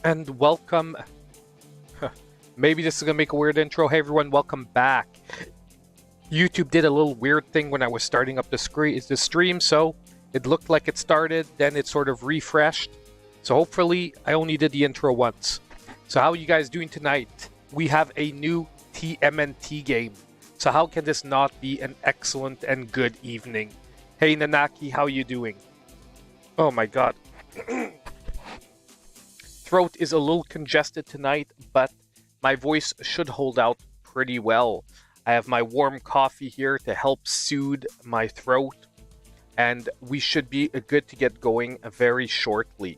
And welcome. Maybe this is gonna make a weird intro. Hey everyone, welcome back. YouTube did a little weird thing when I was starting up the stream, so it looked like it started, then it sort of refreshed. So hopefully I only did the intro once. So how are you guys doing tonight? We have a new TMNT game. So how can this not be an excellent and good evening? Hey Nanaki, how you doing? Oh my god. Throat is a little congested tonight, but my voice should hold out pretty well. I have my warm coffee here to help soothe my throat, and we should be good to get going very shortly.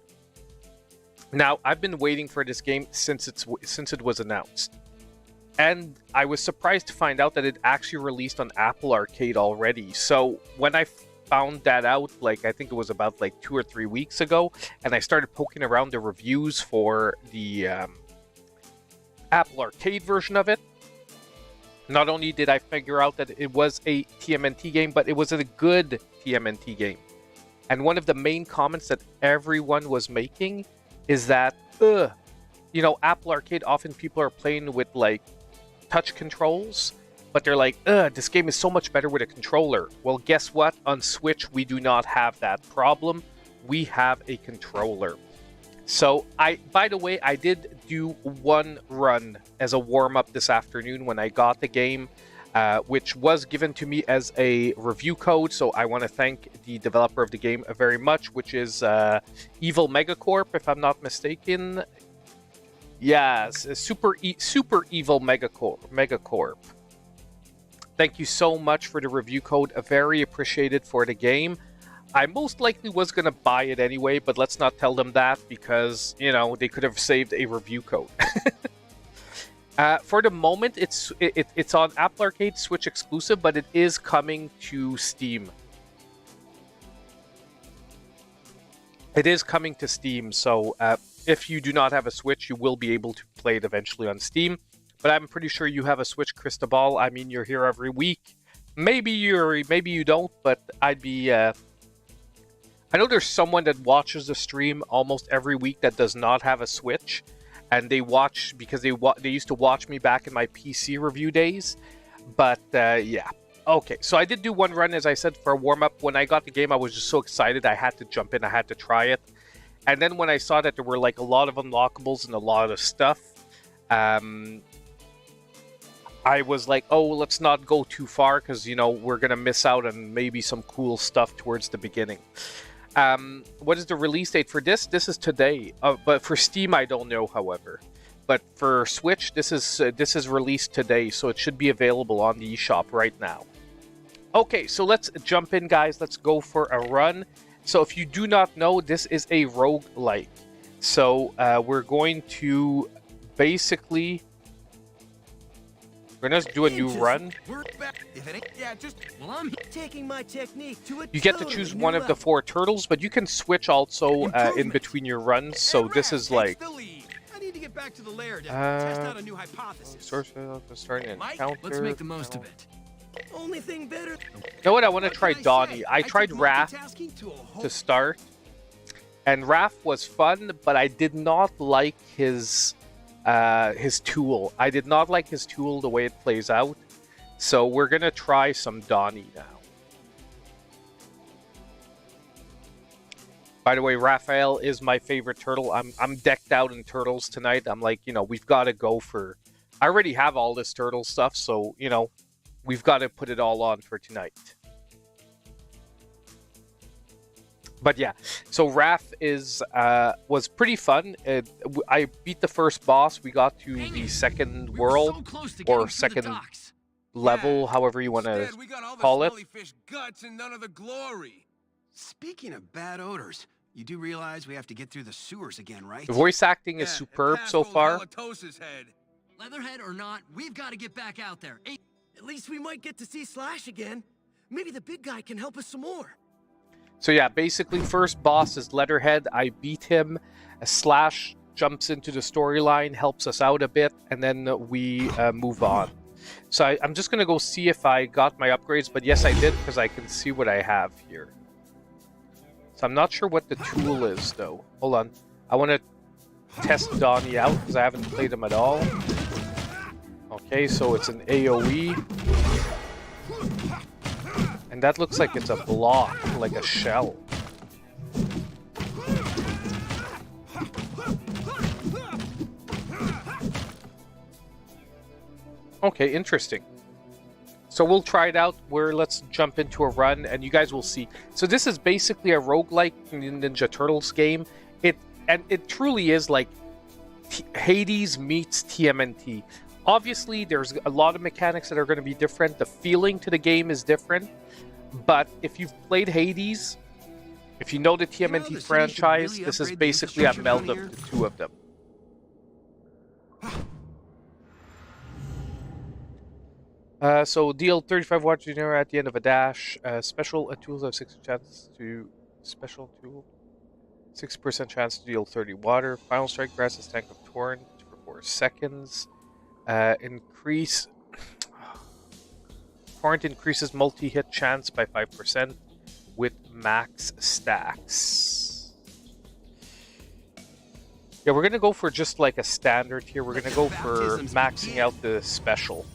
Now, I've been waiting for this game since it was announced, and I was surprised to find out that it actually released on Apple Arcade already. So when I found that out, like I think it was about like 2 or 3 weeks ago, and I started poking around the reviews for the Apple Arcade version of it. Not only did I figure out that it was a TMNT game, but it was a good TMNT game. And one of the main comments that everyone was making is that, you know, Apple Arcade, often people are playing with like touch controls, but they're like, this game is so much better with a controller. Well, guess what? On Switch, we do not have that problem. We have a controller. So, by the way, I did do one run as a warm-up this afternoon when I got the game, which was given to me as a review code. So I want to thank the developer of the game very much, which is Evil Megacorp, if I'm not mistaken. Yes, Super Evil Megacorp. Thank you so much for the review code. Very appreciated for the game. I most likely was going to buy it anyway, but let's not tell them that because, you know, they could have saved a review code. For the moment, it's on Apple Arcade, Switch exclusive, but it is coming to Steam. It is coming to Steam, so if you do not have a Switch, you will be able to play it eventually on Steam. But I'm pretty sure you have a Switch, Cristobal. I mean, you're here every week. Maybe you don't, but I'd be... I know there's someone that watches the stream almost every week that does not have a Switch, and they watch because they used to watch me back in my PC review days. But yeah, okay. So I did do one run, as I said, for a warm up. When I got the game, I was just so excited. I had to jump in. I had to try it. And then when I saw that there were like a lot of unlockables and a lot of stuff, I was like, oh, let's not go too far because, you know, we're going to miss out on maybe some cool stuff towards the beginning. What is the release date for this? This is today. But for Steam, I don't know, however. But for Switch, this is released today, so it should be available on the eShop right now. Okay, so let's jump in, guys. Let's go for a run. So if you do not know, this is a roguelike. So we're going to basically... We're gonna do a new run. You get to choose one of the 4 turtles, but you can switch also in between your runs. So this is like starting an encounter. Let's make the most of it. Only thing better. You know what? I want to try Donnie. I tried Raph to start, and Raph was fun, but I did not like his tool. I did not like his tool the way it plays out. So we're gonna try some Donnie now. By the way, Raphael is my favorite turtle. I'm decked out in turtles tonight. I'm like, you know, we've got to go for... I already have all this turtle stuff, so, you know, we've got to put it all on for tonight. But yeah, so Raph was pretty fun. I beat the first boss. We got to the second world, or second level, however you want to call it. Guts and none of the glory. Speaking of bad odors, you do realize we have to get through the sewers again, right? The voice acting is superb so far. Leatherhead or not, we've got to get back out there. At least we might get to see Slash again. Maybe the big guy can help us some more. So yeah, basically first boss is Leatherhead. I beat him. Slash jumps into the storyline, helps us out a bit, and then we move on. So I'm just going to go see if I got my upgrades, but yes I did because I can see what I have here. So I'm not sure what the tool is though. Hold on. I want to test Donnie out because I haven't played him at all. Okay, so it's an AoE. And that looks like it's a block, like a shell. Okay, interesting. So we'll try it out. Let's jump into a run and you guys will see. So this is basically a roguelike Ninja Turtles game. It truly is like Hades meets TMNT. Obviously, there's a lot of mechanics that are going to be different. The feeling to the game is different. But if you've played Hades, if you know the TMNT franchise, really this is basically a meld of the two of them. So deal 35 water generator at the end of a dash. Special tools have 6% chance to special tool. 6% chance to deal 30 water. Final strike grasses tank of torrent for 4 seconds. Increase torrent increases multi-hit chance by 5% with max stacks. Yeah, we're gonna go for just like a standard here. We're gonna go for maxing out the special.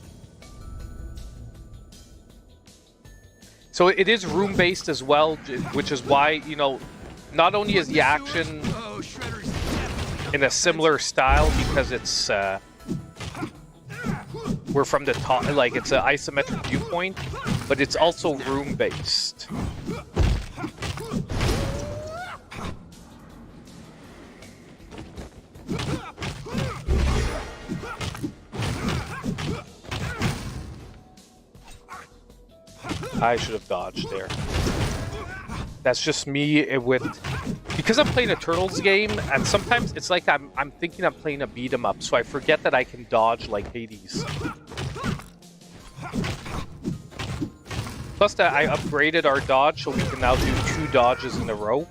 So it is room-based as well, which is why, you know, not only is the action in a similar style because it's we're from the top, like it's an isometric viewpoint, but it's also room-based. I should have dodged there. That's just me because I'm playing a Turtles game, and sometimes it's like I'm thinking I'm playing a beat 'em up, so I forget that I can dodge like Hades. Plus, I upgraded our dodge, so we can now do 2 dodges in a row.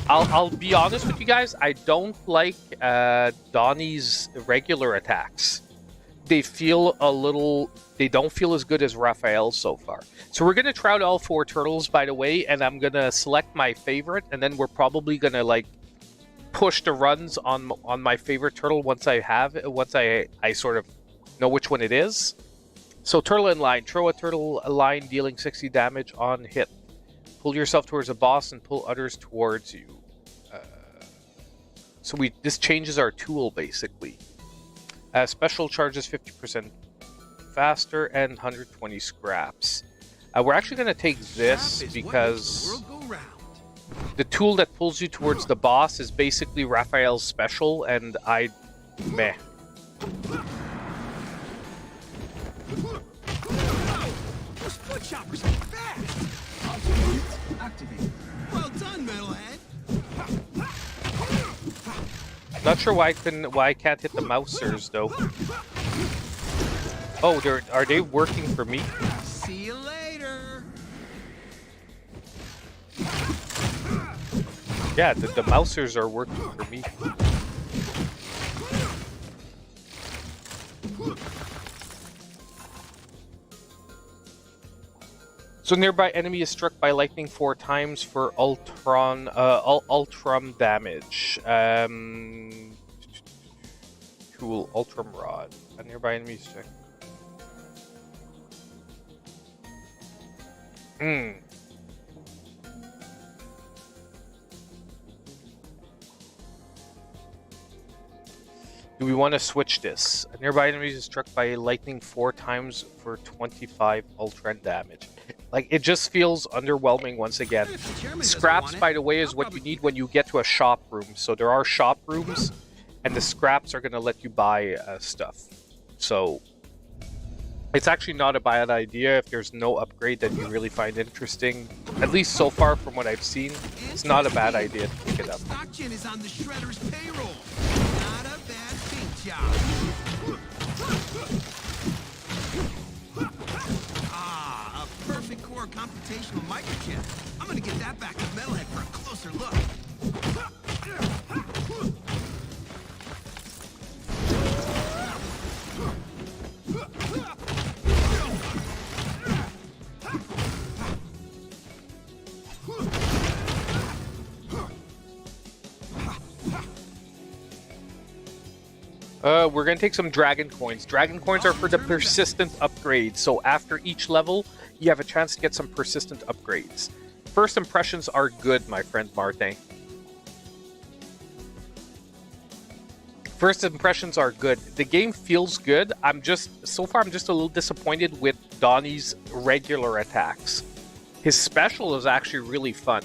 I'll be honest with you guys, I don't like Donnie's regular attacks. They feel they don't feel as good as Raphael's so far. So we're going to try out all 4 turtles, by the way, and I'm going to select my favorite, and then we're probably going to like push the runs on my favorite turtle once I sort of know which one it is. So turtle in line. Throw a turtle line dealing 60 damage on hit. Pull yourself towards a boss and pull others towards you. So this changes our tool basically. Special charges 50% faster and 120 scraps. We're actually going to take this because the tool that pulls you towards the boss is basically Raphael's special, and meh. Those foot choppers are fast. Activate. Well done, metalhead. Not sure why I can't hit the mousers though. Oh, are they working for me? See you later. Yeah, the mousers are working for me. So nearby enemy is struck by lightning 4 times for ultram damage. Tool ultram rod. A nearby enemy is struck. Do we want to switch this? A nearby enemy is struck by lightning 4 times for 25 ultra damage. Like, it just feels underwhelming once again. Scraps, by the way, is what you need when you get to a shop room. So there are shop rooms, and the scraps are going to let you buy stuff. So it's actually not a bad idea if there's no upgrade that you really find interesting. At least so far from what I've seen, it's not a bad idea to pick it up. Stockton is on the Shredder's payroll. Not a bad paint job. Ah, a perfect core computational microchip. I'm gonna get that back to Metalhead for a closer look. We're gonna take some dragon coins. Dragon coins are for the persistent upgrades. So after each level, you have a chance to get some persistent upgrades. First impressions are good, my friend Martin. First impressions are good. The game feels good. So far I'm just a little disappointed with Donnie's regular attacks. His special is actually really fun.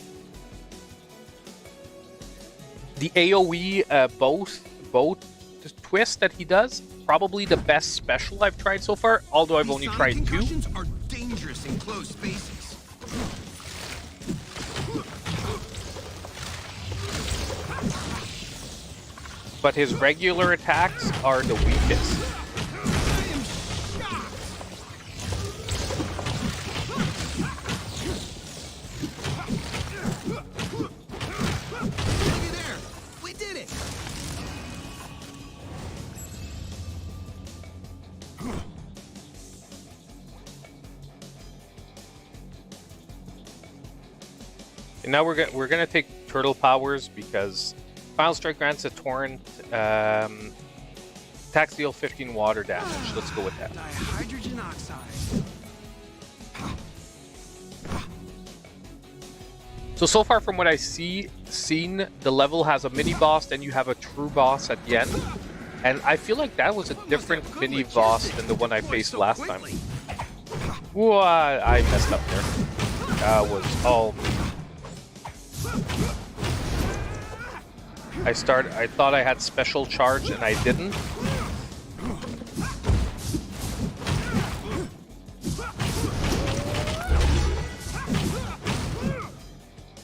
The AoE boat twist that he does, probably the best special I've tried so far, although I've only tried 2. Concussions are dangerous in closed spaces. But his regular attacks are the weakest. Looky there! We did it! And now we're gonna take turtle powers because Final Strike grants a torrent. Attacks deal 15 water damage. Let's go with that. Dihydrogen oxide. So far from what I seen, the level has a mini boss, then you have a true boss at the end, and I feel like that was a different mini boss than the one I faced last time. Ooh, I messed up there. That was all me. I thought I had special charge and I didn't.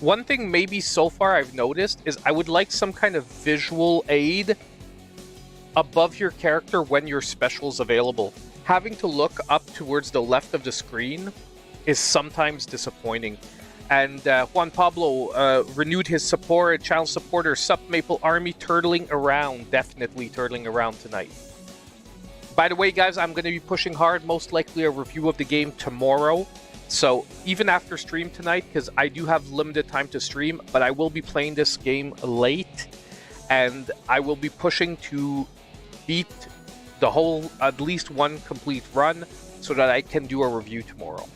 One thing maybe so far I've noticed is I would like some kind of visual aid above your character when your special's available. Having to look up towards the left of the screen is sometimes disappointing. And Juan Pablo renewed his support, channel supporter, Sup Maple Army, turtling around, definitely turtling around tonight. By the way, guys, I'm going to be pushing hard, most likely a review of the game tomorrow. So even after stream tonight, because I do have limited time to stream, but I will be playing this game late, and I will be pushing to beat the whole, at least one complete run, so that I can do a review tomorrow.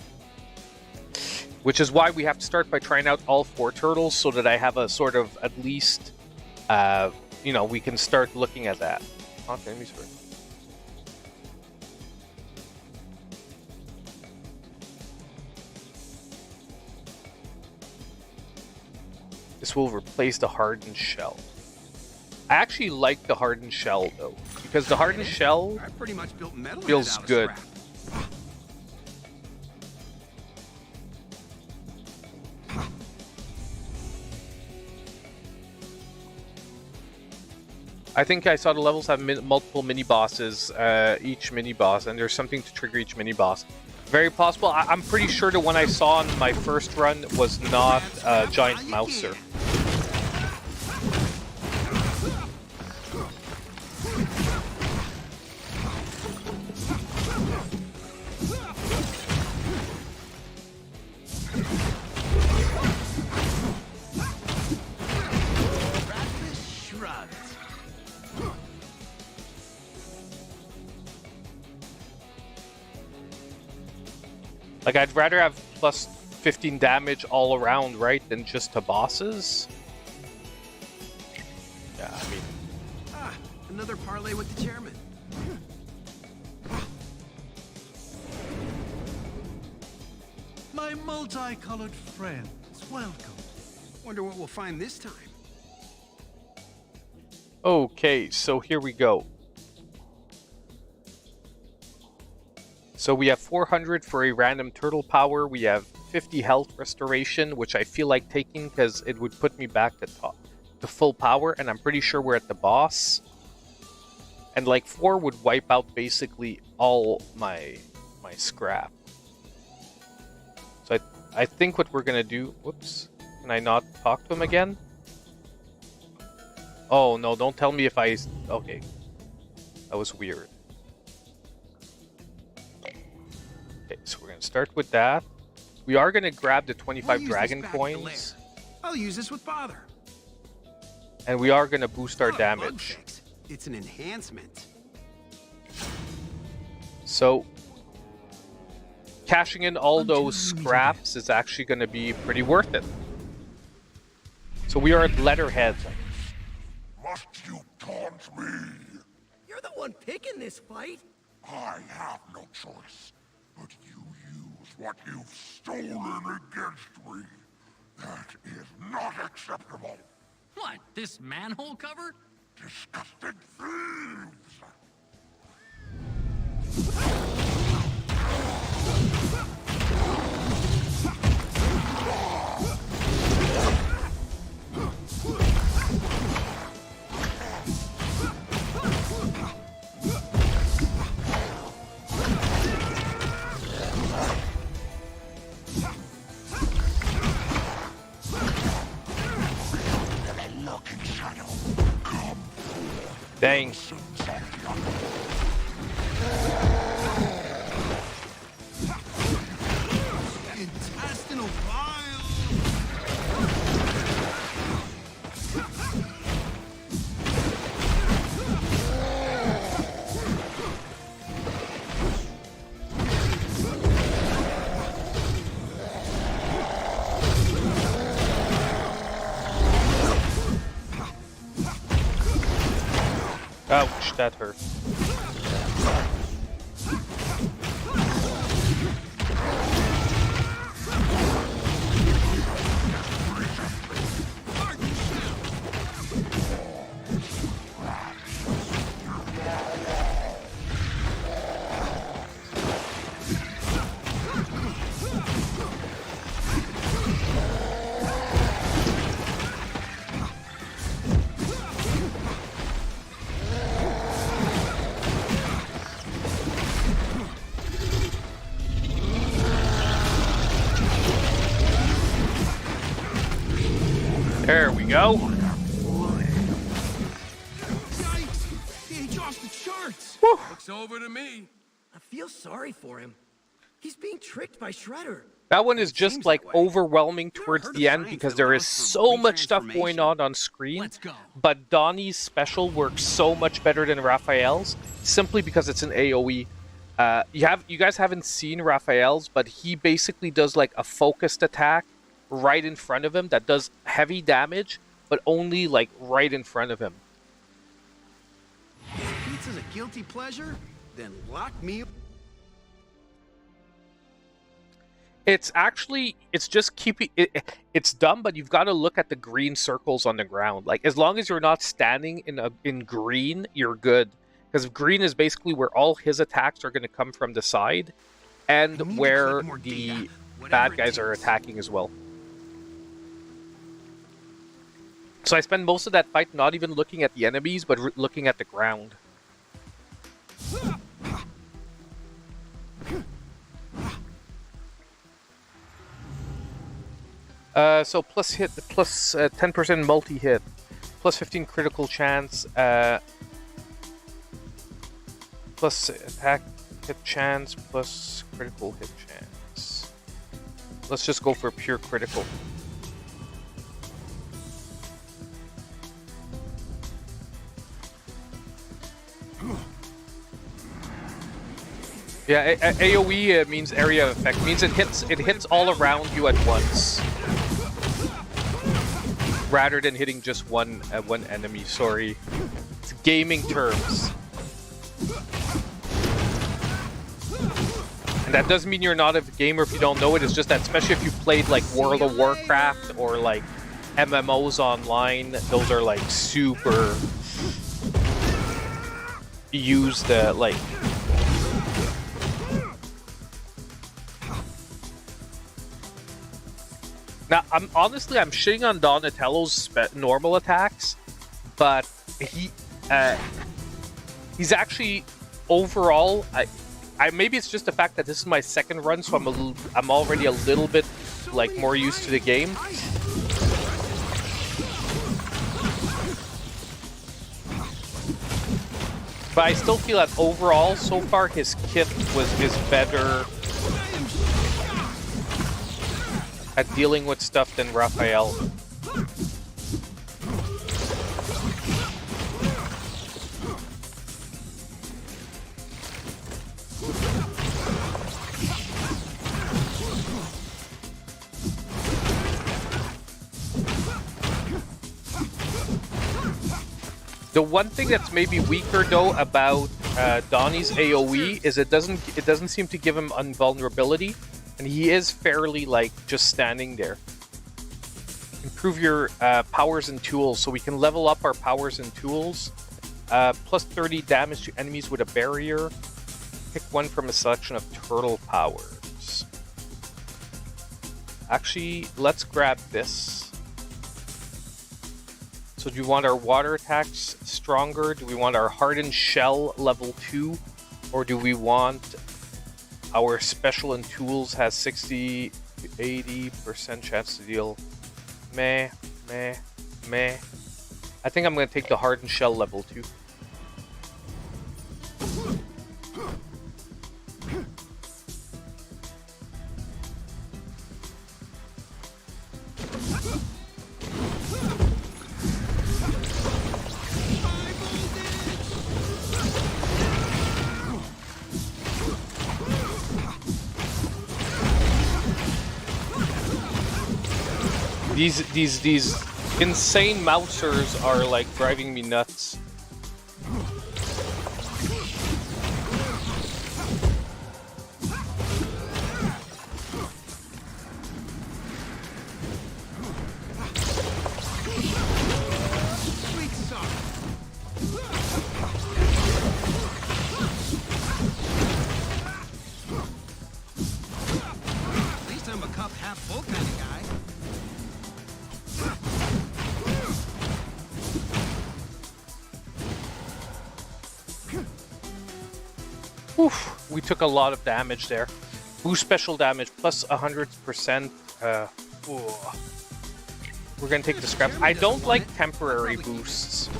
Which is why we have to start by trying out all 4 turtles, so that I have a sort of, at least, you know, we can start looking at that. Okay, let me start. This will replace the hardened shell. I actually like the hardened shell, though, because the hardened shell I pretty much built metal feels good. I think I saw the levels have multiple mini-bosses, each mini-boss, and there's something to trigger each mini-boss. Very possible. I'm pretty sure the one I saw on my first run was not Giant Mouser. Like, I'd rather have plus 15 damage all around, right, than just to bosses. Yeah, I mean... another parlay with the chairman. My multicolored friends, welcome. Wonder what we'll find this time. Okay, so here we go. So we have 400 for a random turtle power. We have 50 health restoration, which I feel like taking because it would put me back to full power, and I'm pretty sure we're at the boss. And like 4 would wipe out basically all my scrap. So I think what we're gonna do. Whoops! Can I not talk to him again? Oh no! Don't tell me if I. Okay, that was weird. Okay, so we're gonna start with that. We are gonna grab the 25 dragon coins. I'll use this with father. And we are gonna boost our damage. It's an enhancement. So cashing in all those scraps is actually going to be pretty worth it. So we are at letterhead. Must you taunt me? You're the one picking this fight. I have no choice, but you use what you've stolen against me. That is not acceptable. What, this manhole cover? Disgusting thieves! Dang. Intestinal bile. Ouch, that hurt. There we go. Yikes! He off the charts. Looks over to me. I feel sorry for him. He's being tricked by Shredder. That one is just Seems like that way. overwhelming Never towards heard the of end science because that there is allows for so much stuff going retransformation. on screen. Let's go. But Donnie's special works so much better than Raphael's simply because it's an AoE. You guys haven't seen Raphael's, but he basically does like a focused attack right in front of him that does heavy damage, but only like right in front of him. If pizza's a guilty pleasure, then lock me. It's actually, it's just keeping it. It's dumb, but you've got to look at the green circles on the ground. Like as long as you're not standing in green, you're good. Because green is basically where all his attacks are going to come from the side, and I need to where collect more the data, whatever bad it guys are takes. attacking as well. So I spend most of that fight not even looking at the enemies, but looking at the ground. So plus hit, plus 10% multi-hit, plus 15 critical chance, plus attack hit chance, plus critical hit chance. Let's just go for pure critical. Yeah, AoE means area of effect. Means it hits all around you at once, rather than hitting just one enemy. Sorry, it's gaming terms, and that doesn't mean you're not a gamer if you don't know it. It's just that, especially if you played like World of Warcraft or like MMOs online, those are like super used like. Now, I'm shitting on Donatello's normal attacks, but he's actually overall. I maybe it's just the fact that this is my second run, so I'm already a little bit like more used to the game. But I still feel that overall, so far, his kit is better at dealing with stuff than Raphael. The one thing that's maybe weaker though about Donnie's AoE is it doesn't seem to give him invulnerability, and he is fairly like just standing there. Improve your powers and tools, so we can level up our powers and tools. Plus 30 damage to enemies with a barrier. Pick one from a selection of turtle powers. Actually, let's grab this. So do we want our water attacks stronger? Do we want our hardened shell level 2? Or do we want our special and tools has 60 to 80% chance to deal? Meh. I think I'm going to take the hardened shell level 2. These insane mousers are like driving me nuts. At least I'm a cup half full kind of guy. Oof, we took a lot of damage there. Boost special damage plus 100%. We're gonna take the scrap. I don't like temporary boosts.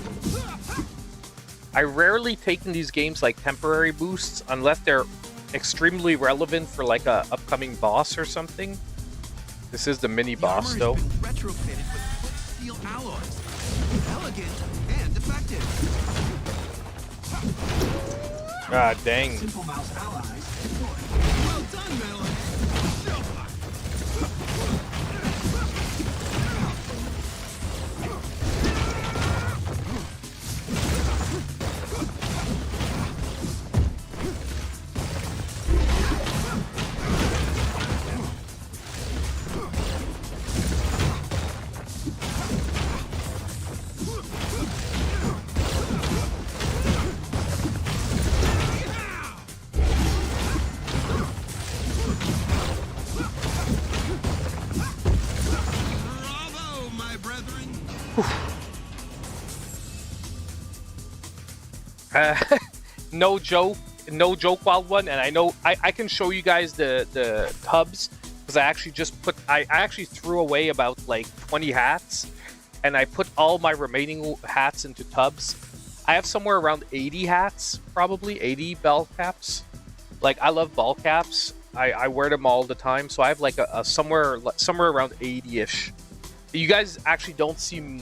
I rarely take in these games like temporary boosts unless they're extremely relevant for like a upcoming boss or something. This is the mini boss though. Retrofitted with quick steel alloys. Elegant and effective. Ah, dang. Simple mouse allies. Well done, Metal. Bravo, my brethren. No joke, Wild One, and I know I can show you guys the tubs because I actually threw away about like 20 hats, and I put all my remaining hats into tubs. I have somewhere around 80 hats, probably 80 ball caps. Like I love ball caps. I wear them all the time, so I have like a somewhere around 80-ish. You guys actually don't see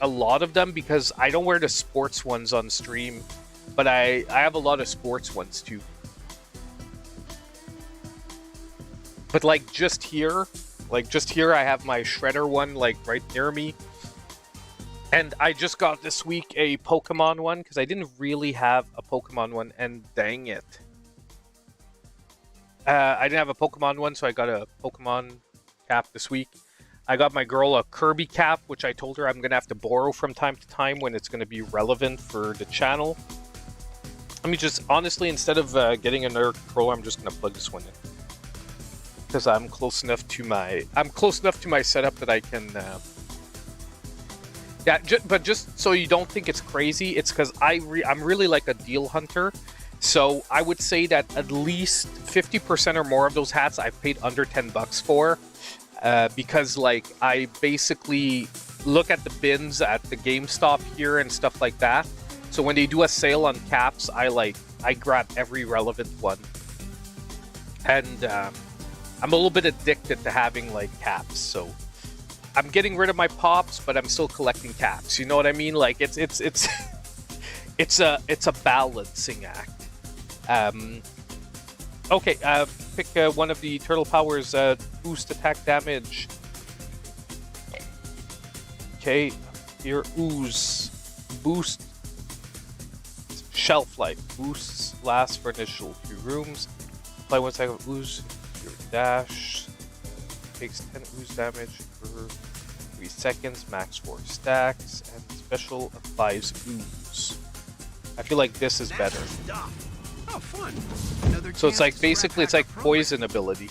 a lot of them because I don't wear the sports ones on stream, but I have a lot of sports ones too. But like just here I have my shredder one like right near me. And I just got this week a Pokemon one because I didn't really have a Pokemon one, and dang it. I didn't have a Pokemon one, so I got a Pokemon cap this week. I got my girl a Kirby cap, which I told her I'm going to have to borrow from time to time when it's going to be relevant for the channel. Let me just, honestly, instead of getting another controller, I'm just going to plug this one in. Because I'm close enough to my setup that I can... Yeah, but just so you don't think it's crazy, it's because I'm really like a deal hunter. So I would say that at least 50% or more of those hats I've paid under $10 for. Because like I basically look at the bins at the GameStop here and stuff like that. So when they do a sale on caps, I grab every relevant one. And I'm a little bit addicted to having like caps. So I'm getting rid of my pops, but I'm still collecting caps. You know what I mean? Like it's a balancing act. Okay, pick one of the turtle powers, boost attack damage. Okay, your ooze. boost shelf life. Boosts last for initial 2 rooms. Apply 1 second of ooze to your dash. Takes 10 ooze damage per 3 seconds. Max 4 stacks. And special applies ooze. I feel like this is better. Oh, fun. So it's like basically it's like poison ability.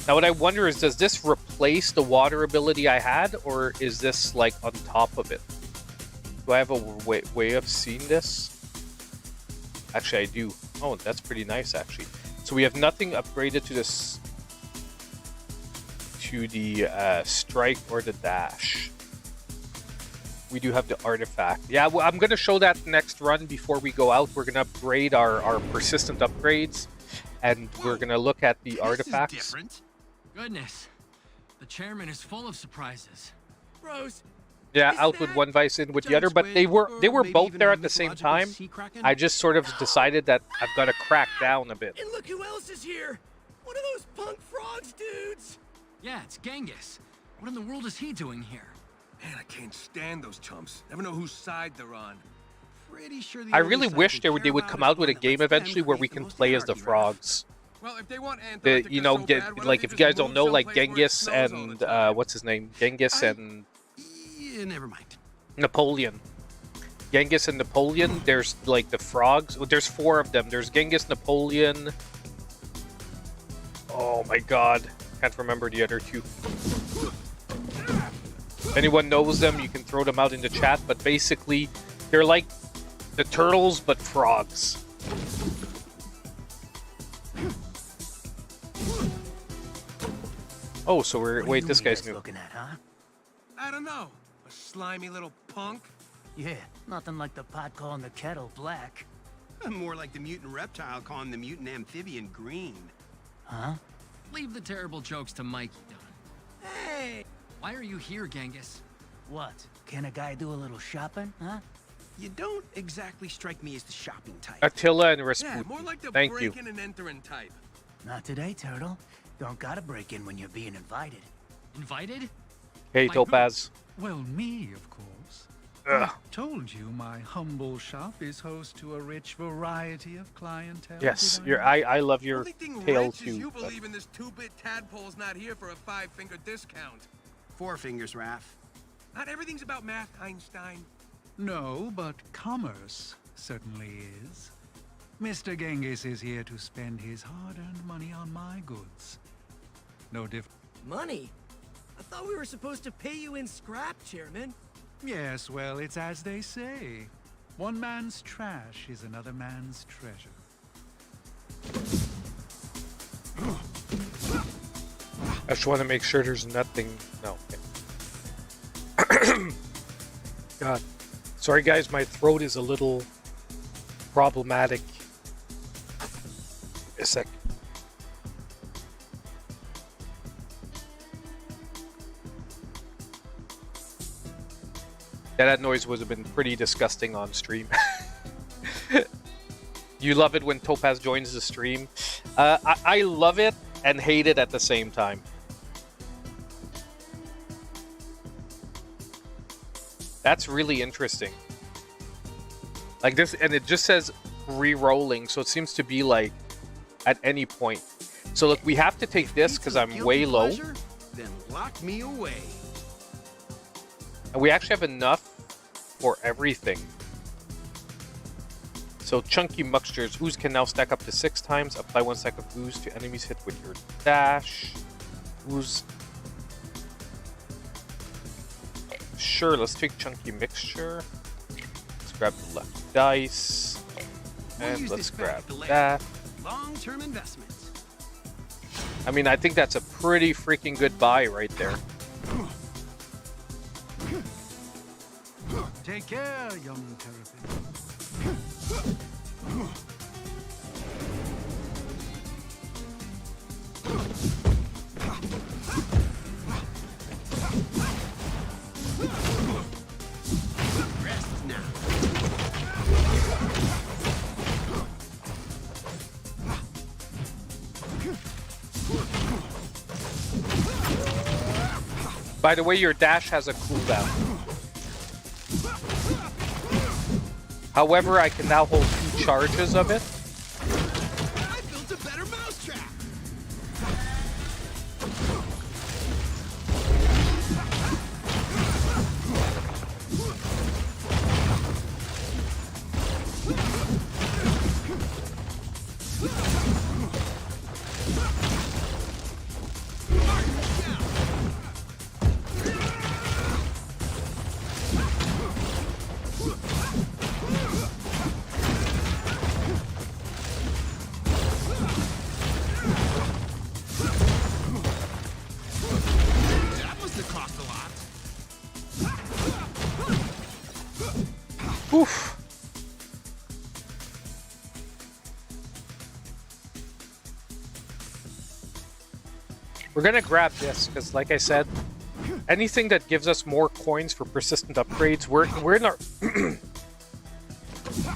Now what I wonder is, does this replace the water ability I had, or is this like on top of it? Do I have a way of seeing this? Actually, I do. Oh, that's pretty nice actually. So we have nothing upgraded to this, to the strike or the dash. We do have the artifact. Yeah, well, I'm going to show that next run before we go out. We're going to upgrade our persistent upgrades, and we're going to look at the artifacts. This is different. Goodness. The chairman is full of surprises. Bros, Yeah, is out with that one vice, in with the other, giant but they were squid, or maybe both even there a at the same mythological time. sea kraken? I just sort of decided that I've got to crack down a bit. and look who else is here! One of those punk frogs dudes! Yeah, it's Genghis. What in the world is he doing here? Man, I can't stand those chumps. Never know whose side they're on. Pretty sure the I only really side wish they they care would about come is out with a one that game lets them eventually where we create the can most play as the anarchy, Raph. frogs. Well, if they want You know, like if you guys don't know, like Genghis and what's his name, Genghis and Yeah, never mind. Napoleon. Genghis and Napoleon. There's like the frogs. Well, there's 4 of them. There's Genghis, Napoleon. Oh my God, can't remember the other 2. If anyone knows them, you can throw them out in the chat. But basically, they're like the turtles, but frogs. Oh, so we're wait. This guy's new. Looking at, huh? I don't know. A slimy little punk. Yeah, nothing like the pot calling the kettle black. More like the mutant reptile calling the mutant amphibian green. Huh? Leave the terrible jokes to Mikey, Don. Hey! Why are you here, Genghis? What? Can a guy do a little shopping, huh? You don't exactly strike me as the shopping type. Attila and Yeah, Rasputin. more like the Thank you. breaking and entering type. Not today, Turtle. Don't gotta break in when you're being invited. Invited? Hey, By who? Topaz. Well, me, of course. Ugh. I told you my humble shop is host to a rich variety of clientele. Yes, did I love your Only thing tail rich is too. you but- believe in this 2-bit tadpole's not here for a 5-finger discount. 4 fingers, Raph. Not everything's about math, Einstein. No, but commerce certainly is. Mr. Genghis is here to spend his hard-earned money on my goods. No different. Money? I thought we were supposed to pay you in scrap, Chairman. Yes, well, it's as they say. One man's trash is another man's treasure. I just want to make sure there's nothing. No. Okay. God, sorry guys, my throat is a little problematic. A sec. Yeah, that noise would have been pretty disgusting on stream. You love it when Topaz joins the stream. I love it and hate it at the same time. That's really interesting. Like this, and it just says re-rolling, so it seems to be like at any point. So look, we have to take this because I'm Guilty way low. pleasure? Then lock me away. And we actually have enough for everything. So chunky mixtures. Ooze can now stack up to 6 times. Apply 1 stack of ooze to enemies hit with your dash. Ooze. Sure, let's take chunky mixture. Let's grab the left dice. We'll And use let's this back grab at the lab. that. Long-term investment. I mean, I think that's a pretty freaking good buy right there. Take care, young terrapin. Rest now. By the way, your dash has a cooldown. However, I can now hold 2 charges of it. I built a better mousetrap. That must have cost a lot. Oof. We're gonna grab this because, like I said, anything that gives us more coins for persistent upgrades, we're in our.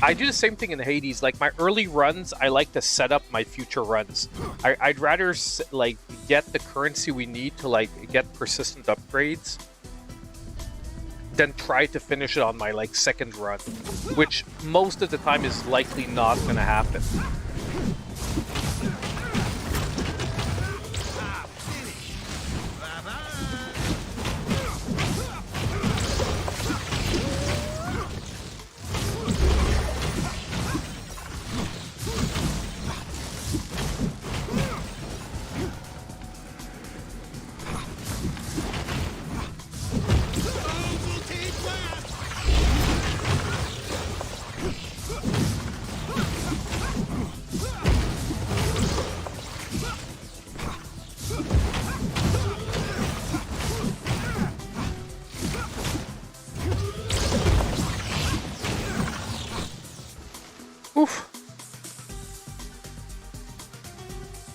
I do the same thing in Hades. Like my early runs, I like to set up my future runs. I'd rather like get the currency we need to like get persistent upgrades than try to finish it on my like second run, which most of the time is likely not gonna happen. Oof.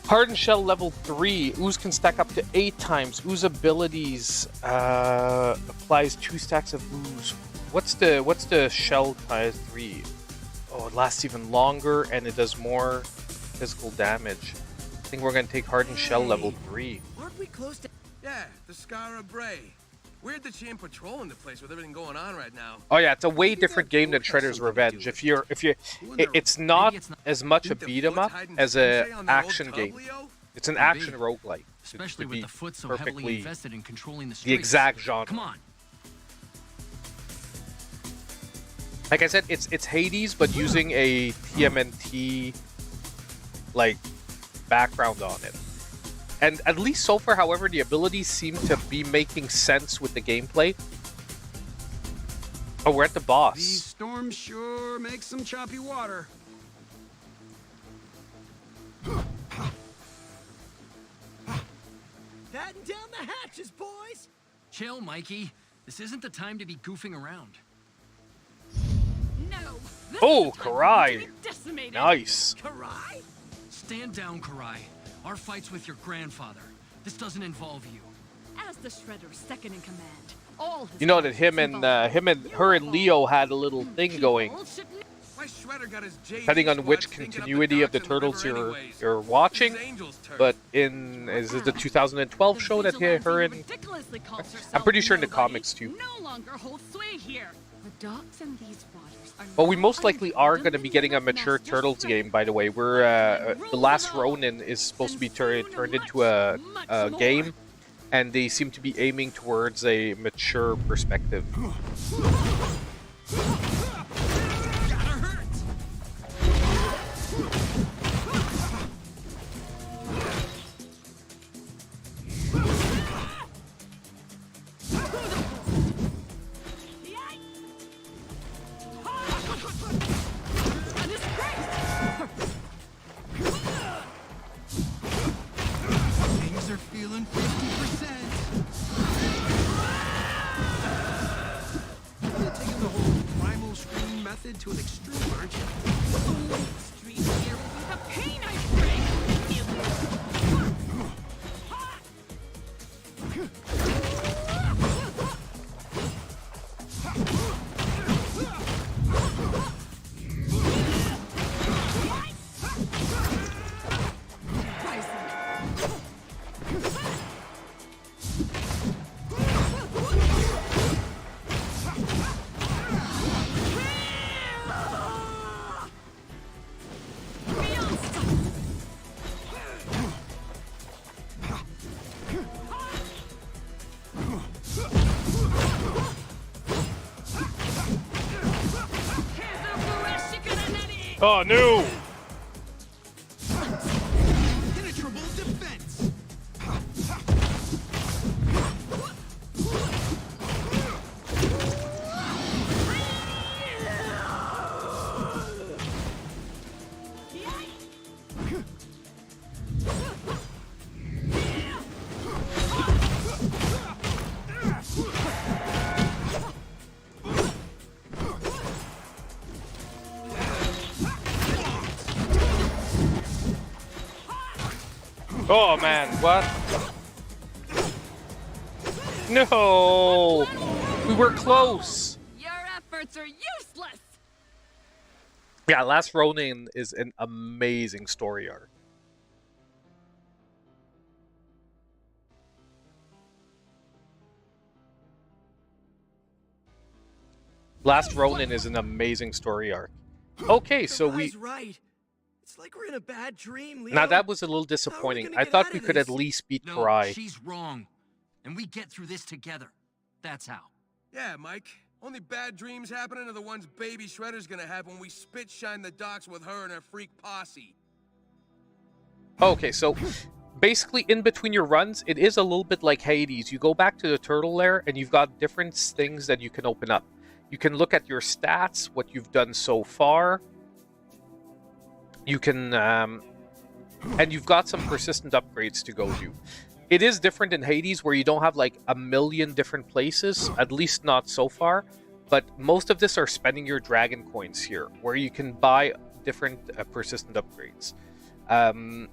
Hardened Shell level 3. Ooze can stack up to 8 times. Ooze abilities applies 2 stacks of ooze. What's the shell times 3? Oh, it lasts even longer and it does more physical damage. I think we're gonna take Hardened Shell level 3. Aren't we close to... Yeah, the Scara Bray. Weird that she ain't patrolling the place with everything going on right now. Oh yeah, it's a way different game than Shredder's Revenge. It's not as much a beat 'em up as a action game. It's an action roguelike. Especially with the foot so perfectly heavily invested in controlling the streets. the exact genre. Come on. Like I said, it's Hades, but using a TMNT like background on it. And at least so far, however, the abilities seem to be making sense with the gameplay. Oh, we're at the boss. These storms sure make some choppy water. Batten down the hatches, boys! Chill, Mikey. This isn't the time to be goofing around. No. This Oh, is the time Karai. to be decimated. Nice. Karai? Stand down, Karai. Our fight's with your grandfather. This doesn't involve you. As the Shredder's second in command, all his You know that fights her and Leo had a little thing going. People should kn- My Shredder got his JV Depending on squad which stinking up the continuity of the docks in Turtles river you're anyways. watching, This is Angel's turn. but is it the 2012 the show that vigilante her who and ridiculously calls herself I'm pretty sure in the nobody comics too. No longer holds sway here. The docks and these waters are Well, we now most likely under are the going to be getting a dominion of mature Master Turtles Shredder. game, by the way. We're the last Ronin is supposed to be turned into a Much more. game, and they seem to be aiming towards a mature perspective. Gotta hurt. A disgrace! Things are feeling 50%. You're taking the whole primal scream method to an extreme, aren't you? Street here will be the pain I bring. Oh no! Impenetrable defense. Oh man, what? No! We were close! Your efforts are useless! Yeah, Last Ronin is an amazing story arc. Last Ronin is an amazing story arc. Okay, so we... Karai's right. It's like we're in a bad dream, Leo. Now that was a little How are we disappointing. gonna I get thought out we of could at this? least beat No, Karai. she's wrong. And we get through this together. That's how. Yeah, Mike. Only bad dreams happening are the ones Baby Shredder's gonna have when we spit shine the docks with her and her freak posse. Okay, so basically in between your runs, it is a little bit like Hades. You go back to the turtle lair and you've got different things that you can open up. You can look at your stats, what you've done so far. You can, and you've got some persistent upgrades to go do. It is different in Hades where you don't have like a million different places, at least not so far. But most of this are spending your dragon coins here, where you can buy different persistent upgrades. Now,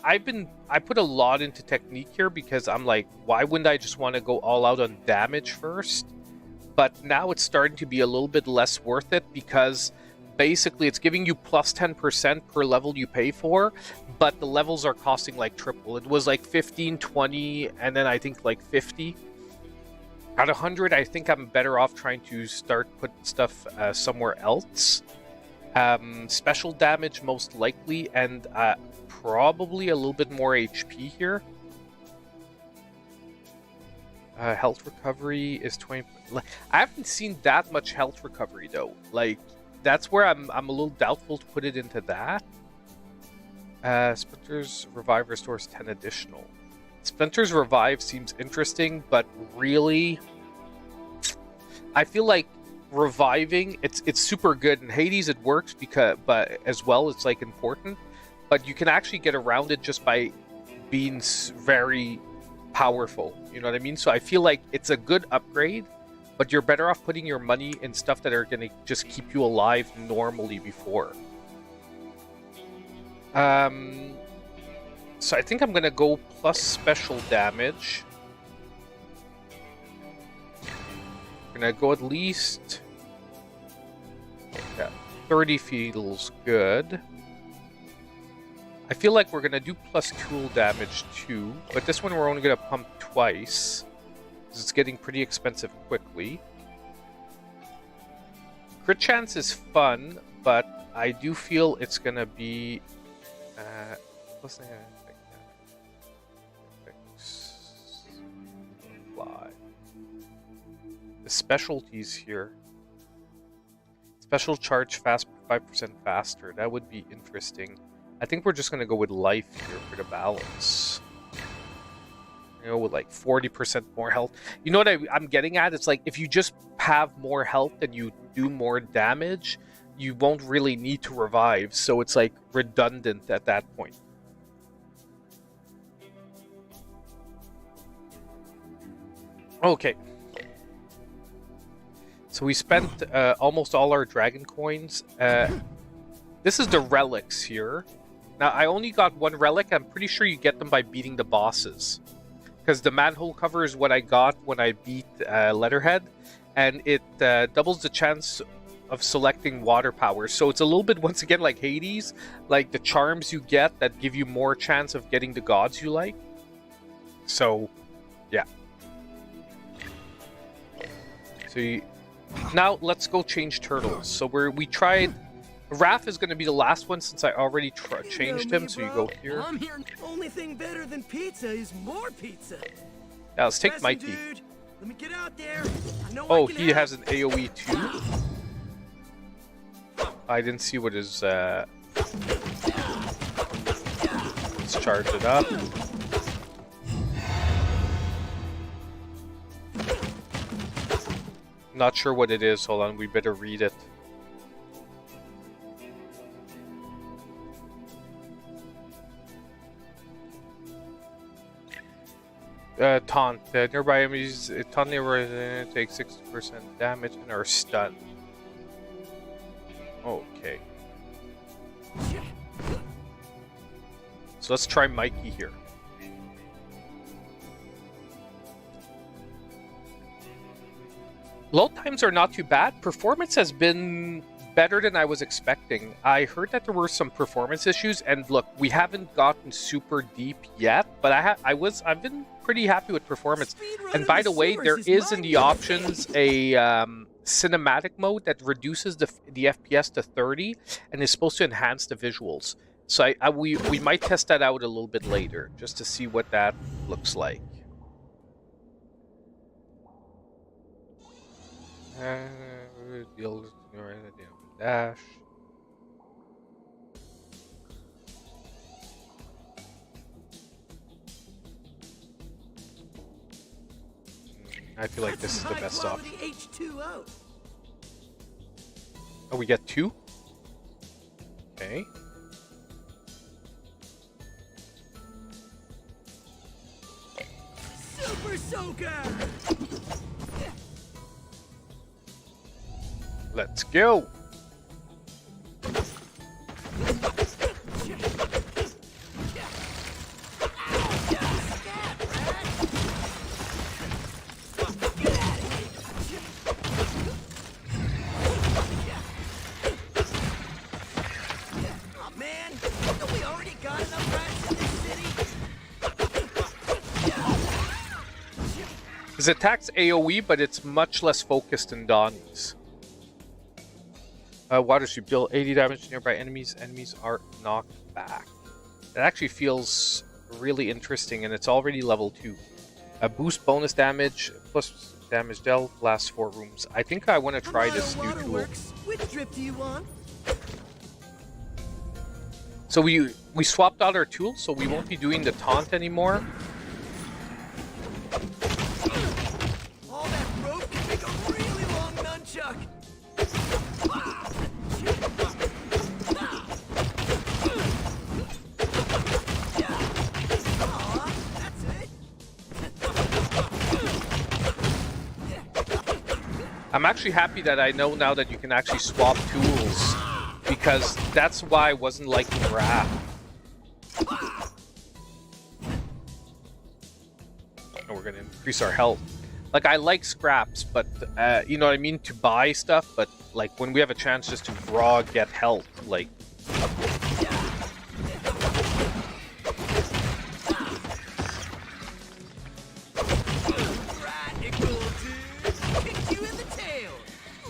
I put a lot into technique here because I'm like, why wouldn't I just want to go all out on damage first? But now it's starting to be a little bit less worth it because basically it's giving you plus 10% per level you pay for, but the levels are costing like triple. It was like 15, 20, and then I think like 50. At 100, I think I'm better off trying to start putting stuff somewhere else. Special damage most likely, and probably a little bit more HP here. Health recovery is 20. I haven't seen that much health recovery though. Like, that's where I'm a little doubtful to put it into that. Splinter's Revive restores 10 additional. Splinter's Revive seems interesting, but really, I feel like reviving it's super good. In Hades it works but as well it's like important. But you can actually get around it just by being very powerful. You know what I mean? So I feel like it's a good upgrade, but you're better off putting your money in stuff that are going to just keep you alive normally before. So I think I'm going to go plus special damage. I'm going to go at least... Yeah, 30 feels good. I feel like we're going to do plus cool damage too, but this one we're only going to pump twice, because it's getting pretty expensive quickly. Crit chance is fun, but I do feel it's going to be... The specialties here. Special charge fast 5% faster. That would be interesting. I think we're just going to go with life here for the balance. You know, with like 40% more health. You know what I'm getting at? It's like if you just have more health and you do more damage, you won't really need to revive. So it's like redundant at that point. Okay. So we spent almost all our dragon coins. This is the relics here. Now, I only got one relic. I'm pretty sure you get them by beating the bosses. Because the manhole cover is what I got when I beat Leatherhead. And it doubles the chance of selecting water power. So it's a little bit, once again, like Hades. Like the charms you get that give you more chance of getting the gods you like. So, yeah. So now let's go change turtles. So we tried... Raph is going to be the last one since I already changed him, so you go here. I'm here. Only thing better than pizza is more pizza. Now let's take Listen, Mikey. dude, let me get out there. I know Oh, I can he help. has an AoE too? I didn't see what his. Let's charge it up. Not sure what it is. Hold on, we better read it. Taunt. Nearby enemies taunt nearby take 60% damage and are stunned. Okay. So let's try Mikey here. Load times are not too bad. Performance has been better than I was expecting. I heard that there were some performance issues, and look, we haven't gotten super deep yet, but I've been pretty happy with performance. And by the way, there is in the options a cinematic mode that reduces the FPS to 30 and is supposed to enhance the visuals. So we might test that out a little bit later just to see what that looks like. Dash. I feel like this is the best option. H2O. Oh, we get 2? Okay. Super Soaker. Let's go. His attack's AoE, but it's much less focused than Donnie's. Water Sweep, deal 80 damage to nearby enemies. Enemies are knocked back. It actually feels really interesting, and it's already level 2. Boost bonus damage, plus damage dealt, lasts 4 rooms. I think I want to try this new tool. Which drip do you want? So we swapped out our tool, so we won't be doing the taunt anymore. All that rope can make a really long nunchuck. I'm actually happy that I know now that you can actually swap tools, because that's why I wasn't liking Wrath. And we're gonna increase our health. Like, I like scraps, but you know what I mean, to buy stuff, but like when we have a chance just to raw get health, like.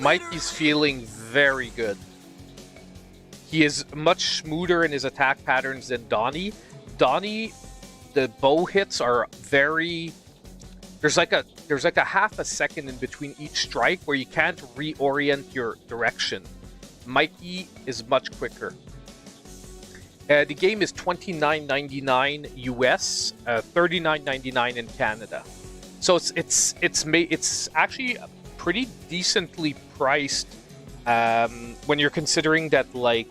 Mikey's feeling very good. He is much smoother in his attack patterns than Donnie. Donnie, the bow hits are very... There's like a half a second in between each strike where you can't reorient your direction. Mikey is much quicker. The game is $29.99 US, $39.99 in Canada. So it's actually pretty decently priced when you're considering that, like,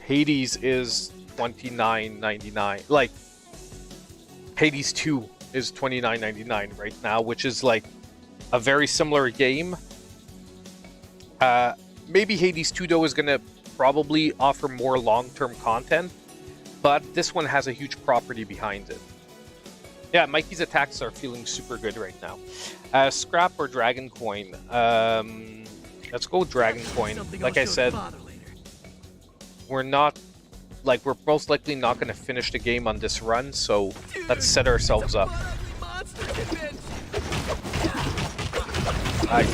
Hades is $29.99. Like, Hades 2 is $29.99 right now, which is like a very similar game. Maybe Hades 2 though is gonna probably offer more long-term content, but this one has a huge property behind it. Yeah, Mikey's attacks are feeling super good right now. Scrap or Dragon Coin? Let's go Dragon Coin. Like I said, we're most likely not going to finish the game on this run, so let's set ourselves up. I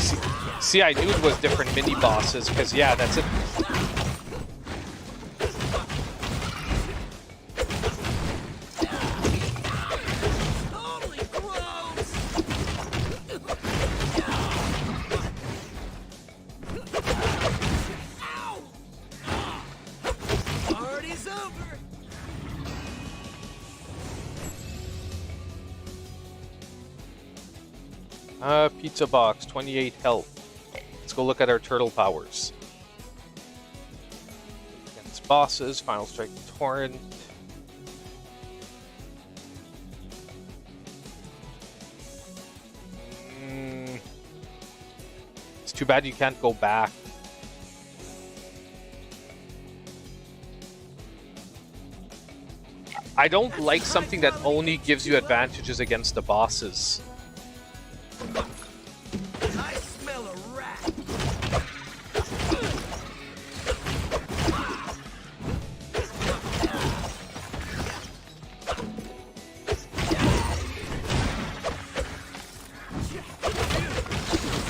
see, I knew it was different mini bosses, because yeah, that's it. Pizza box, 28 health. Let's go look at our turtle powers. Against bosses, final strike torrent. It's too bad you can't go back. I don't like something that only gives you advantages against the bosses. I smell a rat.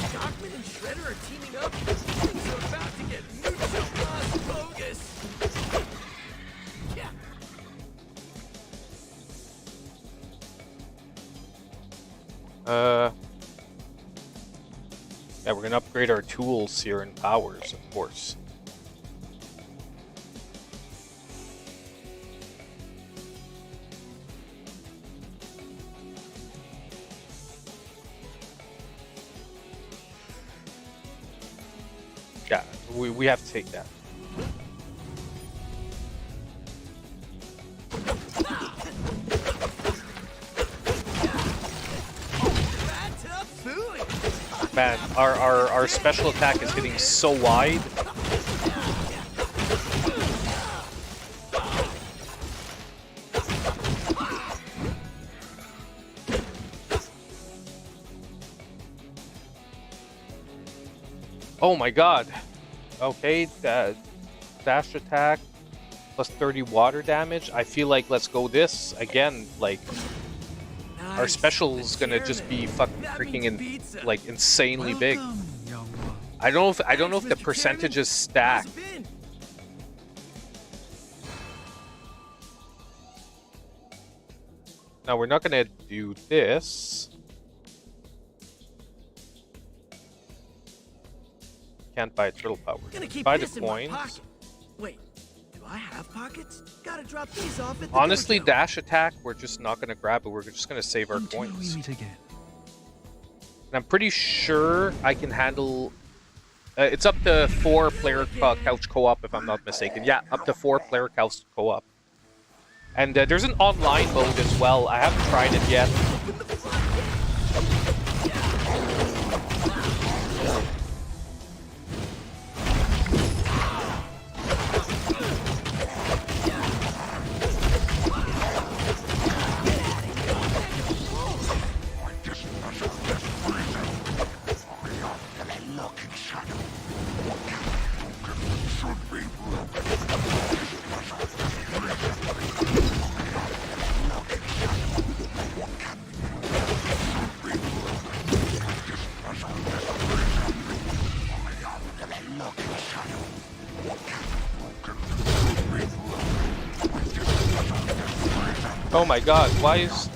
Stockman and Shredder are teaming up. Things are about to get mucho más bogus. Yeah. Yeah, we're gonna upgrade our tools here and powers, of course. Yeah, we have to take that. Man, our special attack is hitting so wide. Oh my god. Okay, dash attack plus 30 water damage. I feel like let's go this again, like our special is gonna just be fucking freaking like insanely big. I don't know if the percentages stack. Now we're not gonna do this. Can't buy turtle power. Buy the coins. Wait, do I have pockets? Gotta drop these off at the Honestly, dojo. dash attack, we're just not gonna grab it. We're just gonna save our Until coins. we meet again. And I'm pretty sure I can handle. It's up to 4-player couch co-op, if I'm not mistaken. Yeah, up to 4-player couch co-op. And there's an online mode as well. I haven't tried it yet. Oh my god, why is...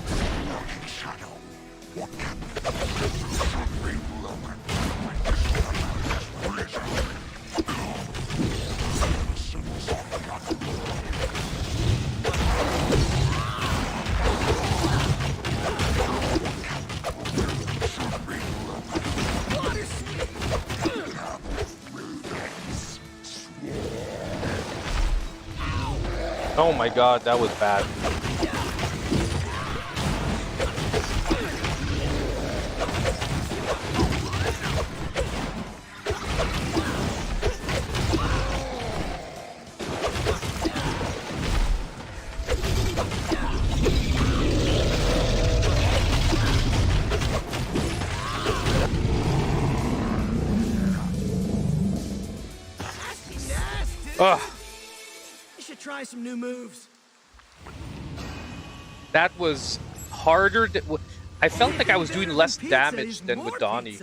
Oh my god, that was bad. Ugh. You should try some new moves. That was harder. I felt like I was doing less damage than with Donnie.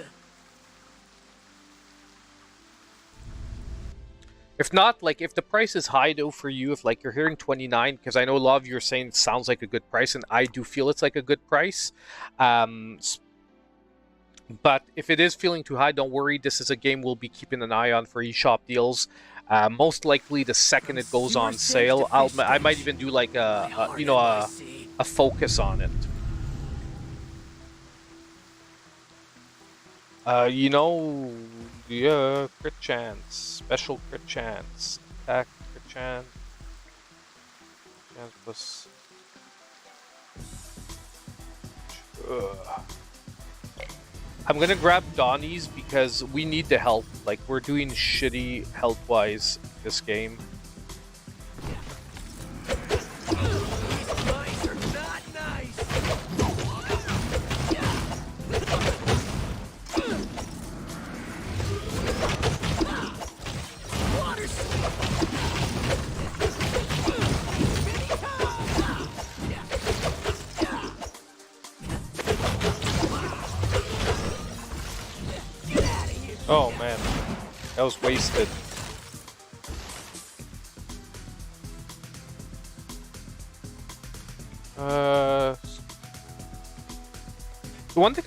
If not, like, if the price is high though for you, if like you're hearing 29, because I know a lot of you are saying it sounds like a good price, and I do feel it's like a good price. But if it is feeling too high, don't worry. This is a game we'll be keeping an eye on for eShop deals. Most likely, the second it goes on sale, I might even do like a focus on it. You know, yeah, crit chance, special crit chance, attack crit chance, chance plus. Ugh. I'm gonna grab Donnie's because we need the health. Like, we're doing shitty health-wise this game. These mice are not nice. Water Oh man, that was wasted. The one thing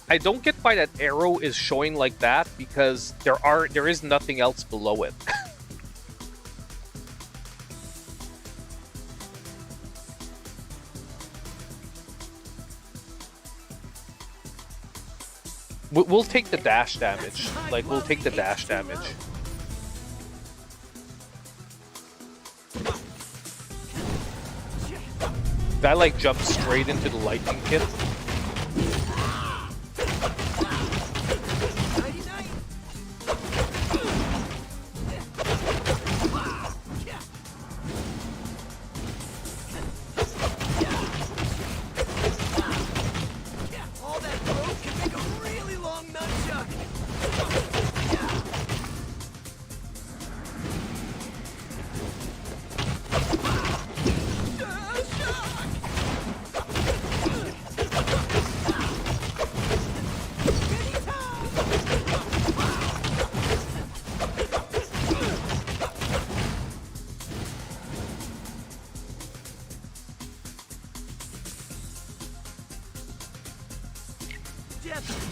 I don't get why that arrow is showing like that, because there is nothing else below it. We'll take the dash damage. Like, we'll take the dash damage. That like jumped straight into the lightning pit.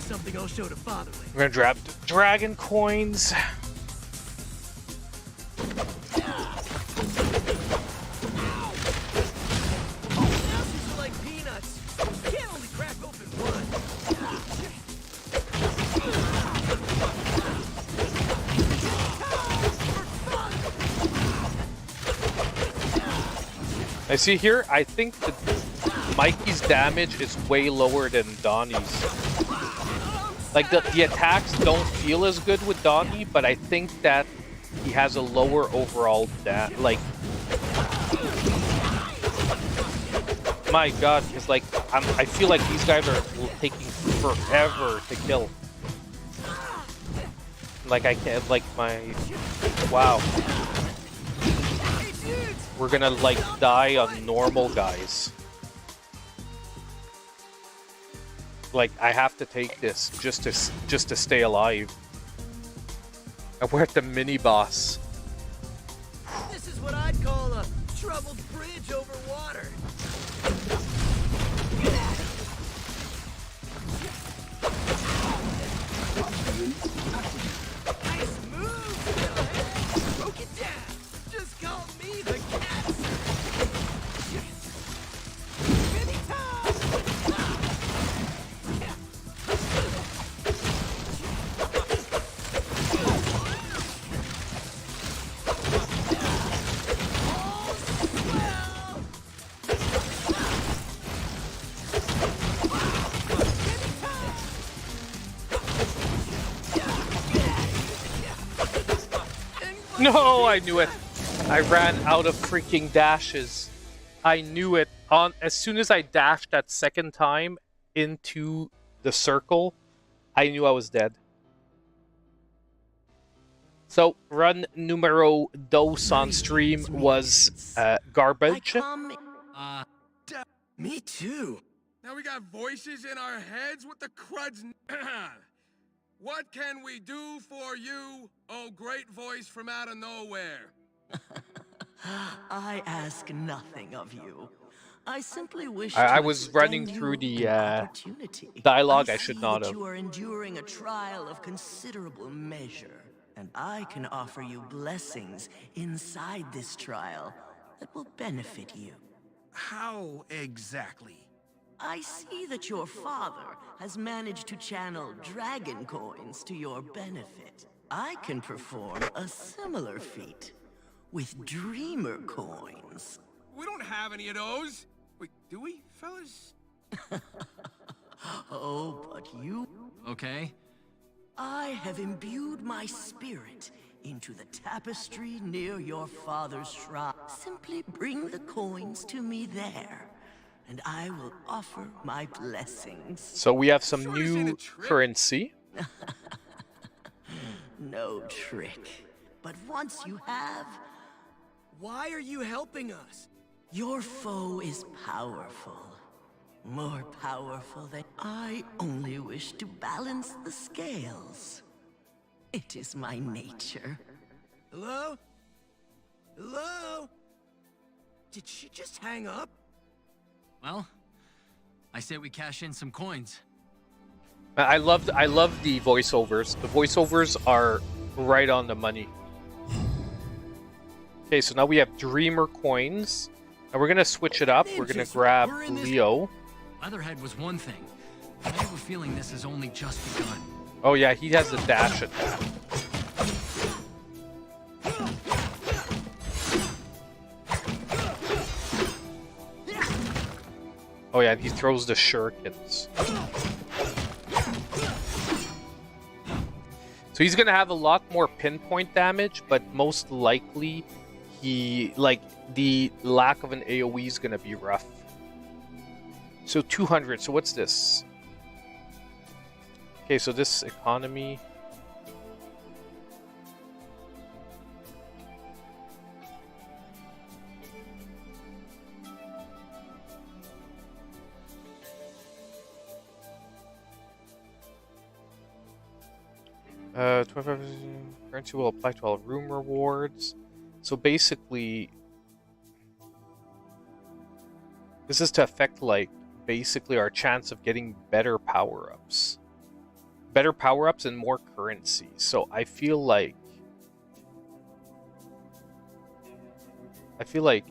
Something I'll show to Fatherland. We're gonna grab dragon coins. Mousers are like peanuts. You can't only crack open one. I see here, I think that Mikey's damage is way lower than Donnie's. Like, the attacks don't feel as good with Donnie, but I think that he has a lower overall like... My god, it's like, I feel like these guys are taking forever to kill. Like, I can't, like, wow. We're gonna, like, die on normal guys. Like, I have to take this just to stay alive. And we're at the mini boss. This is what I'd call a troubled bridge over water. Nice move, little head. Broke it down. Just call me the cat. Mini time. No, I knew it. I ran out of freaking dashes. I knew it. As soon as I dashed that second time into the circle, I knew I was dead. So, run numero dos on stream was garbage. Me too. Now we got voices in our heads? What the crud's... What can we do for you, oh great voice from out of nowhere? I ask nothing of you. I simply wish I to was running extend through you the an opportunity. dialogue I should see not that have. You are enduring a trial of considerable measure, and I can offer you blessings inside this trial that will benefit you. How exactly? I see that your father has managed to channel dragon coins to your benefit. I can perform a similar feat with dreamer coins. We don't have any of those. Wait, do we, fellas? Oh, but you... Okay. I have imbued my spirit into the tapestry near your father's shrine. Simply bring the coins to me there, and I will offer my blessings. So we have some Sure this ain't new a trick. currency. No trick. But once you have, Why are you helping us? your foe is powerful. More powerful than I only wish to balance the scales. It is my nature. Hello? Hello? Did she just hang up? Well, I say we cash in some coins. I love the voiceovers. The voiceovers are right on the money. Okay, so now we have Dreamer coins. And we're gonna switch it up. We're gonna grab We're in this- Leo. Leatherhead was one thing. I have a feeling this has only just begun. Oh yeah, he has a dash attack. Oh yeah, and he throws the shurikens. So he's gonna have a lot more pinpoint damage, but most likely the lack of an AoE is gonna be rough. So 200, so what's this? Okay, so this economy. Uh, 25% currency will apply to all room rewards. So basically, this is to affect like basically our chance of getting better power-ups. Better power-ups and more currency. So I feel like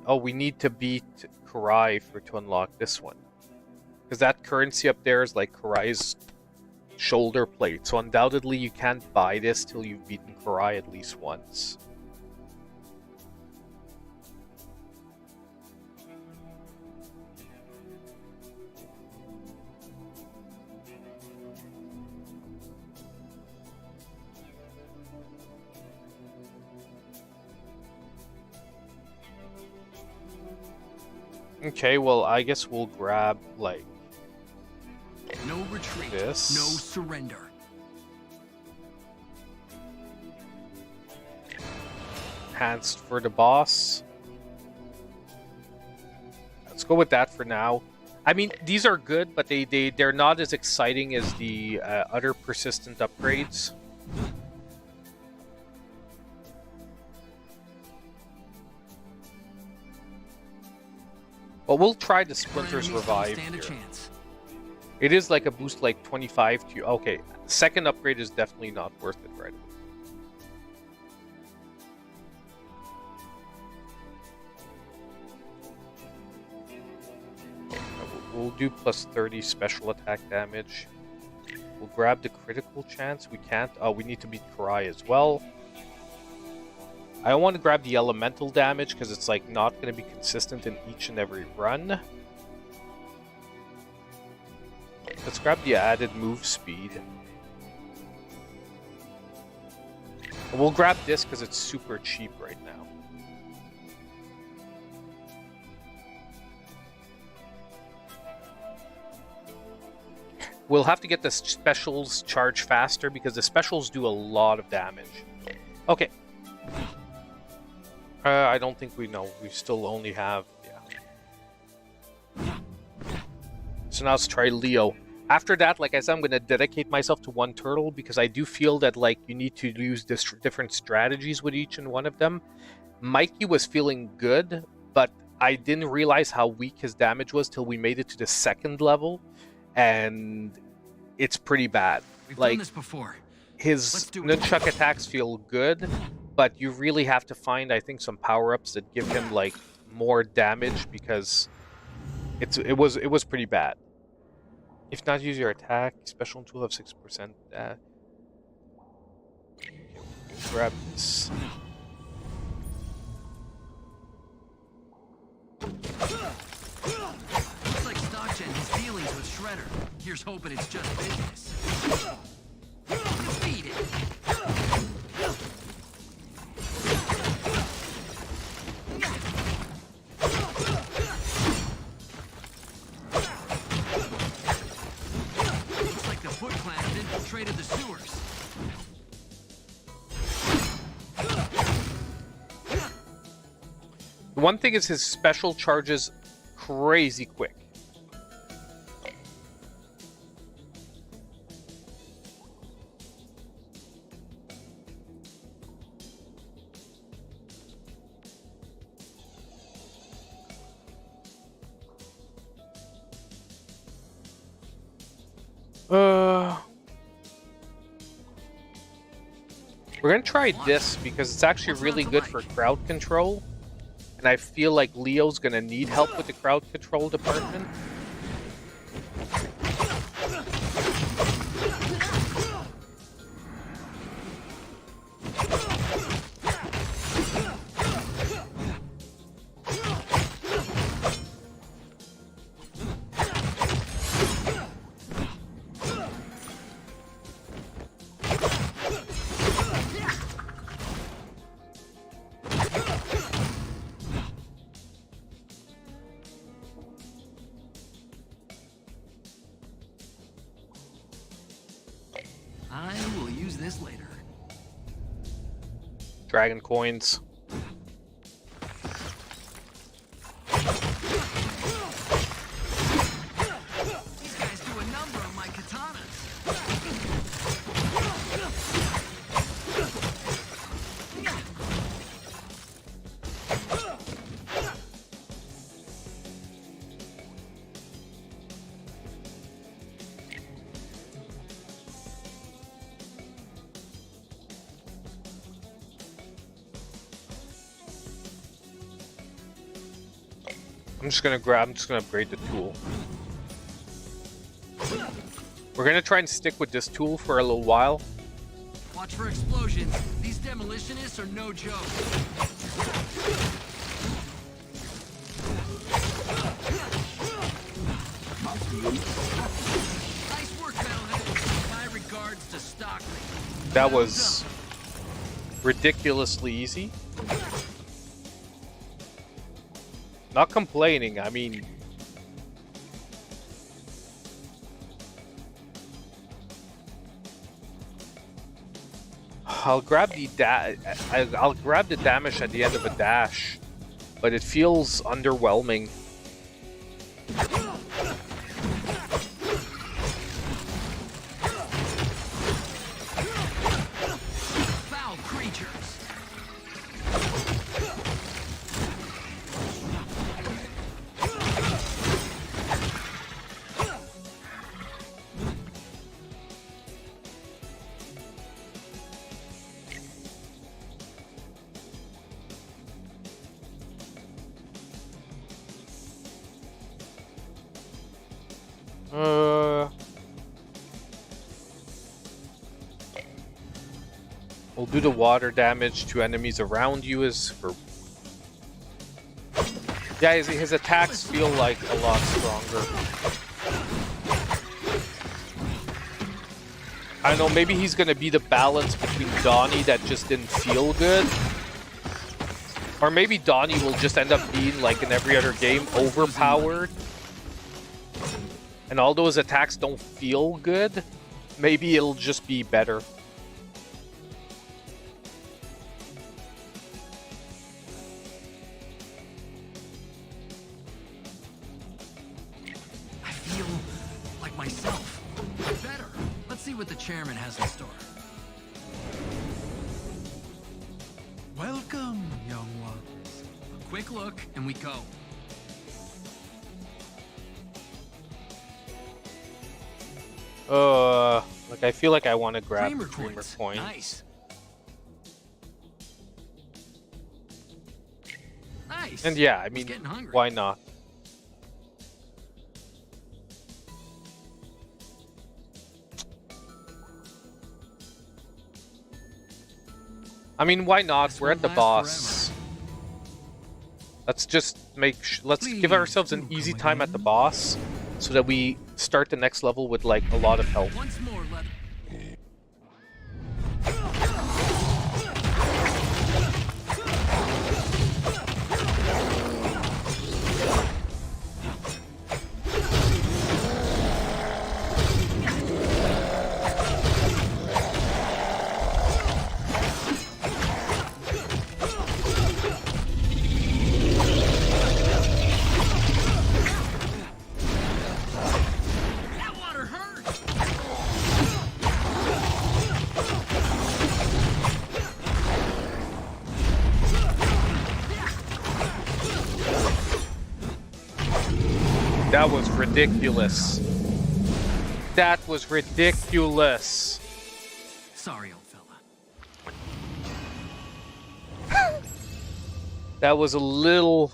oh, we need to beat Karai to unlock this one. Because that currency up there is like Karai's shoulder plate. So undoubtedly you can't buy this till you've beaten Karai at least once. Okay, well, I guess we'll grab, like, No retreat. this. No surrender. Enhanced for the boss. Let's go with that for now. I mean, these are good, but they're not as exciting as the other persistent upgrades. But we'll try the Splinter's Enemies don't Revive stand a here. chance. It is like a boost like 25 to... Okay, second upgrade is definitely not worth it right away. We'll do plus 30 special attack damage. We'll grab the critical chance. We can't. Oh, we need to beat Karai as well. I don't want to grab the elemental damage because it's like not going to be consistent in each and every run. Let's grab the added move speed. We'll grab this because it's super cheap right now. We'll have to get the specials charge faster because the specials do a lot of damage. Okay. I don't think we know. We still only have... Yeah. So now let's try Leo. After that, like I said, I'm going to dedicate myself to one turtle because I do feel that like you need to use different strategies with each and one of them. Mikey was feeling good, but I didn't realize how weak his damage was till we made it to the second level, and it's pretty bad. We've Like done this before. his Let's do it. nunchuck attacks feel good, but you really have to find, I think, some power-ups that give him like more damage because it was pretty bad. If not, use your attack. Special tool have 6%. Okay, we'll grab this. Looks like Stockgen has dealings with Shredder. Here's hoping it's just business. Defeat it. Looks like the Foot Clan have infiltrated the sewers. The one thing is his special charges crazy quick. We're gonna try this because it's actually really good for crowd control. And I feel like Leo's gonna need help with the crowd control department. I will use this later. Dragon coins. These guys do a number on my katanas. I'm just gonna upgrade the tool. We're gonna try and stick with this tool for a little while. Watch for explosions. These demolitionists are no joke. Nice work, Metalhead. My regards to Stockley. That was ridiculously easy. Not complaining, I mean... I'll grab the I'll grab the damage at the end of a dash, but it feels underwhelming. Foul creatures. We'll do the water damage to enemies around you as for... Yeah, his attacks feel like a lot stronger. I don't know, maybe he's gonna be the balance between Donnie that just didn't feel good. Or maybe Donnie will just end up being, like in every other game, overpowered. And all those attacks don't feel good. Maybe it'll just be better. I feel like myself. Better. Let's see what the chairman has in store. Welcome, young ones. A quick look, and we go. Like I feel like I want to grab Dreamer Dreamer coins. coins. Nice. Nice. And yeah, I Was mean, getting hungry. why not? I mean, why not? This We're at won't the last boss. Let's just let's give ourselves an Please easy come time at the again. boss, so that we start the next level with like a lot of health. Once more, leather. That water hurt. That was ridiculous. That was ridiculous. Sorry, old fella. That was a little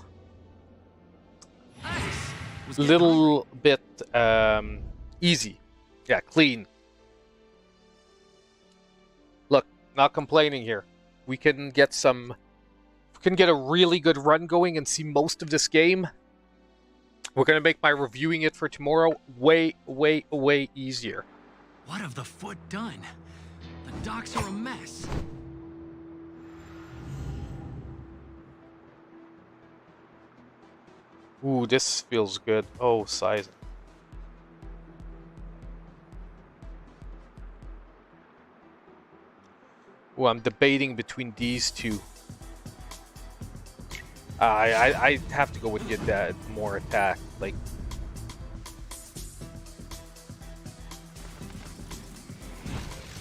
Nice. Was getting hungry. bit easy. Yeah, clean. Look, not complaining here. We can get a really good run going and see most of this game. We're gonna make my reviewing it for tomorrow way, way, way easier. What have the foot done? The docks are a mess. Ooh, this feels good. Oh, sizing. Ooh, I'm debating between these two. I have to go with the more attack. Like,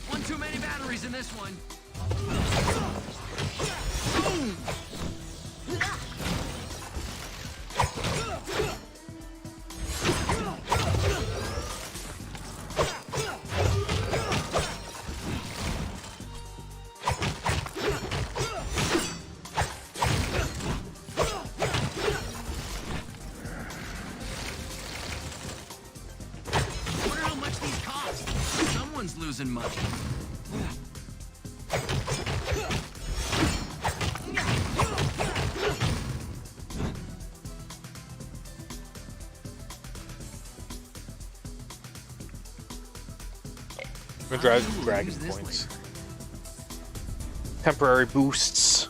One too many batteries in this one. Wonder how much these cost. Someone's losing money. I'm gonna drive Ooh, dragon use this points. later. Temporary boosts.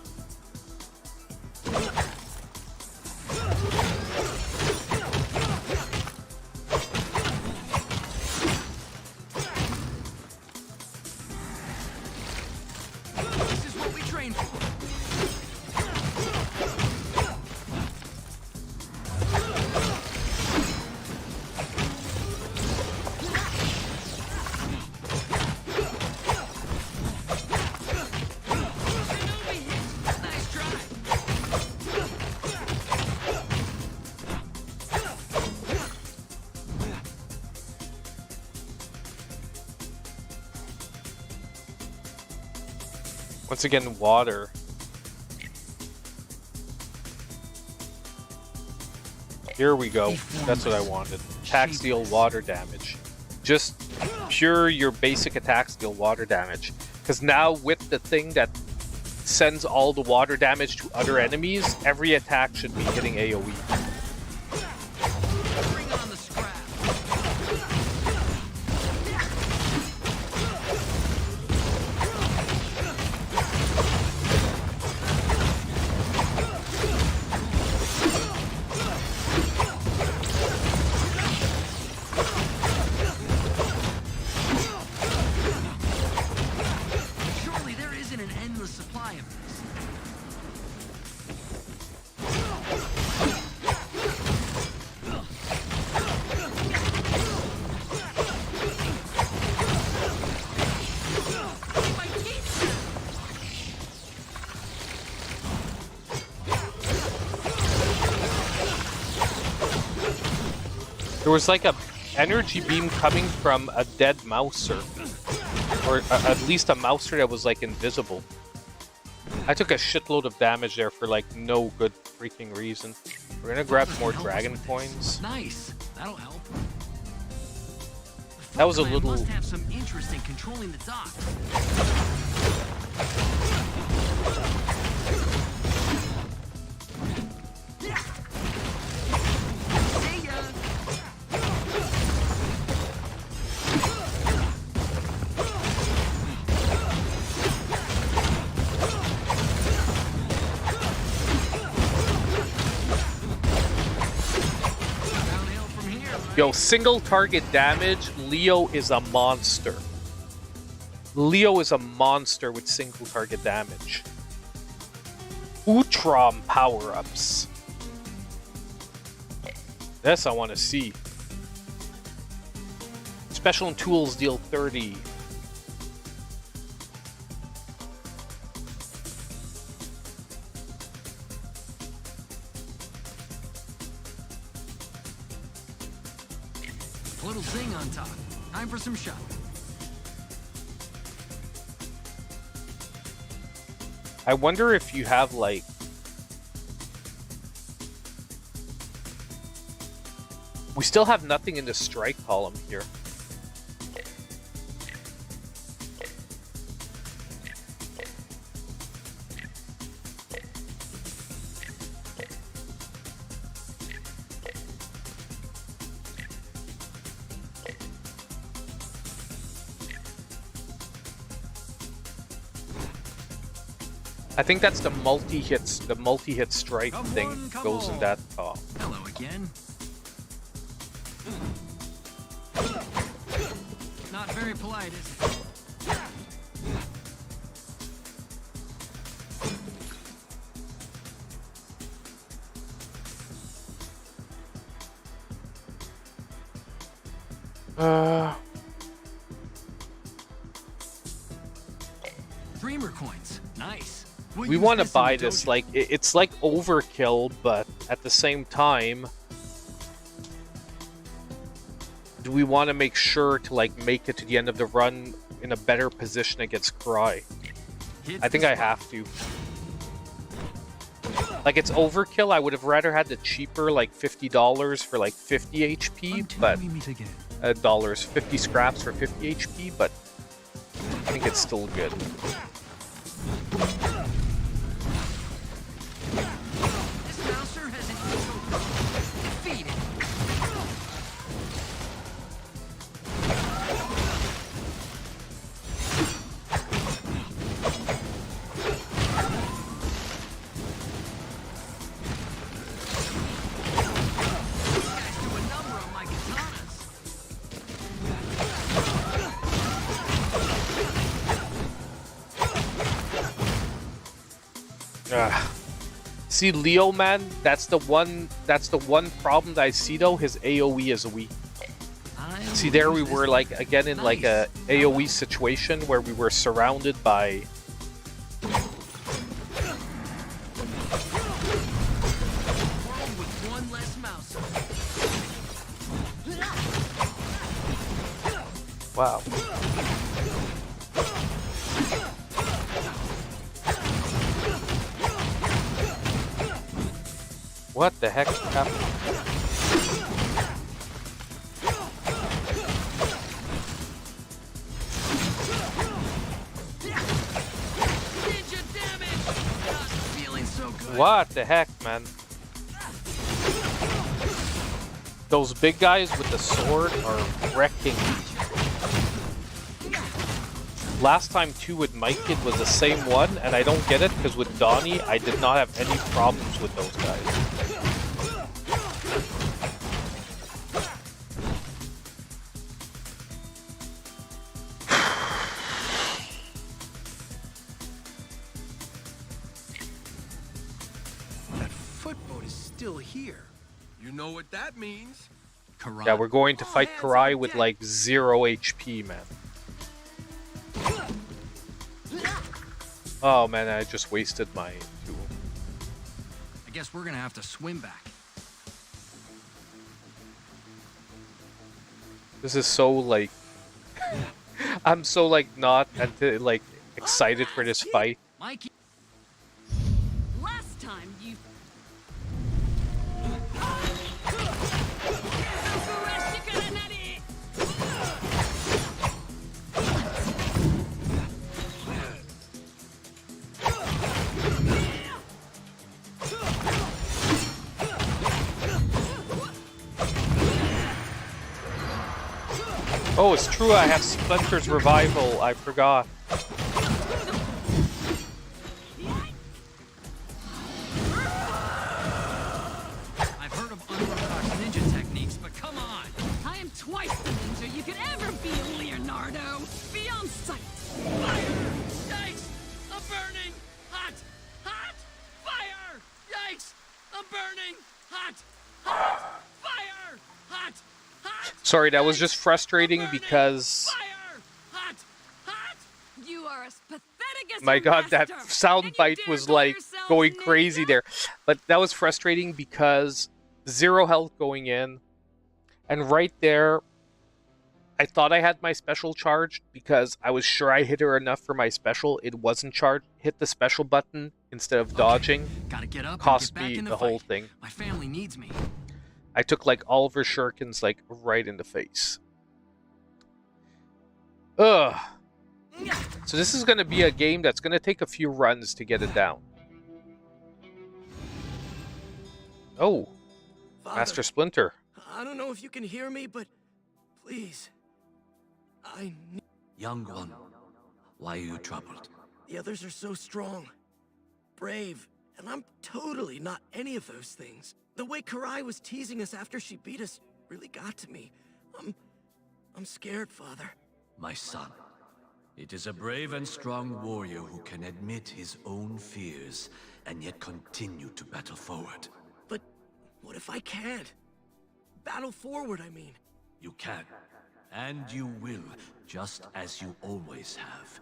This is what we train for. Nice try. Once again, water. Here we go. That's what I wanted. Attacks deal water damage. Just pure your basic attacks deal water damage. Because now with the thing that sends all the water damage to other enemies, every attack should be hitting AoE. Bring on the scrap. Surely there isn't an endless supply of this. My teeth. There was like a energy beam coming from a dead mouser. Or at least a mouser that was like invisible. I took a shitload of damage there for like no good freaking reason. We're gonna grab more Help us dragon with this. coins. Nice. That'll help. The That was a Foot Clan little- must have some interest in controlling the dock. See ya. Downhill from here, right? Yo, single target damage, Leo is a monster. Leo is a monster with single target damage. Utrom power-ups. This I want to see. Special and tools deal 30. A little zing on top. Time for some shopping. I wonder if you have like we still have nothing in the strike column here. I think that's the multi-hit strike Come thing on, come goes in on. that call. Hello again. Not very polite, is it? Dreamer coins. Nice. We'll We use want to this in buy the this, dojo. like, it's like overkill, but at the same time, do we want to make sure to, like, make it to the end of the run in a better position against Cry? Hits I think the I spot. have to. Like, it's overkill. I would have rather had the cheaper, like, $50 for, like, 50 HP, Until but... we meet again. dollars, 50 scraps for 50 HP, but I think it's still good. This mouser has an eSHOP. Defeat it. These guys do a number on my katanas. See, Leo, man, that's the one problem that I see, though. His AoE is weak. I See, will there use we this were, like, again in, like, a AoE situation where we were surrounded by... world with one less mouser. Wow. What the heck happened? Ninja damage. Not feeling so good. What the heck, man? Those big guys with the sword are wrecking me. Last time too with Mike Kid was the same one, and I don't get it because with Donnie I did not have any problems with those guys. That footboat is still here. You know what that means? Karai. Yeah, we're going to fight hands Karai on with deck. like 0 HP, man. Oh man, I just wasted my tool. I guess we're gonna have to swim back. This is so like I'm so like not like excited for this fight. Mikey. Last time you. Oh, it's true, I have Splinter's Revival. I forgot. I've heard of unorthodox ninja techniques, but come on! I am twice the ninja you could ever be, Leonardo. Be on sight. Fire! Yikes! I'm burning! Hot! Hot! Fire! Yikes! I'm burning! Hot! Hot! Fire! Hot! Hot! Sorry, that was just frustrating because... Fire! Hot! Hot! You are as pathetic as My your god, that master, sound and you bite dare was call like yourself going ninja? crazy there. But that was frustrating because 0 health going in. And right there, I thought I had my special charged because I was sure I hit her enough for my special. It wasn't charged. Hit the special button instead of dodging. Gotta get up Cost and get back me in the the whole fight. thing. My family needs me. I took like all of her shurikens like right in the face. Ugh. So this is going to be a game that's going to take a few runs to get it down. Oh, Father, Master Splinter. I don't know if you can hear me, but please, I need... Young one, why are you troubled? The others are so strong, brave, and I'm totally not any of those things. The way Karai was teasing us after she beat us really got to me. I'm scared, Father. My son, it is a brave and strong warrior who can admit his own fears and yet continue to battle forward. But what if I can't? Battle forward, I mean. You can, and you will, just as you always have.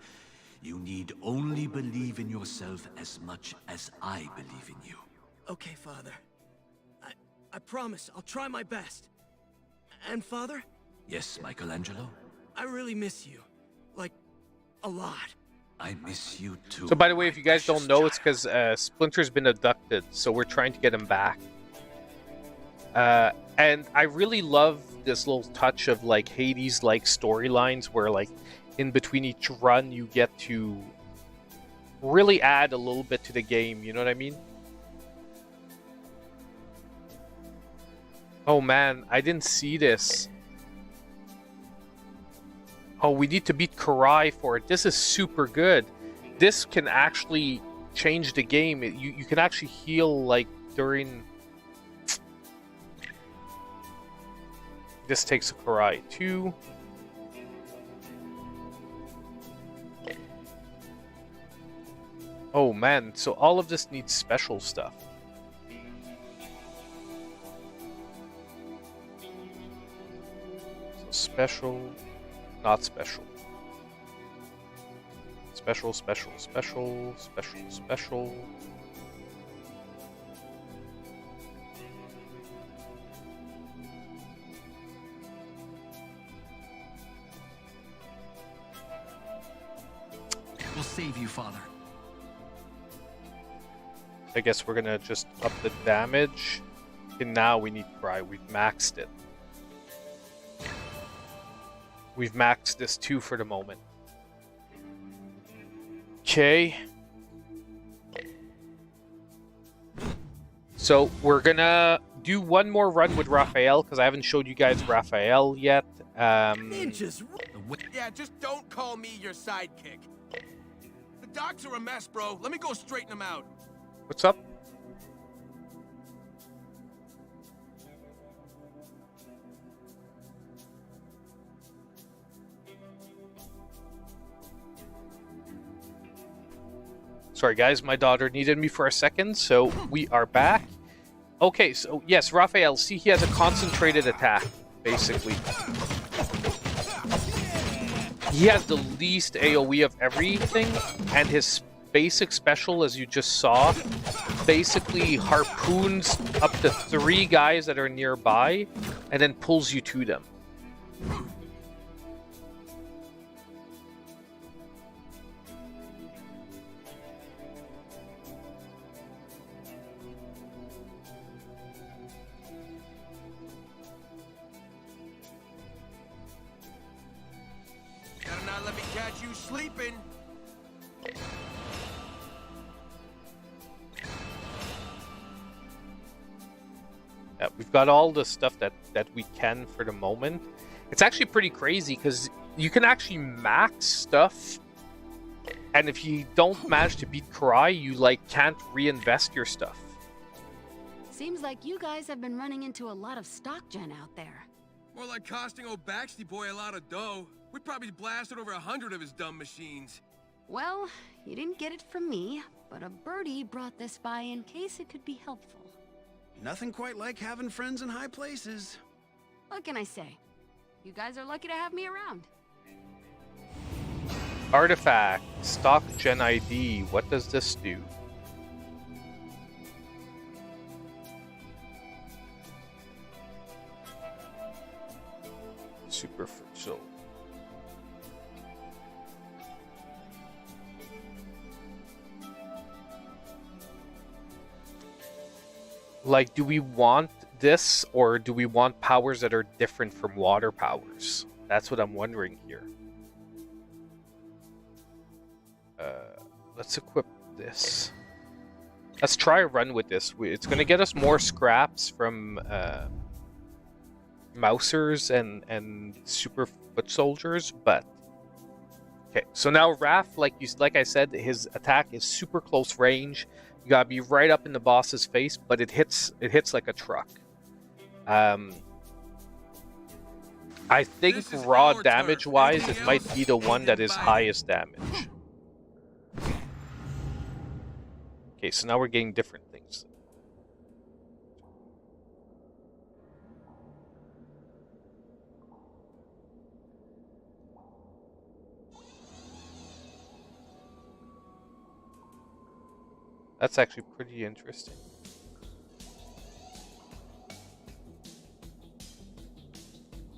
You need only believe in yourself as much as I believe in you. Okay, Father. I promise I'll try my best. And Father, Yes, Michelangelo? I really miss you. Like, a lot. I miss you too. So by the way, if my you guys precious don't know, it's child. because Splinter's been abducted, so we're trying to get him back. And I really love this little touch of like Hades-like storylines where like in between each run you get to really add a little bit to the game, you know what I mean? Oh man, I didn't see this. Oh, we need to beat Karai for it. This is super good. This can actually change the game. You can actually heal like during... This takes a Karai too. Oh man, so all of this needs special stuff. So special, not special. Special, special, special, special, special. We'll save you, Father. I guess we're gonna just up the damage. And now we need Cry. We've maxed it. We've maxed this too for the moment. Okay. So we're gonna do one more run with Raphael because I haven't showed you guys Raphael yet. Ninjas. Yeah, just don't call me your sidekick. The docks are a mess, bro. Let me go straighten them out. What's up? Sorry guys, my daughter needed me for a second, so we are back. Okay, so yes, Raphael, see he has a concentrated attack, basically. He has the least AoE of everything, and his basic special, as you just saw, basically harpoons up to 3 guys that are nearby, and then pulls you to them. Better not let me catch you sleeping. Yeah, we've got all the stuff that we can for the moment. It's actually pretty crazy because you can actually max stuff, and if you don't manage to beat Karai, you like can't reinvest your stuff. Seems like you guys have been running into a lot of stock gen out there. More like costing old Baxty boy a lot of dough. We probably blasted over 100 of his dumb machines. Well, you didn't get it from me, but a birdie brought this by in case it could be helpful. Nothing quite like having friends in high places. What can I say? You guys are lucky to have me around. Artifact, stock gen ID. What does this do? Superficial. Like, do we want this, or do we want powers that are different from water powers? That's what I'm wondering here. Let's equip this. Let's try a run with this. It's going to get us more scraps from Mousers and super foot soldiers, but okay. So now Raph, like I said, his attack is super close range. You gotta be right up in the boss's face, but it hits like a truck. I think raw damage wise, it might be the one that is highest damage. Okay, so now we're getting different things. That's actually pretty interesting.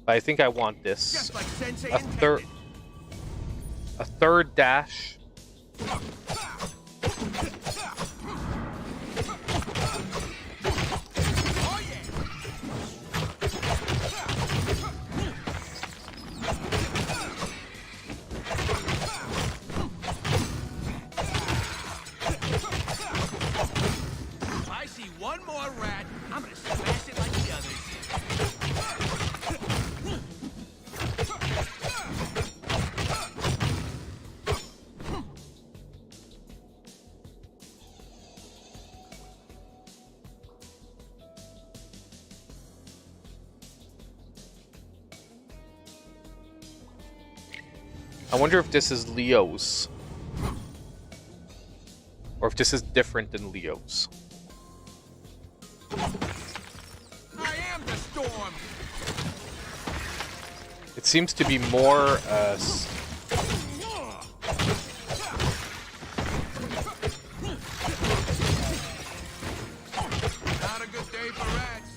But I think I want this. Just like Sensei A third dash. Oh yeah. If I see one more rat, I'm gonna smash it like the others. I wonder if this is Leo's. Or if this is different than Leo's. I am the storm. It seems to be more Not a good day for rats.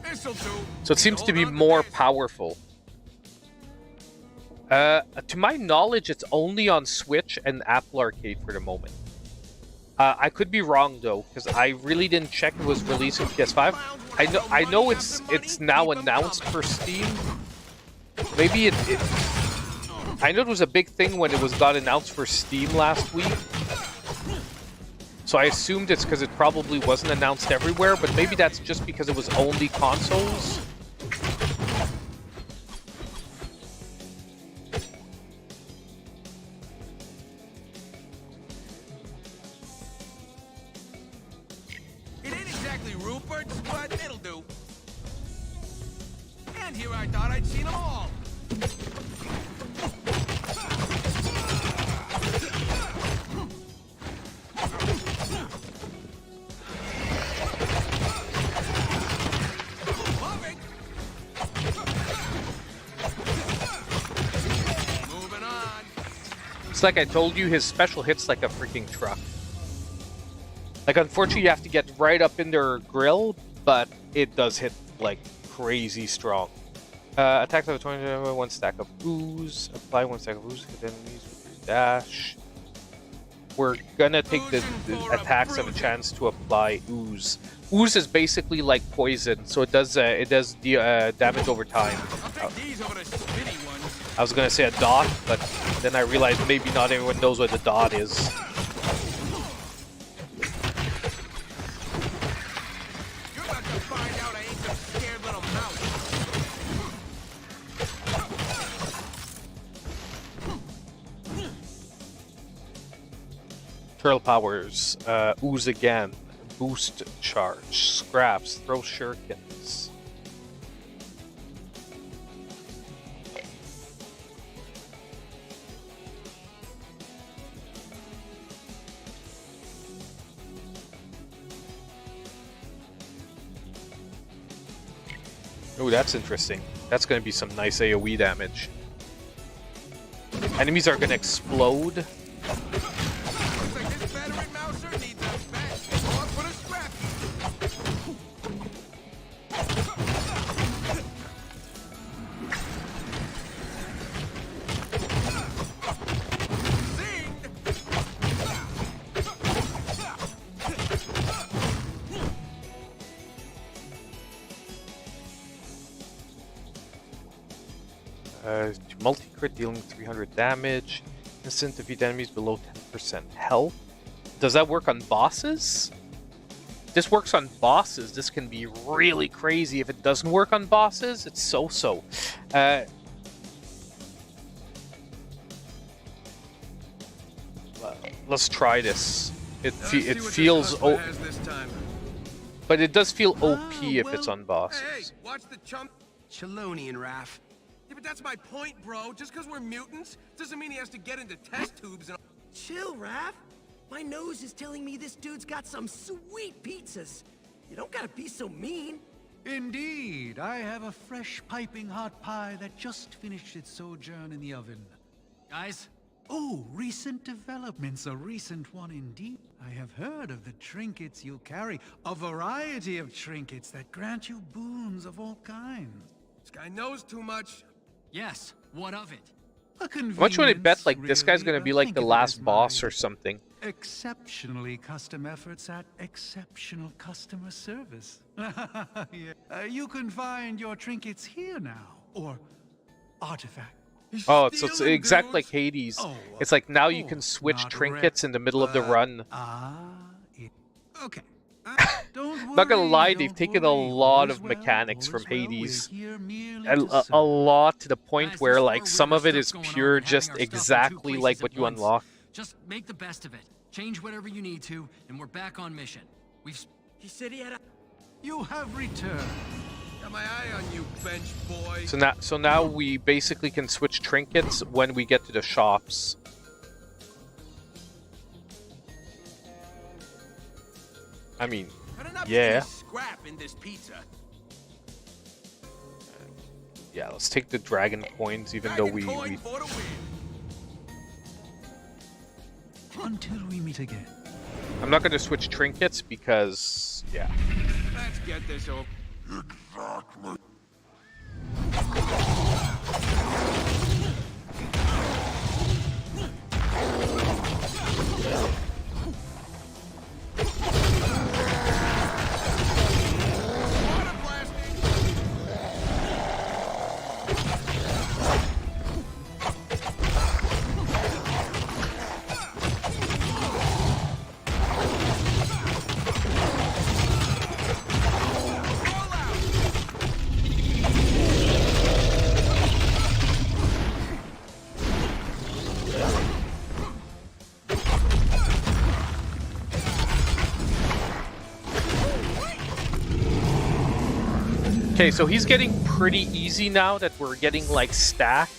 This'll do. so it seems to be more powerful. To my knowledge, it's only on Switch and Apple Arcade for the moment. I could be wrong though, because I really didn't check it was releasing PS5. I know it's now announced for Steam. Maybe it I know it was a big thing when it got announced for Steam last week. So I assumed it's because it probably wasn't announced everywhere, but maybe that's just because it was only consoles. It ain't exactly Rupert's, but it'll do. And here I thought I'd seen them all. Love it. Moving on. It's like I told you, his special hits like a freaking truck. Like, unfortunately, you have to get right up in their grill, but it does hit like crazy strong. Attack of 20, one stack of ooze. Apply one stack of ooze. Hit enemies with your dash. We're gonna take the attacks have a chance to apply ooze. Ooze is basically like poison, so it does damage over time. I'll take these over the spinny ones. I was gonna say a dot, but then I realized maybe not everyone knows what a dot is. find out I ain't some scared little mouse. Trail powers, ooze again, boost charge, scraps, throw shurikens. Oh, that's interesting. That's going to be some nice AoE damage. Enemies are going to explode. Looks like this veteran mouser needs a vet or put a scrap. Multi-crit dealing 300 damage. Instant defeat enemies below 10% health. Does that work on bosses? This works on bosses. This can be really crazy. If it doesn't work on bosses, it's so-so. Let's try this. It feels... But it does feel OP if it's on bosses. Hey, watch the chump. Chelonian, Raph. Yeah, but that's my point, bro. Just because we're mutants doesn't mean he has to get into test tubes and... Chill, Raph. My nose is telling me this dude's got some sweet pizzas. You don't gotta be so mean. Indeed, I have a fresh piping hot pie that just finished its sojourn in the oven. Guys? Oh, recent developments, a recent one indeed. I have heard of the trinkets you carry, a variety of trinkets that grant you boons of all kinds. This guy knows too much. Yes, what of it? How much would I bet like this guy's gonna be like the last boss or something? Exceptionally custom efforts at exceptional customer service. Yeah. You can find your trinkets here now, or artifact. Oh, it's exactly like Hades. It's like now you can switch trinkets in the middle of the run. Okay. I'm not gonna lie, they've taken a lot of mechanics from Hades. A lot, to the point where like some of it is pure just exactly like what you unlock. Just make the best of it. Change whatever you need to, and we're back on mission. He said he had a... You have returned. Got my eye on you, bench boy. So now we basically can switch trinkets when we get to the shops. I mean, yeah. Scrap in this pizza. Yeah, let's take the dragon coins, even though we... Until we meet again. I'm not going to switch trinkets because, yeah. Let's get this over. Exactly. Okay, so he's getting pretty easy now that we're getting, like, stacked.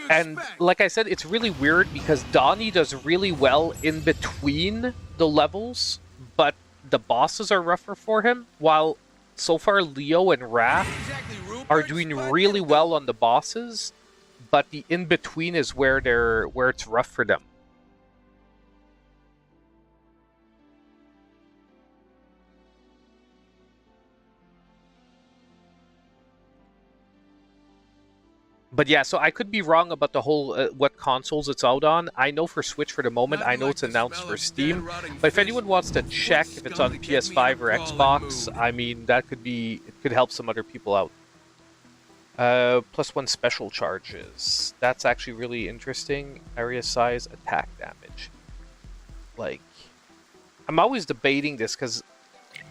And, like I said, it's really weird because Donnie does really well in between the levels, but the bosses are rougher for him, while so far Leo and Raph are doing really well on the bosses, but the in-between is where it's rough for them. But yeah, so I could be wrong about the whole what consoles it's out on. I know for Switch for the moment, I know it's announced for Steam. But if anyone wants to check if it's on PS5 or Xbox, I mean, that could be, it could help some other people out. +1 special charges. That's actually really interesting. Area size, attack damage. Like, I'm always debating this because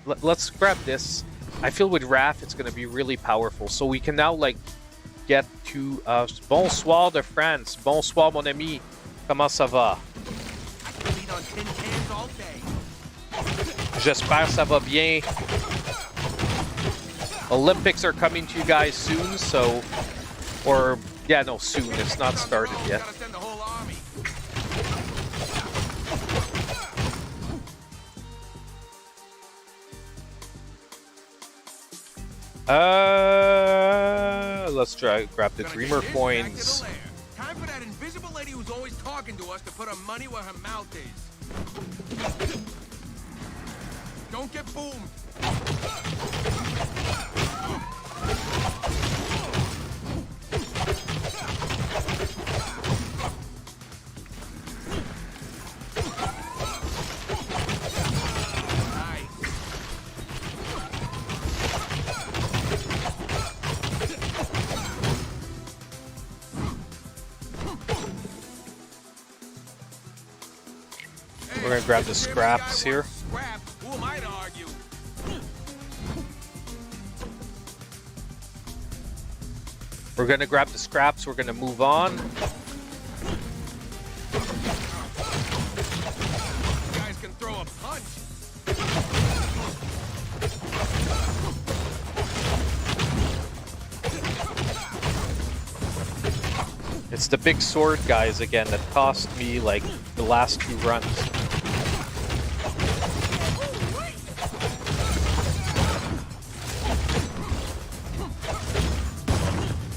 let's grab this. I feel with Raph it's gonna be really powerful. So we can now like get to bonsoir de France. Bonsoir mon ami. Comment ça va? J'espère ça va bien. Olympics are coming to you guys soon, so yeah, no, soon. It's not started yet. Let's grab the Dreamer coins. Time for that invisible lady who's always talking to us to put her money where her mouth is. Don't get boomed. We're gonna grab the scraps here. Who am I to argue? We're gonna grab the scraps. We're gonna move on. You guys can throw a punch. It's the big sword guys again that cost me like the last 2 runs.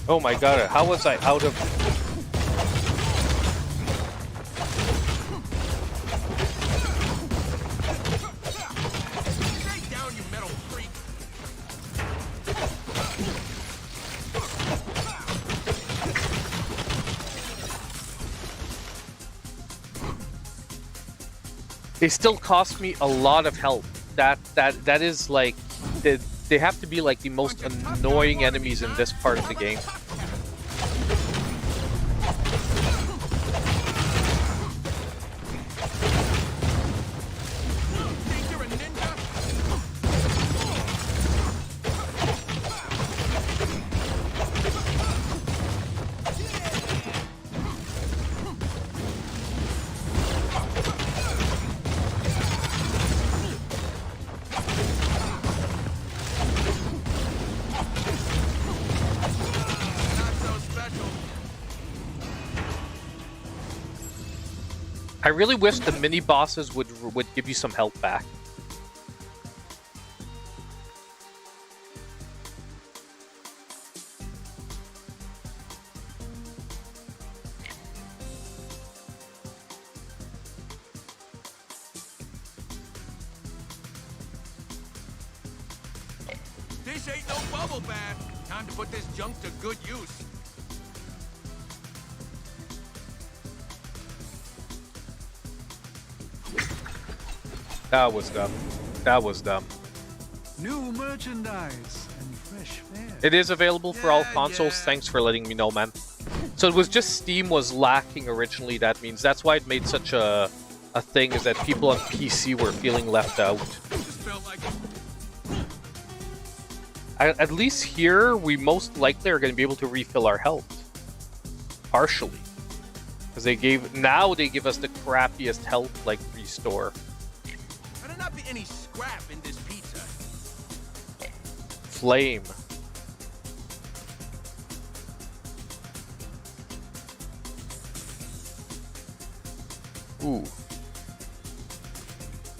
Oh my god, how was I out of... Stay down, you metal freak. They still cost me a lot of health. That is like... They have to be like the most annoying enemies in this part of the game. Think you're a ninja? I really wish the mini bosses would give you some health back. This ain't no bubble bath. Time to put this junk to good use. That was dumb. That was dumb. New merchandise and fresh fare. It is available for all consoles. Thanks for letting me know, man. So it was just Steam was lacking originally. That means that's why it made such a thing, is that people on PC were feeling left out. Just felt like At least here, we most likely are going to be able to refill our health. Partially. Because they give us the crappiest health, like, restore. Better not be any scrap in this pizza. Flame. Ooh.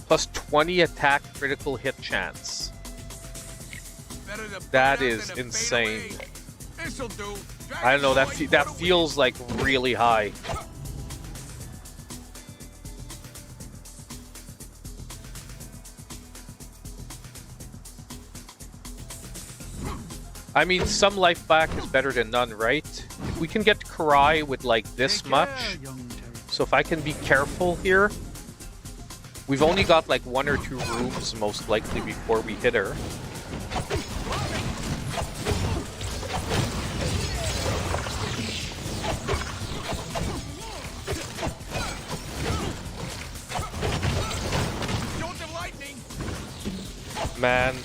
Plus 20 attack critical hit chance. That is insane. This'll do. I don't know, that feels like really high. I mean, some life back is better than none, right? If we can get Karai with like this much, so if I can be careful here, we've only got like 1 or 2 rooms most likely before we hit her. man.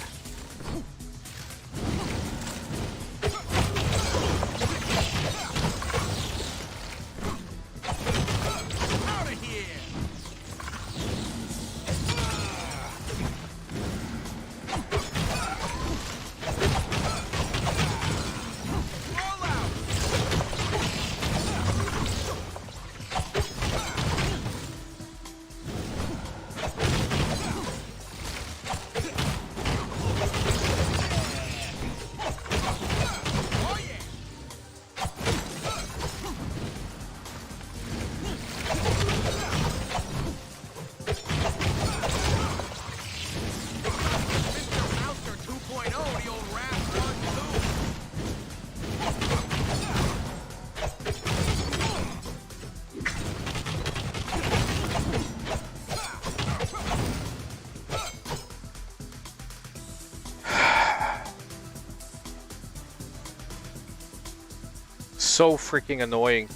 So freaking annoying.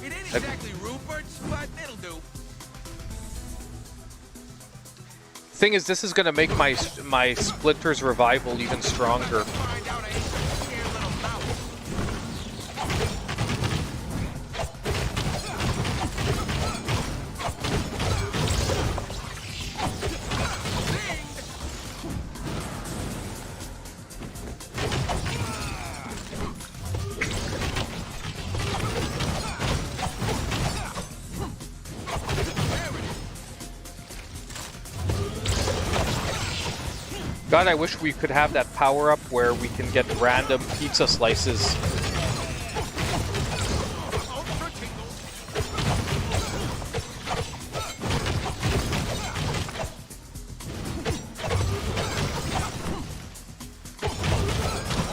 It ain't exactly Rupert's, but it'll do. Thing is, this is gonna make my Splinter's revival even stronger. Find out I ain't some scared little mouse. God, I wish we could have that power-up where we can get random pizza slices.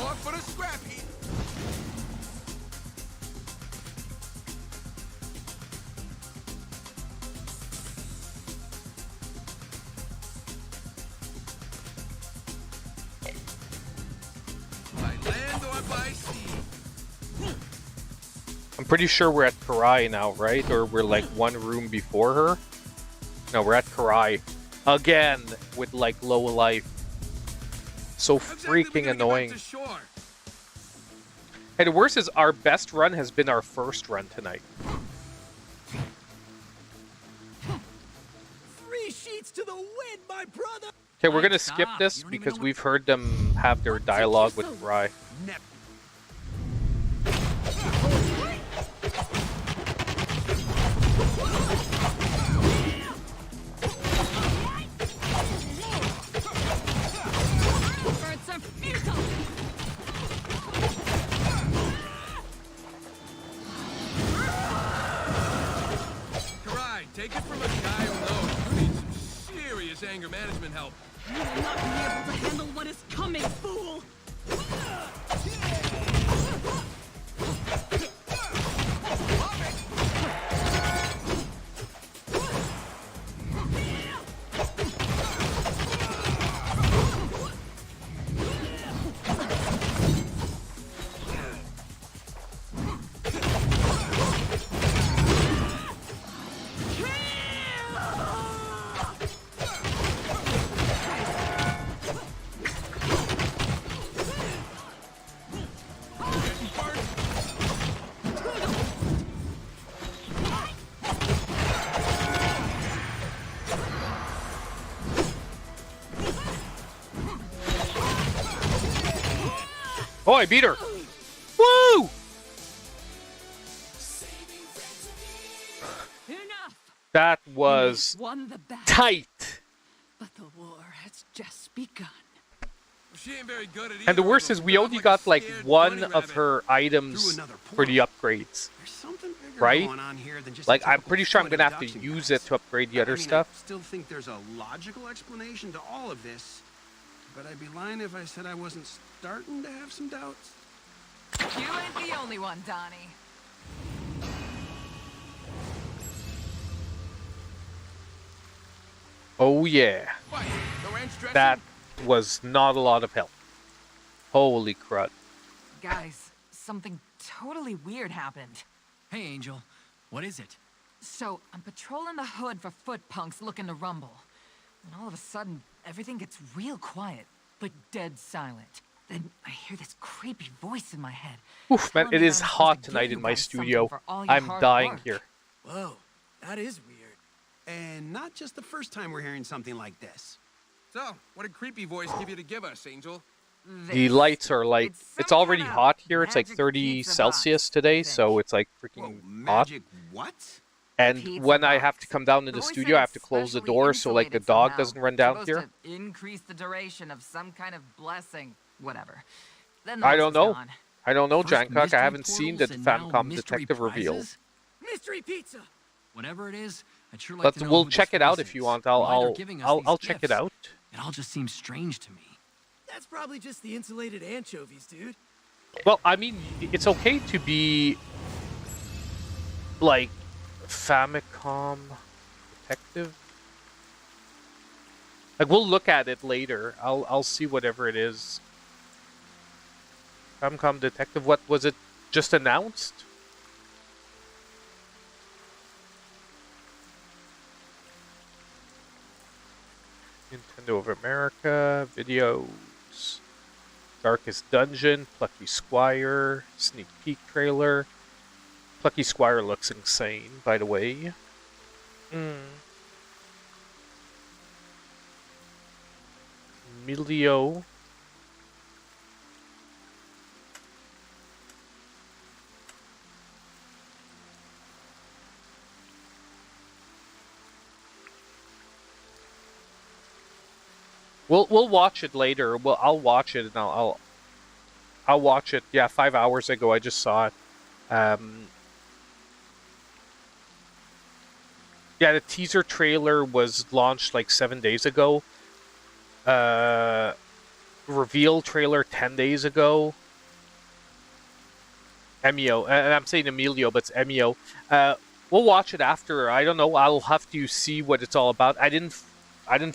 Or for the scrap heap. By land or by sea. I'm pretty sure we're at Karai now, right? Or we're like one room before her? No, we're at Karai. Again, with like low life. So freaking annoying. And the worst is our best run has been our first run tonight. 3 sheets to the wind, my brother! Okay, we're gonna skip this because we've heard them have their dialogue with Karai. Karai, take it from a guy who knows you need some serious anger management help. You will not be able to handle what is coming, fool! Oh, I beat her! Woo! Enough! That was Won the battle, tight! but the war has just begun. She ain't very good at And the either worst of is them. we I'm only like got a like scared one bunny of rabbit. her items another for the upgrades. There's something bigger Right? going on here than just Like, a I'm typical pretty sure I'm flight gonna of have to ducks and use guys. it to upgrade the other I stuff. still think there's a logical explanation to all of this, but I'd be lying if I said I wasn't starting to have some doubts. You ain't the only one, Donnie. Oh yeah. What? The ranch dressing? That was not a lot of help. Holy crud. Guys, something totally weird happened. Hey, Angel. What is it? So, I'm patrolling the hood for foot punks looking to rumble. And all of a sudden, everything gets real quiet, but dead silent. Then I hear this creepy voice in my head. Oof, man, telling it me is that I'm supposed hot to give tonight you in my guys something studio. for all your I'm hard dying work. here. Whoa, that is weird. And not just the first time we're hearing something like this. So, what did Creepy Voice give you to give us, Angel? The lights are like, it's already hot here. It's like 30 Celsius today, so it's like freaking hot. Magic what? And when I have to come down to the studio, I have to close the door so like the dog doesn't run down here. Supposed to increase the duration of some kind of blessing, whatever. Then I don't know. gone. I don't know, First Jancock. I mystery haven't seen the portals and now Famicom mystery Detective reveal. prizes? Mystery pizza! Whatever it is, I'd sure like But to know we'll who check this it out voice if you is, want. why they're giving us these I'll check it gifts. out. It all just seems strange to me. That's probably just the insulated anchovies, dude. Well, I mean, it's okay to be like Famicom Detective. Like we'll look at it later. I'll see whatever it is. Famicom Detective. What was it? Just announced? Nintendo of America videos. Darkest Dungeon, Plucky Squire, sneak peek trailer. Plucky Squire looks insane, by the way. Emilio. We'll watch it later. Well, I'll watch it and I'll watch it. Yeah, 5 hours ago I just saw it. Yeah, the teaser trailer was launched like 7 days ago. Reveal trailer 10 days ago. Emio, and I'm saying Emilio, but it's Emio. We'll watch it after. I don't know. I'll have to see what it's all about. I didn't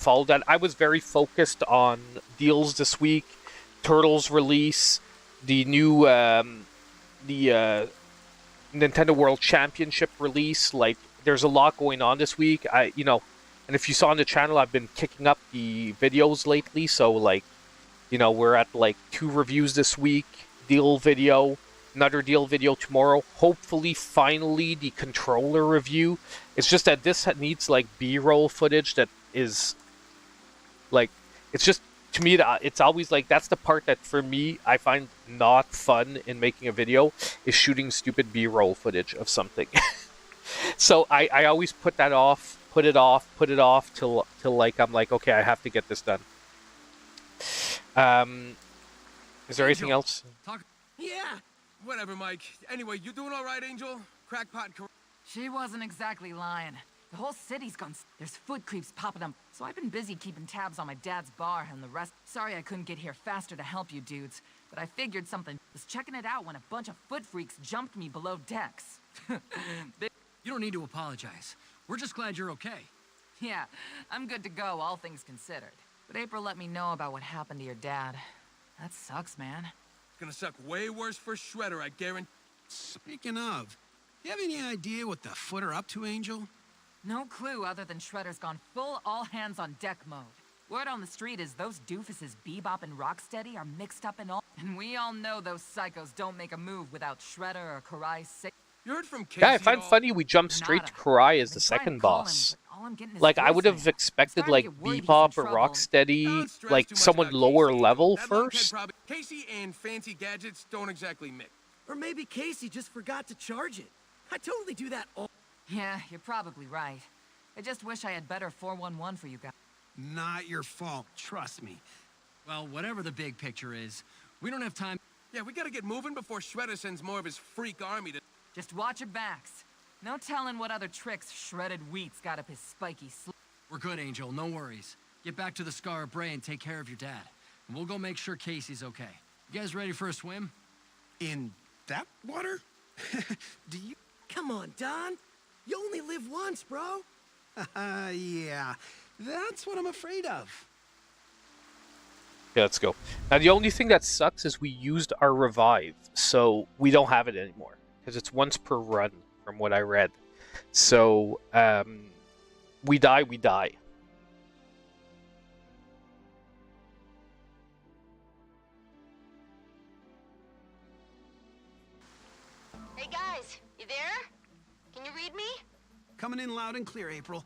follow that. I was very focused on deals this week. Turtles release, the new Nintendo World Championship release. Like, there's a lot going on this week. And if you saw on the channel, I've been kicking up the videos lately. So, like, we're at like 2 reviews this week. Deal video, another deal video tomorrow. Hopefully, finally, the controller review. It's just that this needs like B-roll footage that is like, it's just, to me, it's always like, that's the part that for me I find not fun in making a video, is shooting stupid B-roll footage of something. So I always put it off till like I'm like, okay, I have to get this done. Is there anything else? Yeah, whatever, Mike. Anyway, you doing all right, Angel? Crackpot. She wasn't exactly lying. The whole city's gone. There's foot creeps popping up, so I've been busy keeping tabs on my dad's bar and the rest. Sorry I couldn't get here faster to help you dudes, but I figured something. Was checking it out when a bunch of foot freaks jumped me below decks. You don't need to apologize. We're just glad you're okay. Yeah, I'm good to go, all things considered. But April let me know about what happened to your dad. That sucks, man. It's gonna suck way worse for Shredder, I guarantee. Speaking of, you have any idea what the Foot are up to, Angel? No clue other than Shredder's gone full all-hands-on-deck mode. Word on the street is those doofuses Bebop and Rocksteady are mixed up in all... And we all know those psychos don't make a move without Shredder or Karai sick. You heard from Casey. Yeah, I find funny we jumped straight to Karai as the second boss. Like, I would have expected, like, Bebop or Rocksteady, like, someone lower level first. Casey and Fancy Gadgets don't exactly mix. Or maybe Casey just forgot to charge it. I totally do that all... Yeah, you're probably right. I just wish I had better 411 for you guys. Not your fault, trust me. Well, whatever the big picture is, we don't have time. Yeah, we gotta get moving before Shredder sends more of his freak army to... Just watch your backs. No telling what other tricks Shredded Wheat's got up his spiky sleeve. We're good, Angel, no worries. Get back to the Scar of Bray and take care of your dad. And we'll go make sure Casey's okay. You guys ready for a swim? In that water? Do you... Come on, Don. You only live once, bro. Yeah. That's what I'm afraid of. Okay, let's go. Now, the only thing that sucks is we used our revive, so we don't have it anymore. Because it's once per run, from what I read. So, we die, we die. guys, you there? Can you read me? Coming in loud and clear, April.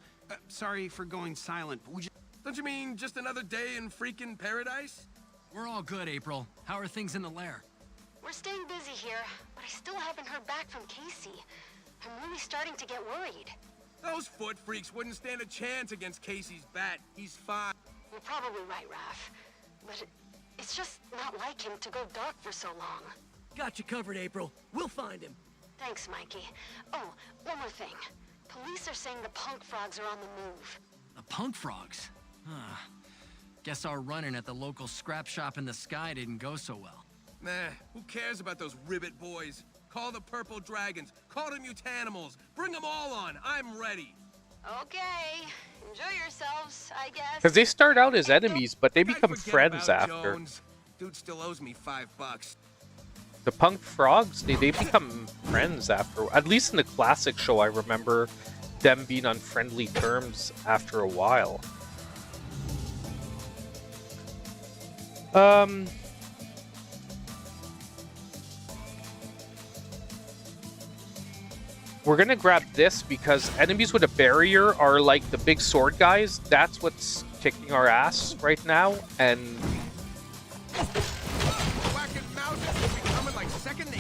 Sorry for going silent, but Don't you mean just another day in freaking paradise? We're all good, April. How are things in the lair? We're staying busy here, but I still haven't heard back from Casey. I'm really starting to get worried. Those foot freaks wouldn't stand a chance against Casey's bat. He's fine. You're probably right, Raph. But it's just not like him to go dark for so long. Got you covered, April. We'll find him. Thanks, Mikey. Oh, one more thing. Police are saying the punk frogs are on the move. The punk frogs? Huh. Guess our run-in at the local scrap shop in the sky didn't go so well. Nah, who cares about those ribbit boys? Call the purple dragons. Call the mutanimals. Bring them all on. I'm ready. Okay. Enjoy yourselves, I guess. Because they start out as enemies, but they become friends after. Jones. Dude still owes me $5. The punk frogs, they become friends after. At least in the classic show, I remember them being on friendly terms after a while. We're gonna grab this because enemies with a barrier are like the big sword guys. That's what's kicking our ass right now, and Whacking mouses is becoming like second nature.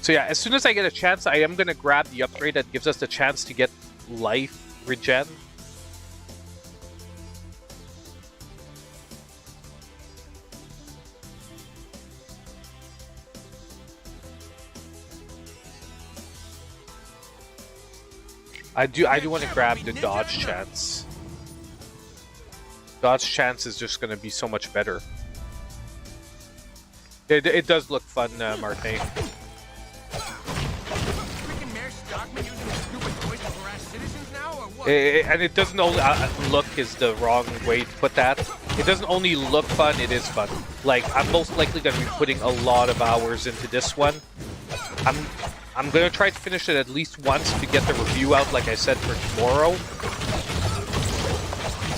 so yeah, as soon as I get a chance, I am gonna grab the upgrade that gives us the chance to get life regen. I do want to grab the dodge chance. Dodge chance is just going to be so much better. It does look fun, Martin. Freaking Mayor Stockman using his stupid voice to harass citizens now, or what? And it doesn't only look is the wrong way to put that. It doesn't only look fun, it is fun. Like, I'm most likely going to be putting a lot of hours into this one. I'm going to try to finish it at least once to get the review out, like I said, for tomorrow.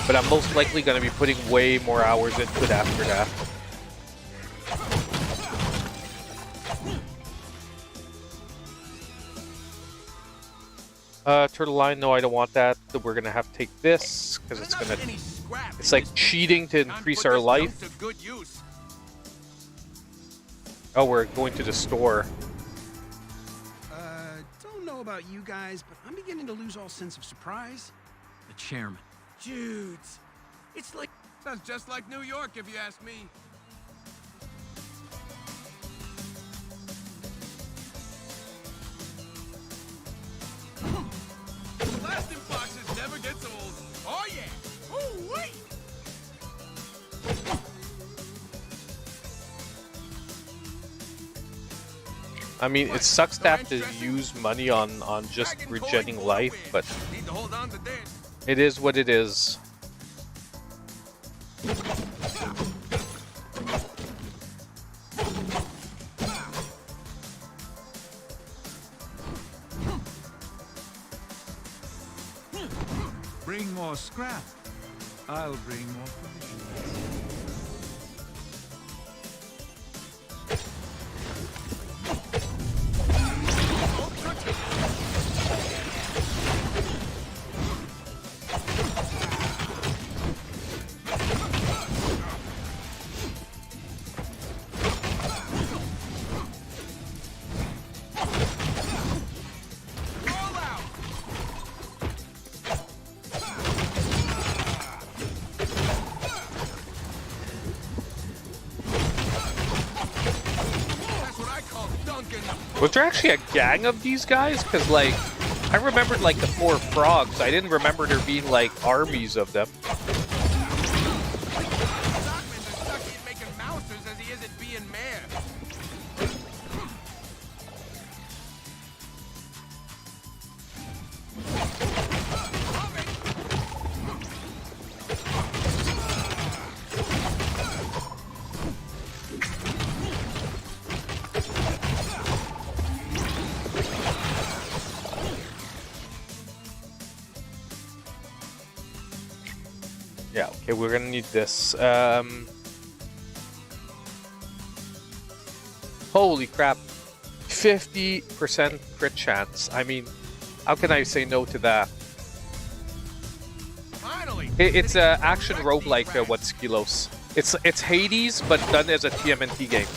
But I'm most likely going to be putting way more hours into it after that. Turtle line, no, I don't want that. We're going to have to take this, because it's going to... It's like cheating to increase our life. Oh, we're going to the store. Don't know about you guys, but I'm beginning to lose all sense of surprise. The chairman. Dudes, it's like... Sounds just like New York, if you ask me. Blasting boxes never gets old. Oh yeah! Ooh wait! I mean, it sucks to have to use money on just regenning life, but it is what it is. Bring more scrap. I'll bring more provisions. Was there actually a gang of these guys? Because, like, I remembered, like, the 4 frogs. I didn't remember there being, like, armies of them. Okay, we're gonna need this. Holy crap. 50% crit chance. I mean, how can I say no to that? It's a action roguelike, what's Kilos. It's Hades, but done as a TMNT game.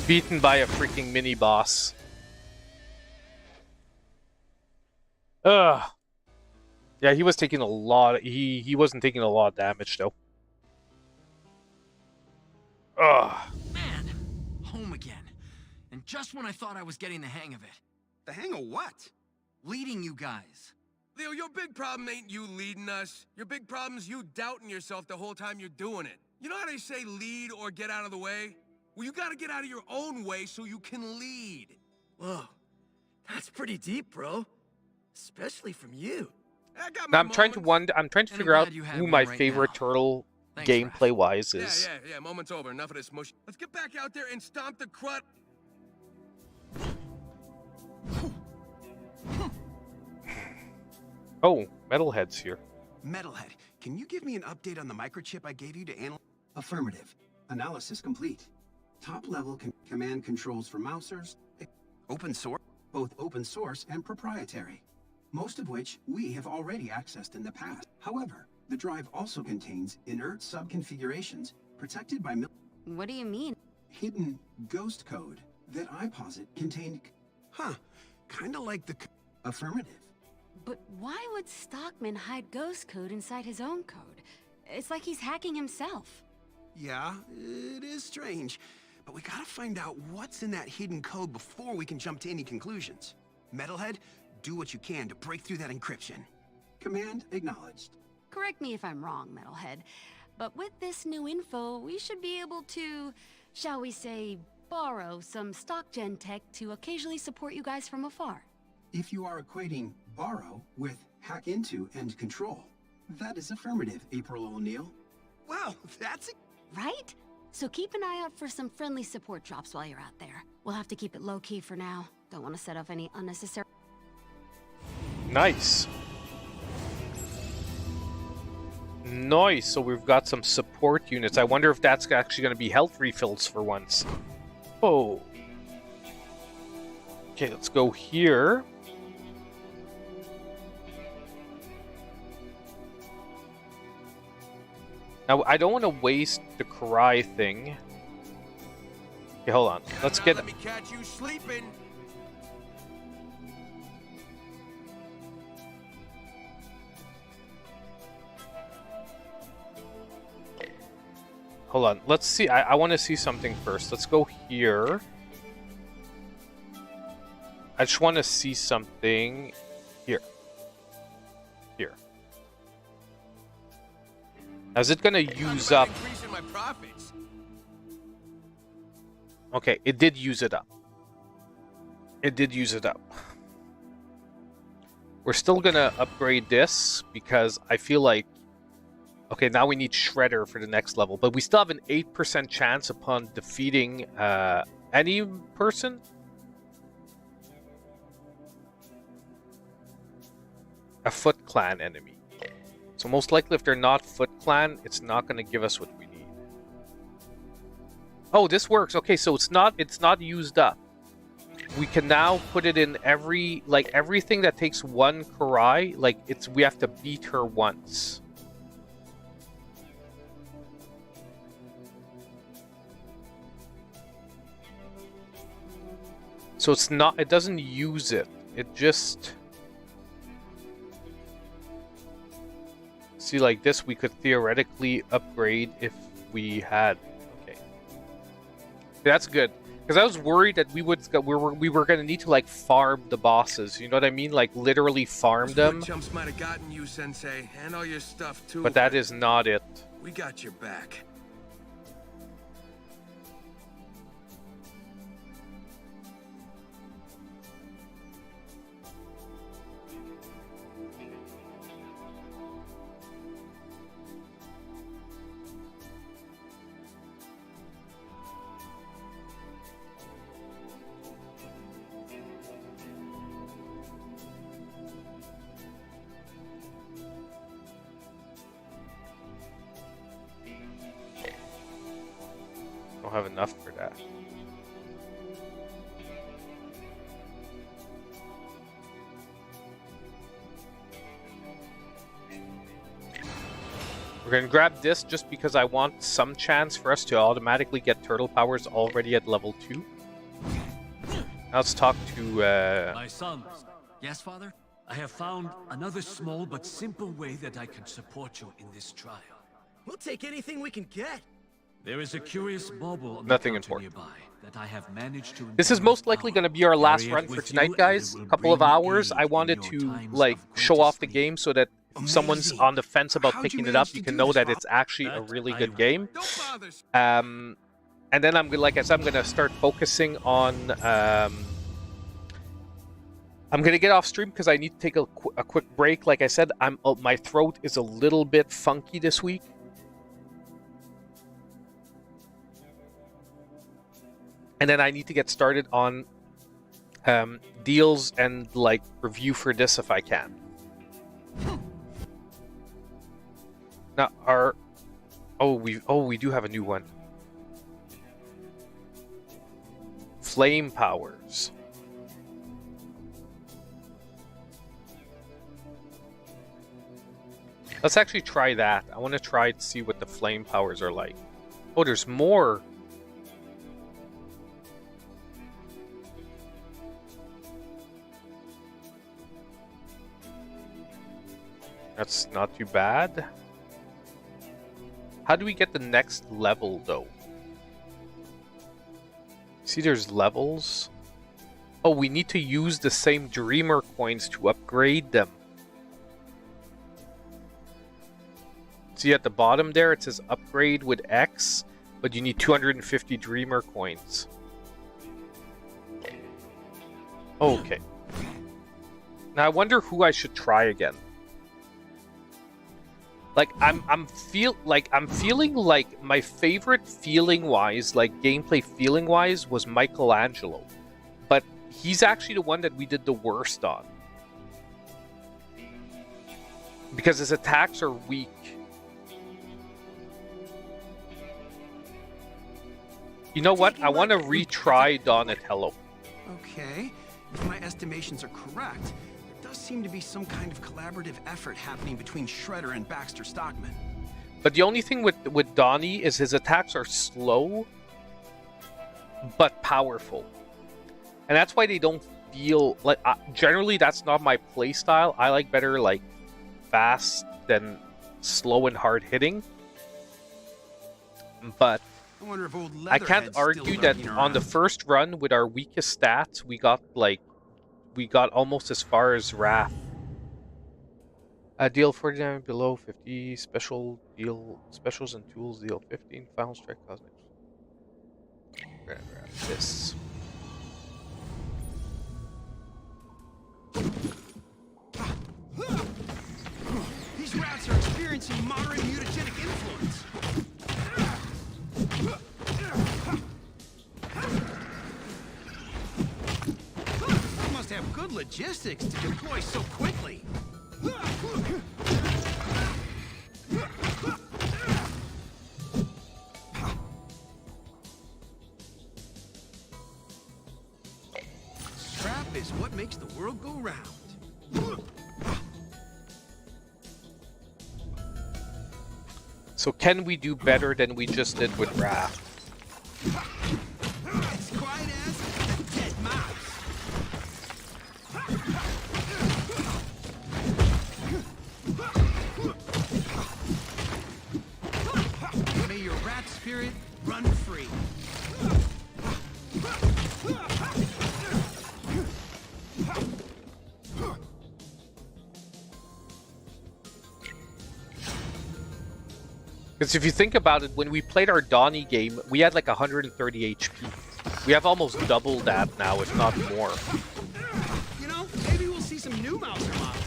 Beaten by a freaking mini boss. Ugh. Yeah, he was taking a lot. He wasn't taking a lot of damage though. Ugh. Man, home again. And just when I thought I was getting the hang of it. The hang of what? Leading you guys. Leo, your big problem ain't you leading us. Your big problem's you doubting yourself the whole time you're doing it. You know how they say lead or get out of the way? Well, you gotta get out of your own way so you can lead. Whoa, that's pretty deep, bro. Especially from you. Now I'm trying to figure out who my favorite turtle gameplay-wise is. Yeah, moment's over. Enough of this mush. Let's get back out there and stomp the crud. Oh, Metalhead's here. Metalhead, can you give me an update on the microchip I gave you to analyze? Affirmative. Analysis complete. Top-level command controls for Mousers. Open source? Both open source and proprietary. Most of which we have already accessed in the past. However, the drive also contains inert sub-configurations protected by What do you mean? hidden ghost code that I posit contained... Huh. Kinda like the... Affirmative. But why would Stockman hide ghost code inside his own code? It's like he's hacking himself. Yeah, it is strange. But we gotta find out what's in that hidden code before we can jump to any conclusions. Metalhead, do what you can to break through that encryption. Command acknowledged. Correct me if I'm wrong, Metalhead. But with this new info, we should be able to, shall we say, borrow some stock gen tech to occasionally support you guys from afar. If you are equating borrow with hack into and control, that is affirmative, April O'Neil. Wow, that's... Right? So keep an eye out for some friendly support drops while you're out there. We'll have to keep it low-key for now. Don't want to set off any unnecessary... Nice. Nice. So we've got some support units. I wonder if that's actually going to be health refills for once. Oh. Okay, let's go here. Now, I don't want to waste the Karai thing. Okay, hold on. Let's get... Let me catch you sleeping. Hold on. Let's see. I want to see something first. Let's go here. I just want to see something here. Here. Now, is it going to use up... My profits. Okay, it did use it up. It did use it up. We're still going to upgrade this because I feel like... Okay, now we need Shredder for the next level. But we still have an 8% chance upon defeating any person. A Foot Clan enemy. So most likely if they're not Foot Clan, it's not going to give us what we need. Oh, this works. Okay, so it's not used up. We can now put it in every, like, everything that takes one Karai, like, we have to beat her once. So it doesn't use it. It just... See, like this, we could theoretically upgrade if we had. Okay, that's good. Because I was worried that we were gonna need to like farm the bosses. You know what I mean? Like literally farm them. Chumps might have gotten you, Sensei, and all your stuff too. But that is not it. We got your back. Don't have enough for that. We're gonna grab this just because I want some chance for us to automatically get turtle powers already at level 2. Now let's talk to My son. Yes, Father? I have found another small but simple way that I can support you in this trial. We'll take anything we can get. There is a curious bauble on Nothing the counter important. nearby that I have managed to. This is most likely going to be our last run for tonight, guys. A couple of hours. I wanted to like show off the game so that if someone's on the fence about picking it up, you can know that it's actually a really good game. And then like I said, I'm gonna start focusing on. I'm gonna get off stream because I need to take a quick break. Like I said, my throat is a little bit funky this week. And then I need to get started on deals and like review for this if I can. Now we do have a new one. Flame powers. Let's actually try that. I want to try to see what the flame powers are like. Oh, there's more. That's not too bad. How do we get the next level, though? See, there's levels. Oh, we need to use the same Dreamer coins to upgrade them. See, at the bottom there, it says upgrade with X, but you need 250 Dreamer coins. Okay. Now, I wonder who I should try again. Like I'm feeling like my favorite feeling wise, like gameplay feeling wise, was Michelangelo, but he's actually the one that we did the worst on because his attacks are weak. You know what? I want to retry Donatello. Okay, if my estimations are correct, there does seem to be some kind of collaborative effort happening between Shredder and Baxter Stockman. But the only thing with Donnie is his attacks are slow, but powerful. And that's why they don't feel like... generally, that's not my play style. I like better, like, fast than slow and hard hitting. But I wonder if old I can't argue that on the first run with our weakest stats, we got almost as far as Wrath. Deal 49 below 50, special deal, specials and tools deal 15, final strike cosmic. Grab this. These rats are experiencing moderate mutagenic influence. They must have good logistics to deploy so quickly. Scrap is what makes the world go round. So can we do better than we just did with Wrath? It's quiet as a dead mouse. period, run free. Because if you think about it, when we played our Donnie game, we had like 130 HP. We have almost double that now, if not more. You know, maybe we'll see some new Mauser models.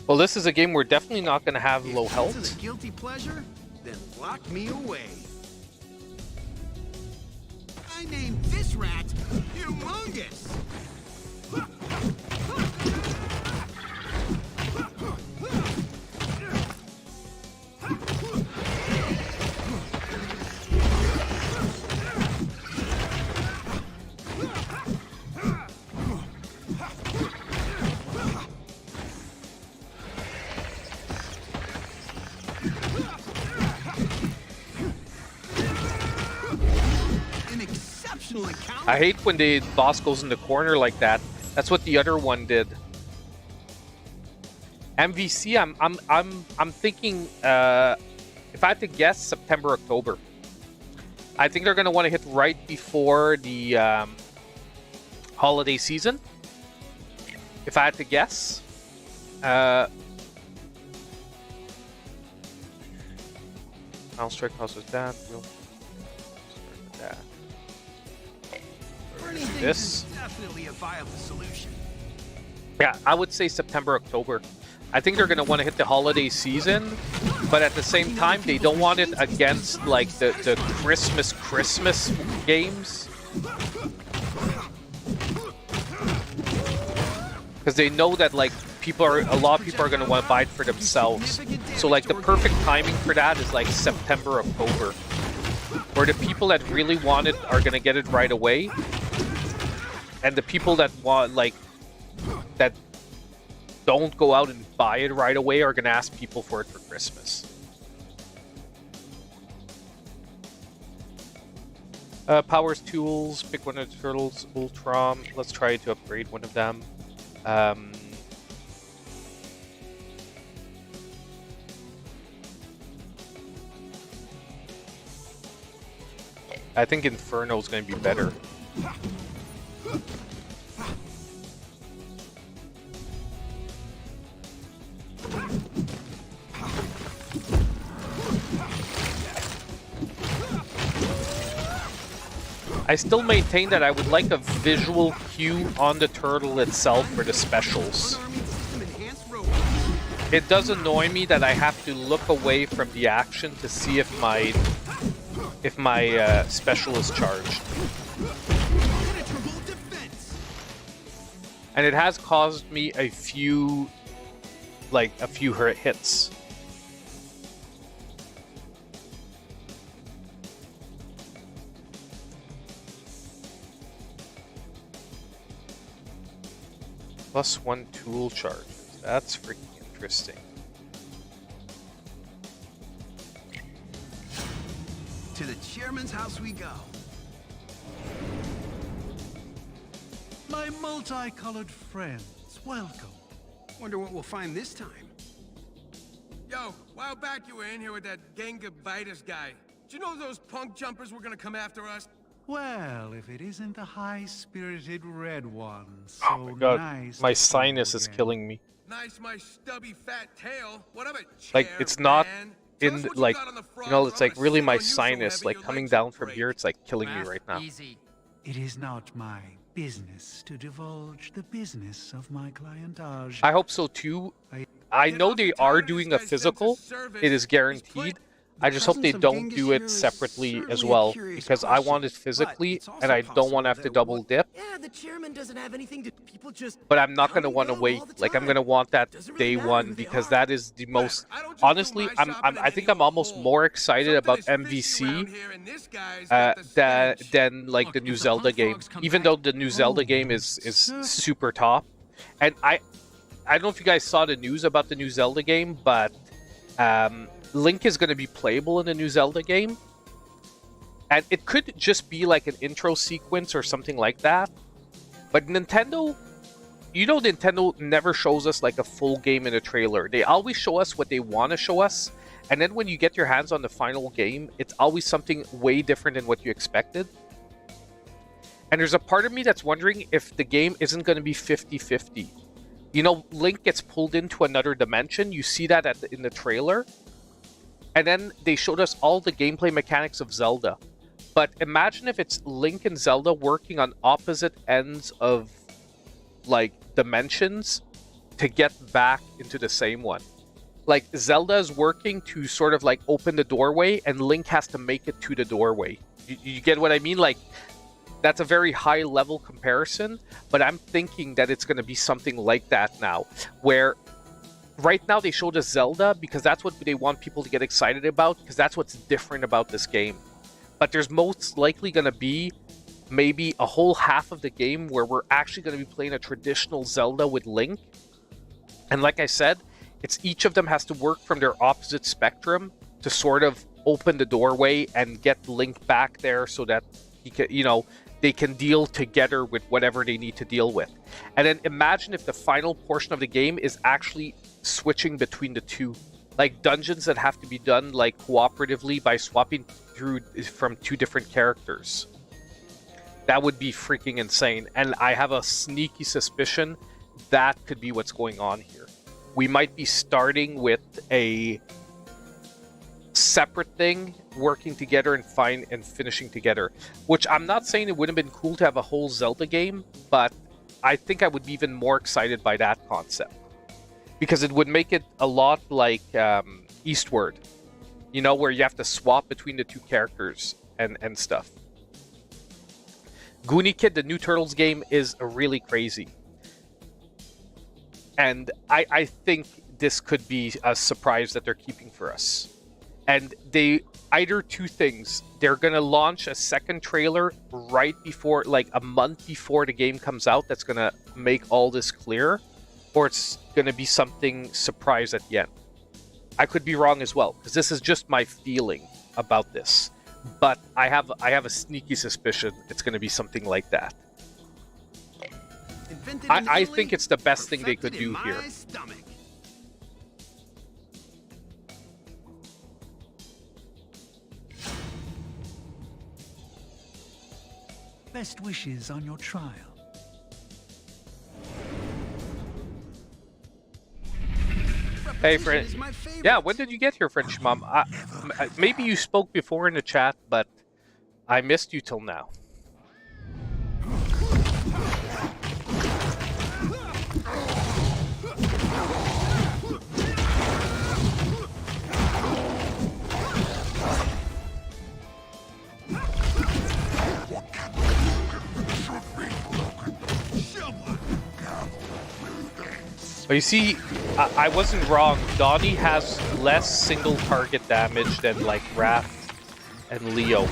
Well, this is a game we're definitely not going to have low health. If this is a guilty pleasure, then lock me away. I named this rat Humongous. I hate when the boss goes in the corner like that. That's what the other one did. MVC, I'm thinking if I had to guess, September, October. I think they're gonna want to hit right before the holiday season. If I had to guess. I'll strike causes that. We'll start with that. This is definitely a viable solution. Yeah, I would say September, October. I think they're going to want to hit the holiday season, but at the same time, they don't want it against like the Christmas games, because they know that like a lot of people are going to want to buy it for themselves. So like the perfect timing for that is like September, October, where the people that really want it are going to get it right away. And the people that want, like, that don't go out and buy it right away are going to ask people for it for Christmas. Powers, tools, pick one of the turtles, Ultron. Let's try to upgrade one of them. I think Inferno is going to be better. I still maintain that I would like a visual cue on the turtle itself for the specials. It does annoy me that I have to look away from the action to see if my special is charged. And it has caused me a few hits. +1 tool charges. That's freaking interesting. To the chairman's house we go. My multicolored friends, welcome. Wonder what we'll find this time. Yo, a while back you were in here with that Gengabitis guy. Did you know those punk jumpers were gonna come after us? Well, if it isn't the high-spirited red one, so oh my god, nice my sinus is killing me. Nice, my stubby fat tail. What of it? Like, it's not in, like, you know, it's like really my sinus, like coming down from here, it's like killing me right now. It is not my business to divulge the business of my clientage. I hope so too. I know they are doing a physical, it is guaranteed. I just hope they don't do it separately as well, because I want it physically, and I don't want to have to double dip. Yeah, the chairman doesn't have anything to people just. But I'm not going to want to wait. Like, I'm going to want that day one, because that is the most. Honestly, I think I'm almost more excited about MVC than like the new Zelda game, even though the new Zelda game is super top, and I don't know if you guys saw the news about the new Zelda game, but Link is going to be playable in the new Zelda game. And it could just be like an intro sequence or something like that. But Nintendo, you know, Nintendo never shows us like a full game in a trailer. They always show us what they want to show us. And then when you get your hands on the final game, it's always something way different than what you expected. And there's a part of me that's wondering if the game isn't going to be 50-50. You know, Link gets pulled into another dimension. You see that in the trailer. And then they showed us all the gameplay mechanics of Zelda. But imagine if it's Link and Zelda working on opposite ends of, like, dimensions to get back into the same one. Like, Zelda is working to sort of, like, open the doorway, and Link has to make it to the doorway. You get what I mean? Like, that's a very high-level comparison, but I'm thinking that it's going to be something like that now, where right now they showed us Zelda because that's what they want people to get excited about, because that's what's different about this game. But there's most likely going to be maybe a whole half of the game where we're actually going to be playing a traditional Zelda with Link. And like I said, it's each of them has to work from their opposite spectrum to sort of open the doorway and get Link back there so that he can, you know, they can deal together with whatever they need to deal with. And then imagine if the final portion of the game is actually switching between the two. Like dungeons that have to be done like cooperatively by swapping through from two different characters. That would be freaking insane. And I have a sneaky suspicion that could be what's going on here. We might be starting with a separate thing, working together and finishing together. Which I'm not saying it wouldn't have been cool to have a whole Zelda game, but I think I would be even more excited by that concept. Because it would make it a lot like Eastward, you know, where you have to swap between the two characters and stuff. Goonie Kid, the new Turtles game, is really crazy. And I think this could be a surprise that they're keeping for us. And they, either two things, they're going to launch a second trailer right before, like a month before the game comes out, that's going to make all this clear. Or it's going to be something surprise at the end. I could be wrong as well, because this is just my feeling about this. But I have a sneaky suspicion it's going to be something like that. I think it's the best thing they could do here. Best wishes on your trial. Hey, friend. Yeah, when did you get here, French Mom? Maybe you spoke before in the chat, but I missed you till now. But you see, I wasn't wrong. Donnie has less single target damage than like Raph and Leo.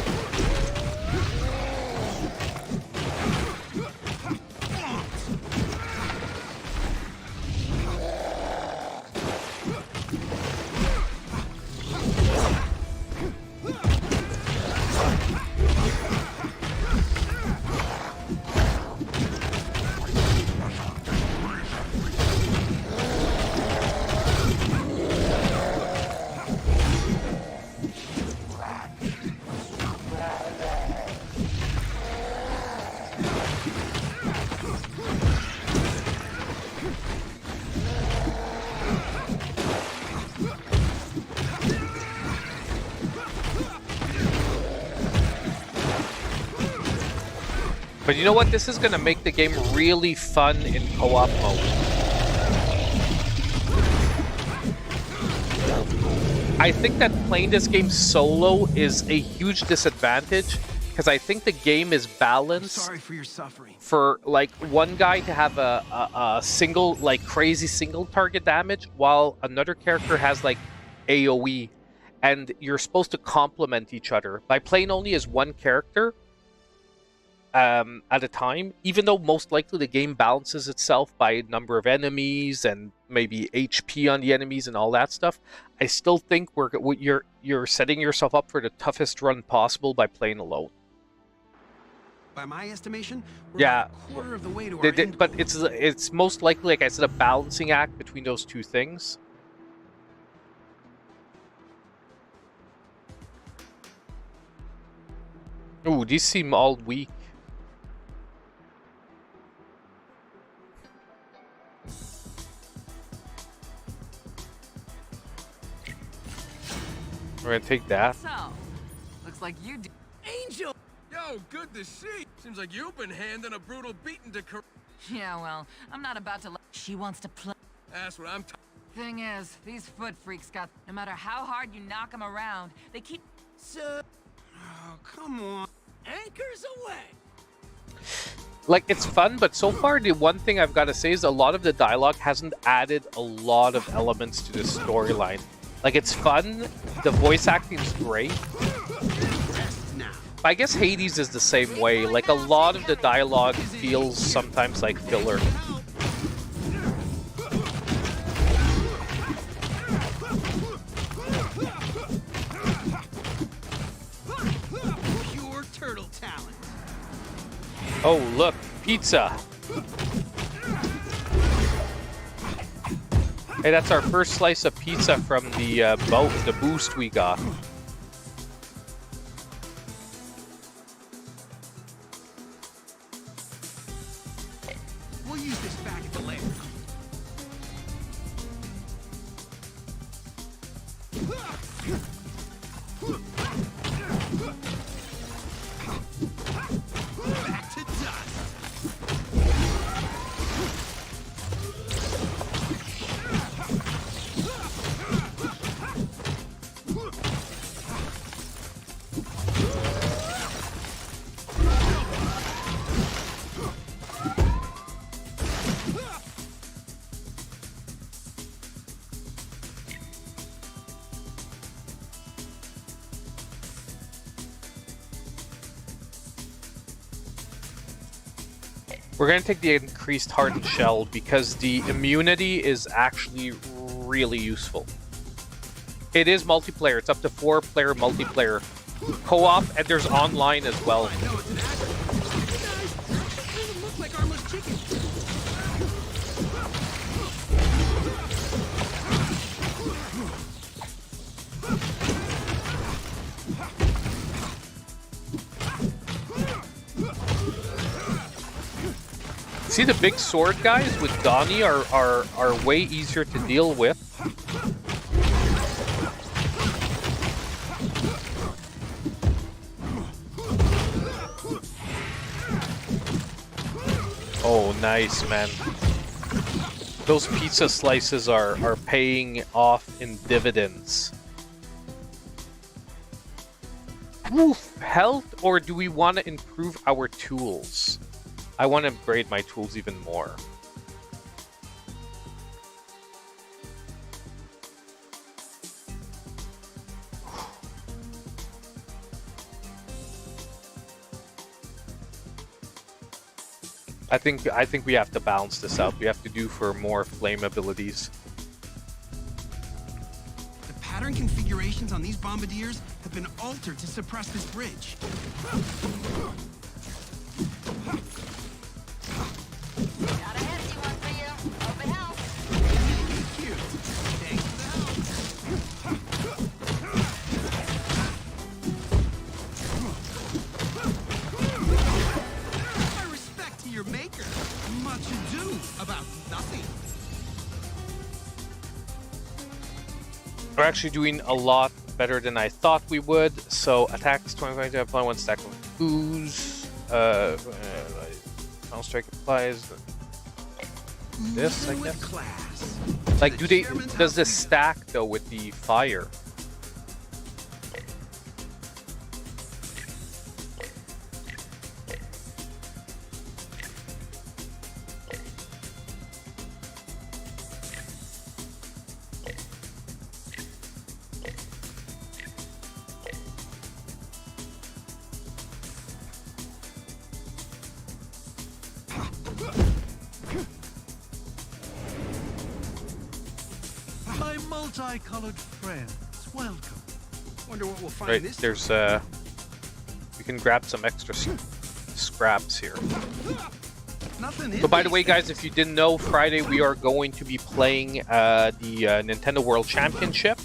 But you know what? This is going to make the game really fun in co-op mode. I think that playing this game solo is a huge disadvantage because I think the game is balanced. I'm sorry for your suffering. For like one guy to have a single, like crazy single target damage while another character has like AoE, and you're supposed to complement each other. By playing only as one character, at a time, even though most likely the game balances itself by number of enemies and maybe HP on the enemies and all that stuff. I still think you're setting yourself up for the toughest run possible by playing alone. By my estimation, we're Yeah, about a quarter of the way to our end but goal. it's most likely, like I said, a balancing act between those two things. Ooh, these seem all weak. We're gonna take that. So, looks like you do. Angel! Yo, good to see. Seems like you've been handing a brutal beating to Yeah, well, I'm not about to let. She wants to play. That's what I'm Thing is, these foot freaks got. No matter how hard you knock them around, they keep. So, Oh, come on. anchors away! Like, it's fun, but so far the one thing I've got to say is a lot of the dialogue hasn't added a lot of elements to the storyline. Like, it's fun, the voice acting's great. But I guess Hades is the same way. Like, a lot of the dialogue feels sometimes like filler. Pure turtle talent. Oh, look, pizza. Hey, that's our first slice of pizza from the boost we got. We'll use this back at the lair. Back to dust. We're going to take the increased hardened shell because the immunity is actually really useful. It is multiplayer. It's up to 4-player multiplayer. Co-op, and there's online as well. I know it's an accident. Doesn't look like armless chicken. See, the big sword guys with Donnie are way easier to deal with. Oh, nice, man. Those pizza slices are paying off in dividends. Woof! Health, or do we want to improve our tools? I want to upgrade my tools even more. I think we have to balance this out. We have to do for more flame abilities. The pattern configurations on these bombardiers have been altered to suppress this bridge. Got a hefty one for you. Hope it helps. Cute. Thanks for the help. My respect to your maker. Much ado about nothing. We're actually doing a lot better than I thought we would. So attacks 25 to apply 1 stack of ooze. Counter strike applies. This, I guess. Class. Like, does this stack though with the fire? multicolored friends, welcome. Wonder what we'll find Right, this there's we can grab some extra scraps here. Nothing in So by the these way, guys, things. if you didn't know, Friday we are going to be playing the Nintendo World Championship.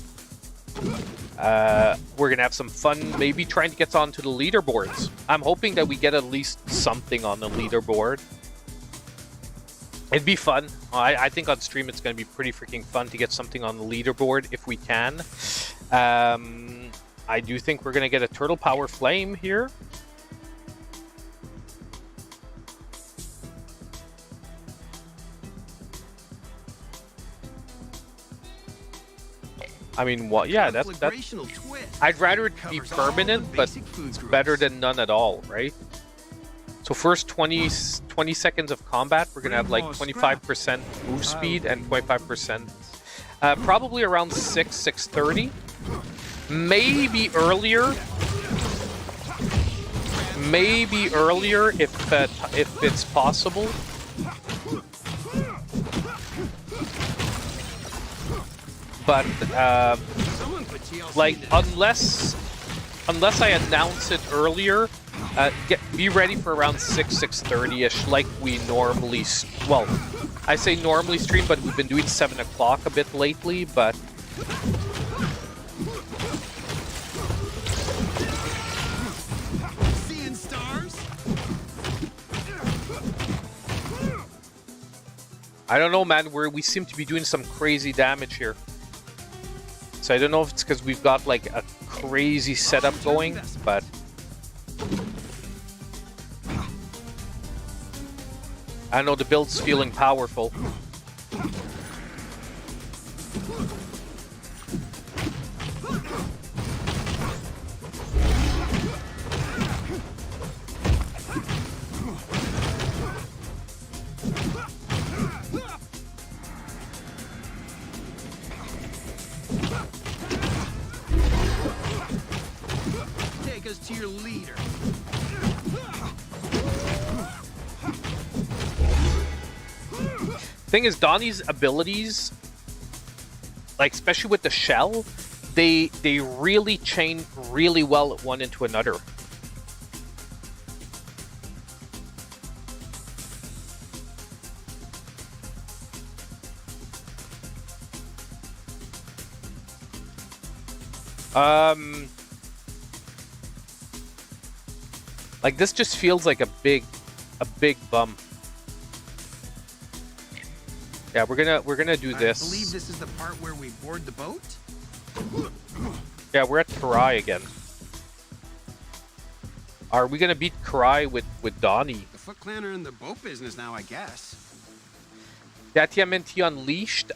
We're gonna have some fun, maybe trying to get onto the leaderboards. I'm hoping that we get at least something on the leaderboard. It'd be fun. I think on stream it's gonna be pretty freaking fun to get something on the leaderboard if we can. I do think we're gonna get a Turtle Power Flame here. I mean, what? Yeah, that's. Conflagrational twist. I'd rather it be Covers all the permanent, but basic food it's groups. better than none at all, right? So first 20 seconds of combat, we're gonna have like 25% move speed and 25%. Probably around 6:30. Maybe earlier. Maybe earlier if it's possible. But like unless I announce it earlier, be ready for around 6:30ish, like we normally. Well, I say normally stream, but we've been doing 7 o'clock a bit lately. But Seeing stars? I don't know, man. We seem to be doing some crazy damage here. So I don't know if it's because we've got like a crazy setup going, but I know the build's feeling powerful. Take us to your leader. Thing is, Donnie's abilities, like especially with the shell, they really chain really well one into another. Like this just feels like a big bump. Yeah, we're gonna do this. I believe this is the part where we board the boat. Yeah, we're at Karai again. Are we gonna beat Karai with Donnie? The Foot Clan are in the boat business now, I guess. Yeah, TMNT Unleashed.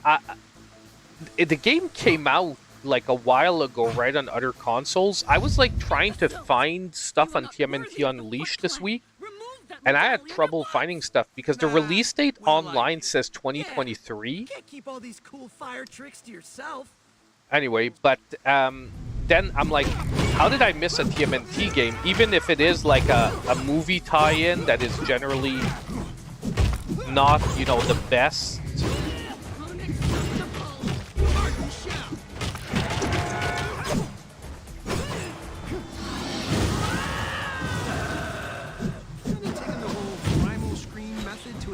The game came out like a while ago, right, on other consoles. I was like trying to find stuff on TMNT Unleashed this week, and I had trouble finding stuff because the release date online says 2023. You can't keep all these cool fire tricks to yourself. Anyway, but then I'm like, how did I miss a TMNT game? Even if it is like a movie tie-in that is generally not, you know, the best.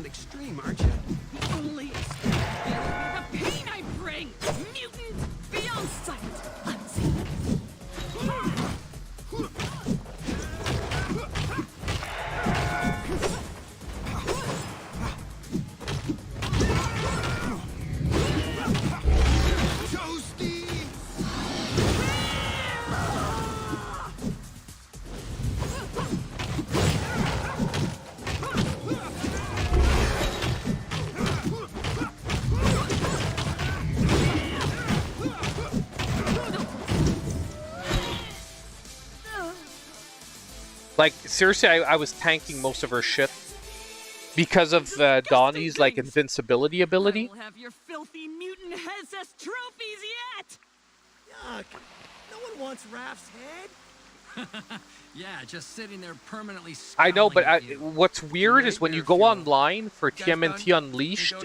Extreme, aren't you? Only the pain I bring! Mutant beyond sight! Unseen. Like, seriously, I was tanking most of her shit because of Donnie's, like, invincibility ability. I'll have your filthy mutant heads as trophies yet! Yuck. No one wants Raph's head. Yeah, just sitting there permanently I know, but scowling at you. what's weird is when you go online for TMNT Unleashed,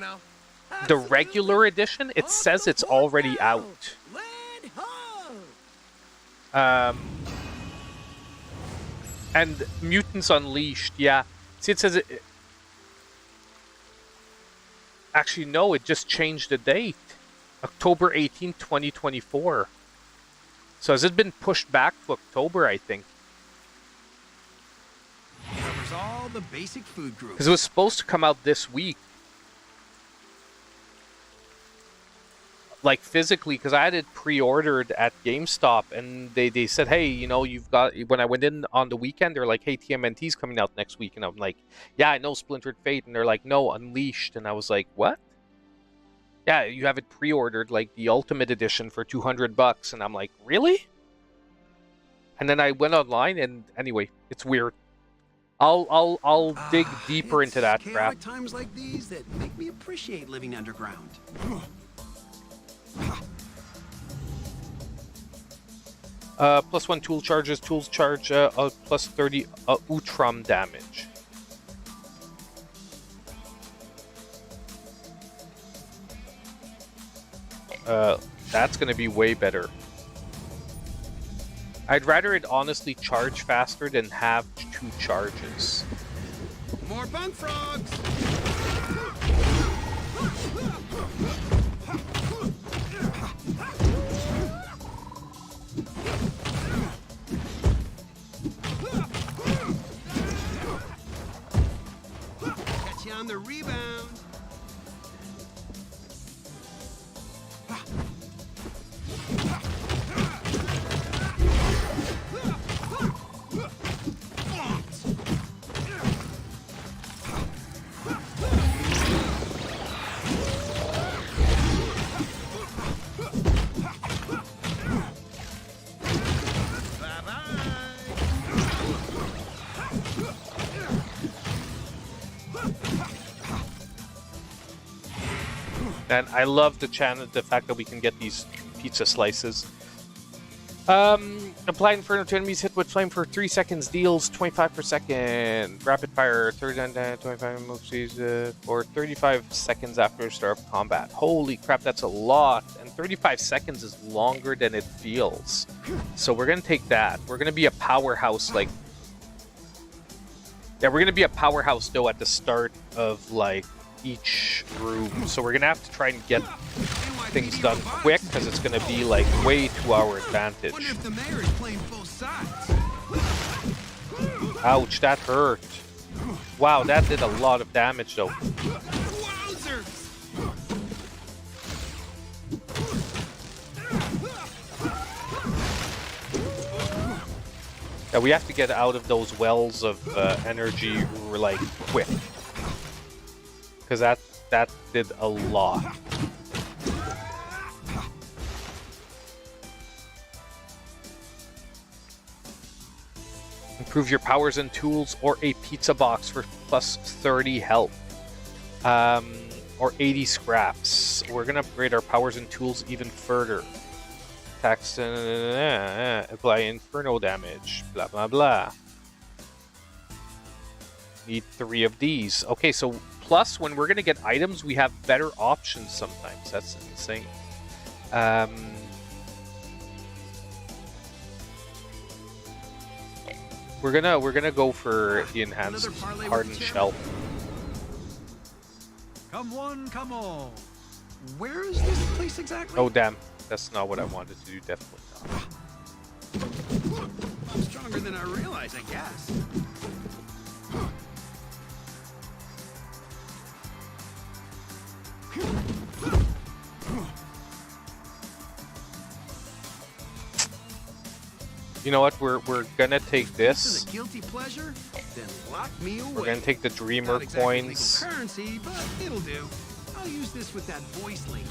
the regular edition, it says it's already out. And Mutants Unleashed, yeah. See, it says it. Actually, no, it just changed the date. October 18th, 2024. So has it been pushed back to October, I think? Covers all the basic food groups. Because it was supposed to come out this week. Like physically, because I had it pre-ordered at GameStop, and they said, hey, you know, you've got, when I went in on the weekend, they're like, hey, TMNT's coming out next week, and I'm like, yeah, I know Splintered Fate, and they're like, no, Unleashed, and I was like, what? Yeah, you have it pre-ordered, like the Ultimate Edition for $200, and I'm like, really? And then I went online, and anyway, it's weird. I'll dig deeper into that crap. Times like these that make me appreciate living underground. +1 tool charges. Tools charge plus 30 Utram damage. That's gonna be way better. I'd rather it honestly charge faster than have 2 charges. More bunk frogs! Catch you on the rebound. And I love the fact that we can get these pizza slices. Apply Inferno to enemies hit with flame for 3 seconds, deals 25 per second. Rapid fire, 25 moves for 35 seconds after start of combat. Holy crap, that's a lot. And 35 seconds is longer than it feels. So we're gonna take that. We're gonna be a powerhouse, like... Yeah, we're gonna be a powerhouse, though, at the start of, like, each room. So we're gonna have to try and get things done quick, because it's gonna be like way to our advantage. Ouch, that hurt. Wow, that did a lot of damage though. Yeah, we have to get out of those wells of energy like quick. Because that did a lot. Improve your powers and tools, or a pizza box for plus 30 health. Or 80 scraps. We're gonna upgrade our powers and tools even further. Tax, apply inferno damage, blah blah blah. Need 3 of these. Okay, so plus when we're gonna get items, we have better options sometimes. That's insane. We're gonna go for the enhanced hardened shell. Come one, come all. Where is this place exactly? Oh damn, that's not what I wanted to do. Definitely not. I'm stronger than I realized, I guess. You know what? We're gonna take this. This is a guilty pleasure? Then lock me away. We're gonna take the Dreamer Not exactly coins. legal currency, but it'll do. I'll use this with that voice link.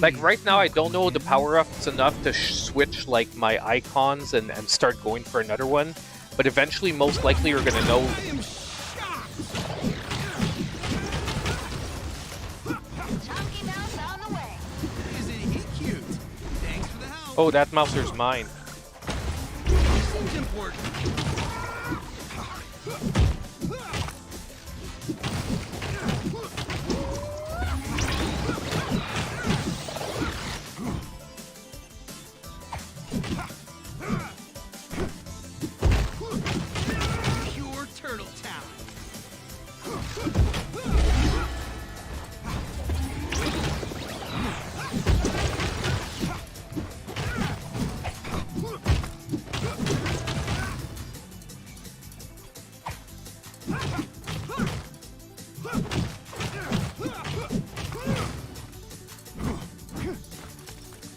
Like right now, I don't know the power-ups enough to switch like my icons and start going for another one. But eventually, most likely, you're gonna know. Oh, that Mouser's mine. Seems important.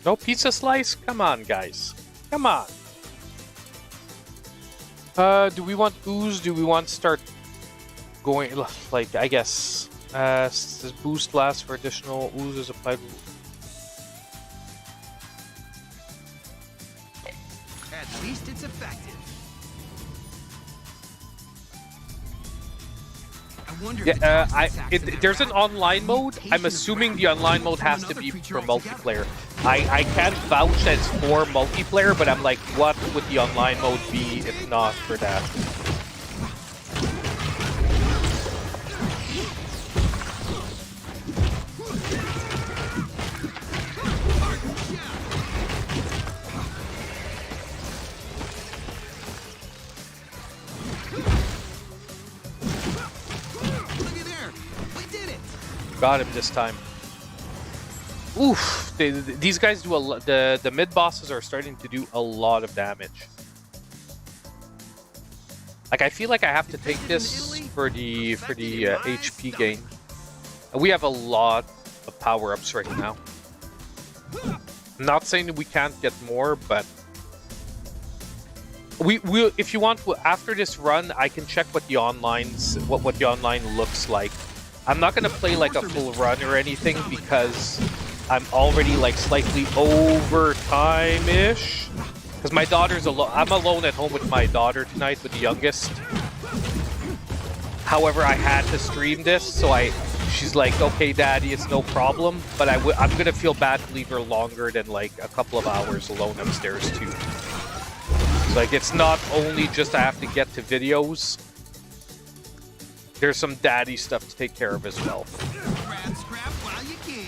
No pizza slice? Come on, guys. Come on. Do we want ooze? Do we want to start going, like, I guess, does boost last for additional oozes applied? At least it's effective. Yeah, there's an online mode. I'm assuming the online mode has to be for multiplayer. I can't vouch that it's for multiplayer, but I'm like, what would the online mode be if not for that? Got him this time. Oof! These guys do a lot. The mid bosses are starting to do a lot of damage. Like, I feel like I have to take this for the HP gain. We have a lot of power ups right now. I'm not saying that we can't get more, but we if you want, after this run, I can check what the online looks like. I'm not gonna play like a full run or anything because I'm already like slightly over time-ish. Because my daughter's alone. I'm alone at home with my daughter tonight, with the youngest. However, I had to stream this, so she's like, okay, Daddy, it's no problem. But I'm gonna feel bad to leave her longer than like a couple of hours alone upstairs too. So, like, it's not only just I have to get to videos. There's some daddy stuff to take care of as well. Grab scrap while you can.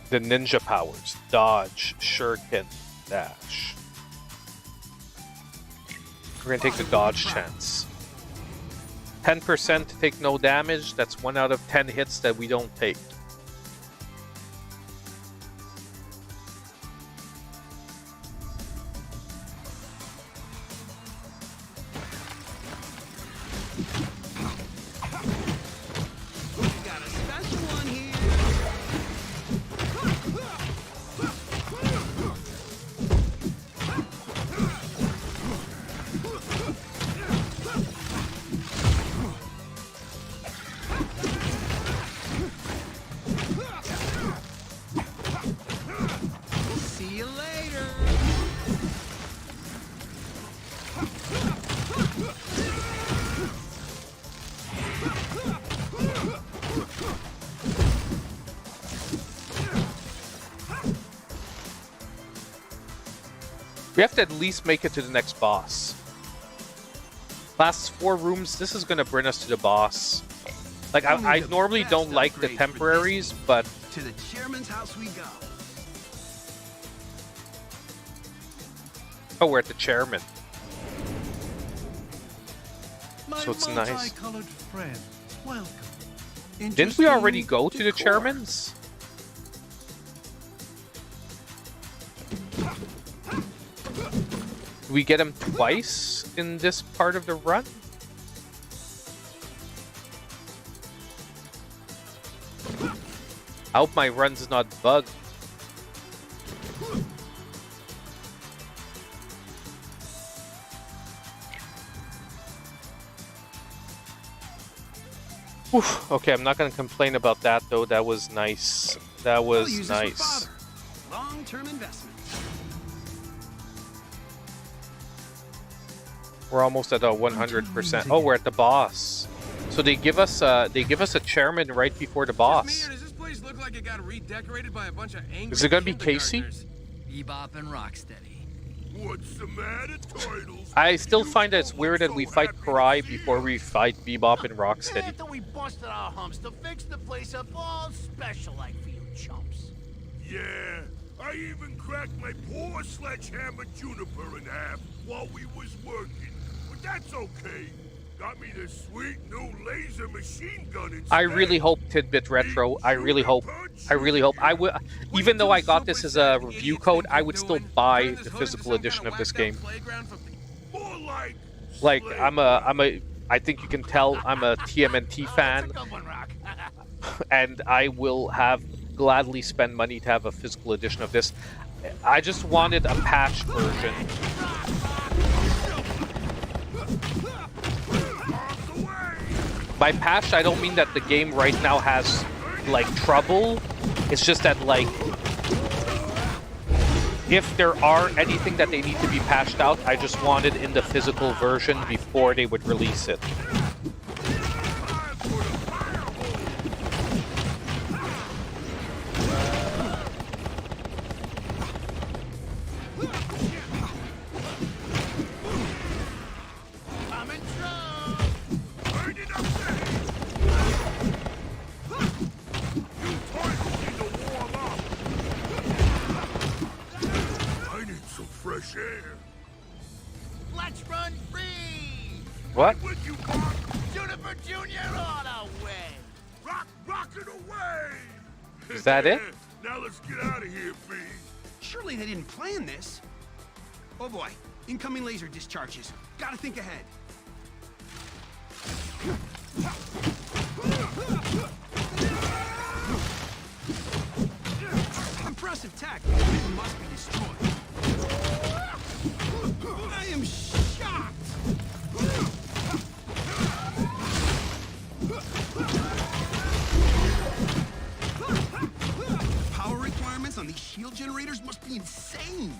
The ninja powers: dodge, shuriken, dash. We're gonna take the dodge chance. 10% to take no damage. That's 1 out of 10 hits that we don't take. We have to at least make it to the next boss. Last 4 rooms, this is going to bring us to the boss. Like, I normally don't like the temporaries, but... To the chairman's house we go. Oh, we're at the chairman. So it's nice. Friend, welcome. Didn't we already go to the chairman's? Do we get him twice in this part of the run? I hope my run's not bugged. Oof. Okay, I'm not going to complain about that though. That was nice. That was nice. Long-term investment. We're almost at a 100%. Oh, we're at the boss. So they give us a chairman right before the boss. Does this place look like it got redecorated by a bunch of angry Is it gonna be Casey? Bebop and Rocksteady. What's the matter, Turtles? I still find that it's weird that we fight Karai before we fight Bebop and Rocksteady. After we busted our humps to fix the place up all special like for you chumps. Yeah, I even cracked my poor sledgehammer Juniper in half while we was working. But that's okay. Got me this sweet new laser machine gun instead. I really hope Tidbit Retro. I really hope. I would, even though I got this as a review code, I would still buy the physical edition of this game. Like I think you can tell I'm a TMNT fan, and I will gladly spend money to have a physical edition of this. I just wanted a patched version. By patched, I don't mean that the game right now has, like, trouble. It's just that, like, if there are anything that they need to be patched out, I just want it in the physical version before they would release it. Let's run free! What? With you, Mark! Juniper Jr. all the way! Rocket away! Is that it? Now let's get out of here, B. Surely they didn't plan this. Oh boy, incoming laser discharges. Gotta think ahead. Impressive tech. It must be destroyed. I am shocked! Power requirements on these shield generators must be insane!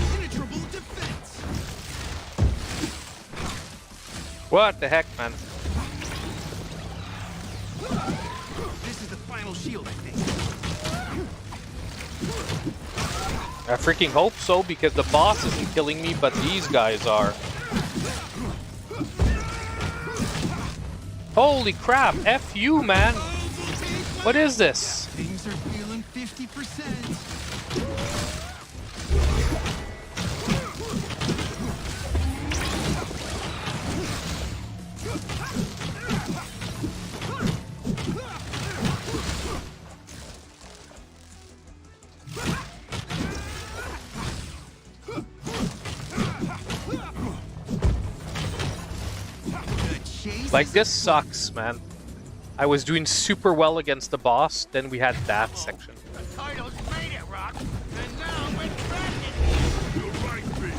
Impenetrable defense! What the heck, man? This is the final shield, I think. I freaking hope so, because the boss isn't killing me, but these guys are. Holy crap! F you, man! What is this? Things are feeling 50%. Like, this sucks, man. I was doing super well against the boss, then we had that section. The title's made it, Rock, and now we're trapped. You're right, B.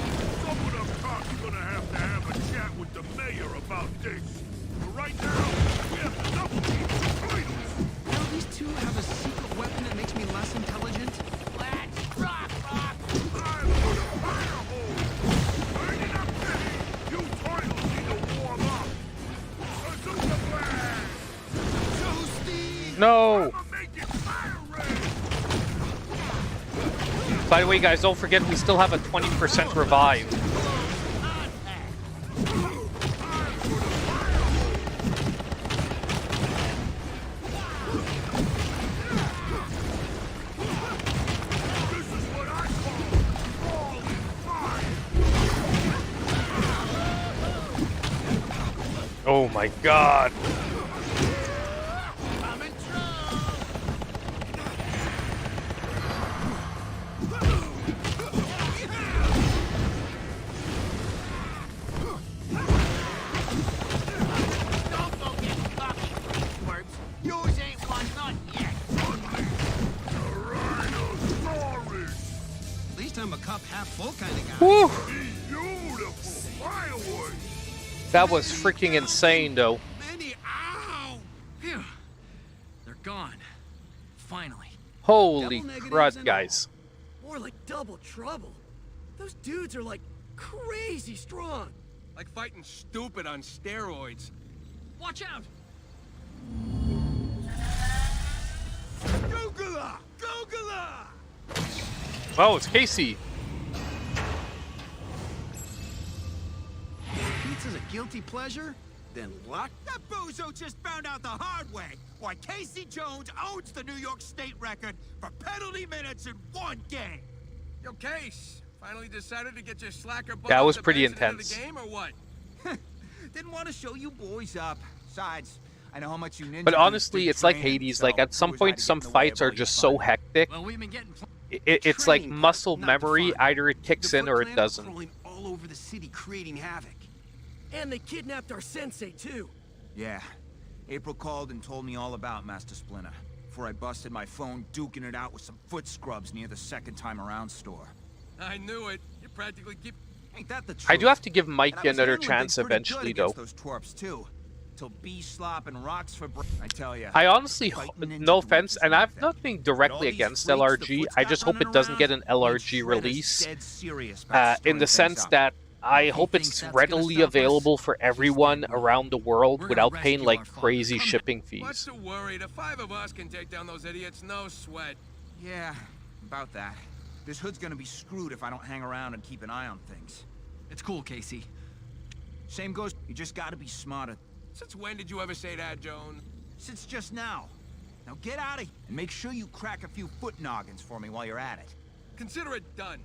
Someone up top's gonna have a chat with the mayor about this. But right now, we have to double team the titles. Now these two have a secret weapon that makes me less intelligent. Let's rock, Rock. I'm gonna fire hole. Burn it up, B. You titles need to warm up. No! By the way, guys, don't forget we still have a 20% revive. Oh my god! Woo! That was freaking insane, though. Phew. They're gone. Finally. Holy crud, guys. More like double trouble. Those dudes are like crazy strong. Like fighting stupid on steroids. Watch out! Googler! Googler! Oh, it's Casey. is a guilty pleasure, then luck? That bozo just found out the hard way why Casey Jones owns the New York State record for penalty minutes in one game. Yo, Case, finally decided to get your slacker butt That off was the pretty bench and into intense. the game, or what? Didn't want to show you boys up. Besides, I know how much you ninja But dudes honestly, big it's like training, Hades. so Like at some who was I point, to some get in the way fights of are all your just fun? so hectic. Well, we've been getting... It's like Training muscle part, not the memory. fun. Either it kicks The in Foot or it Clan doesn't. crawling all over the city, creating havoc. And they kidnapped our sensei, too. Yeah. April called and told me all about Master Splinter. Before I busted my phone duking it out with some foot scrubs near the second time around store. I knew it. You practically keep... Ain't that the truth? I do have to give And Mike I was another handling chance things pretty eventually, good though. against those twerps too. Till B slop and rocks for I tell ya. I honestly, fighting ninja no dwarves offense, is and no I've thing. nothing But directly all these against freaks the LRG. foot's I got just hope it running doesn't get an around, LRG means Shredder's release. dead serious about In stirring the things sense up. that I He hope thinks it's that's gonna readily stop us. available for everyone dead wrong. around the world We're gonna without paying rescue like our father. crazy Come shipping What's fees. the worry? The 5 of us can take down those idiots, no sweat. Yeah, about that. This hood's gonna be screwed if I don't hang around and keep an eye on things. It's cool, Casey. Same goes, you just gotta be smarter. Since when did you ever say that, Joan? Since just now. Now get out of here and make sure you crack a few foot noggins for me while you're at it. Consider it done.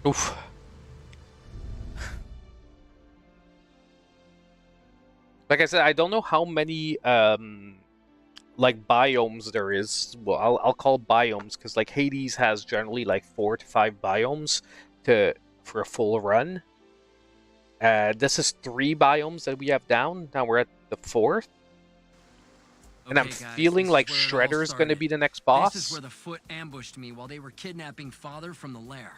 Oof. Like I said, I don't know how many like biomes there is. Well, I'll call biomes because like Hades has generally like 4 to 5 biomes for a full run. This is 3 biomes that we have down. Now we're at the 4th. And I'm Okay, guys, feeling this like is where it all Shredder's going to started. be the next boss. This is where the Foot ambushed me while they were kidnapping Father from the lair.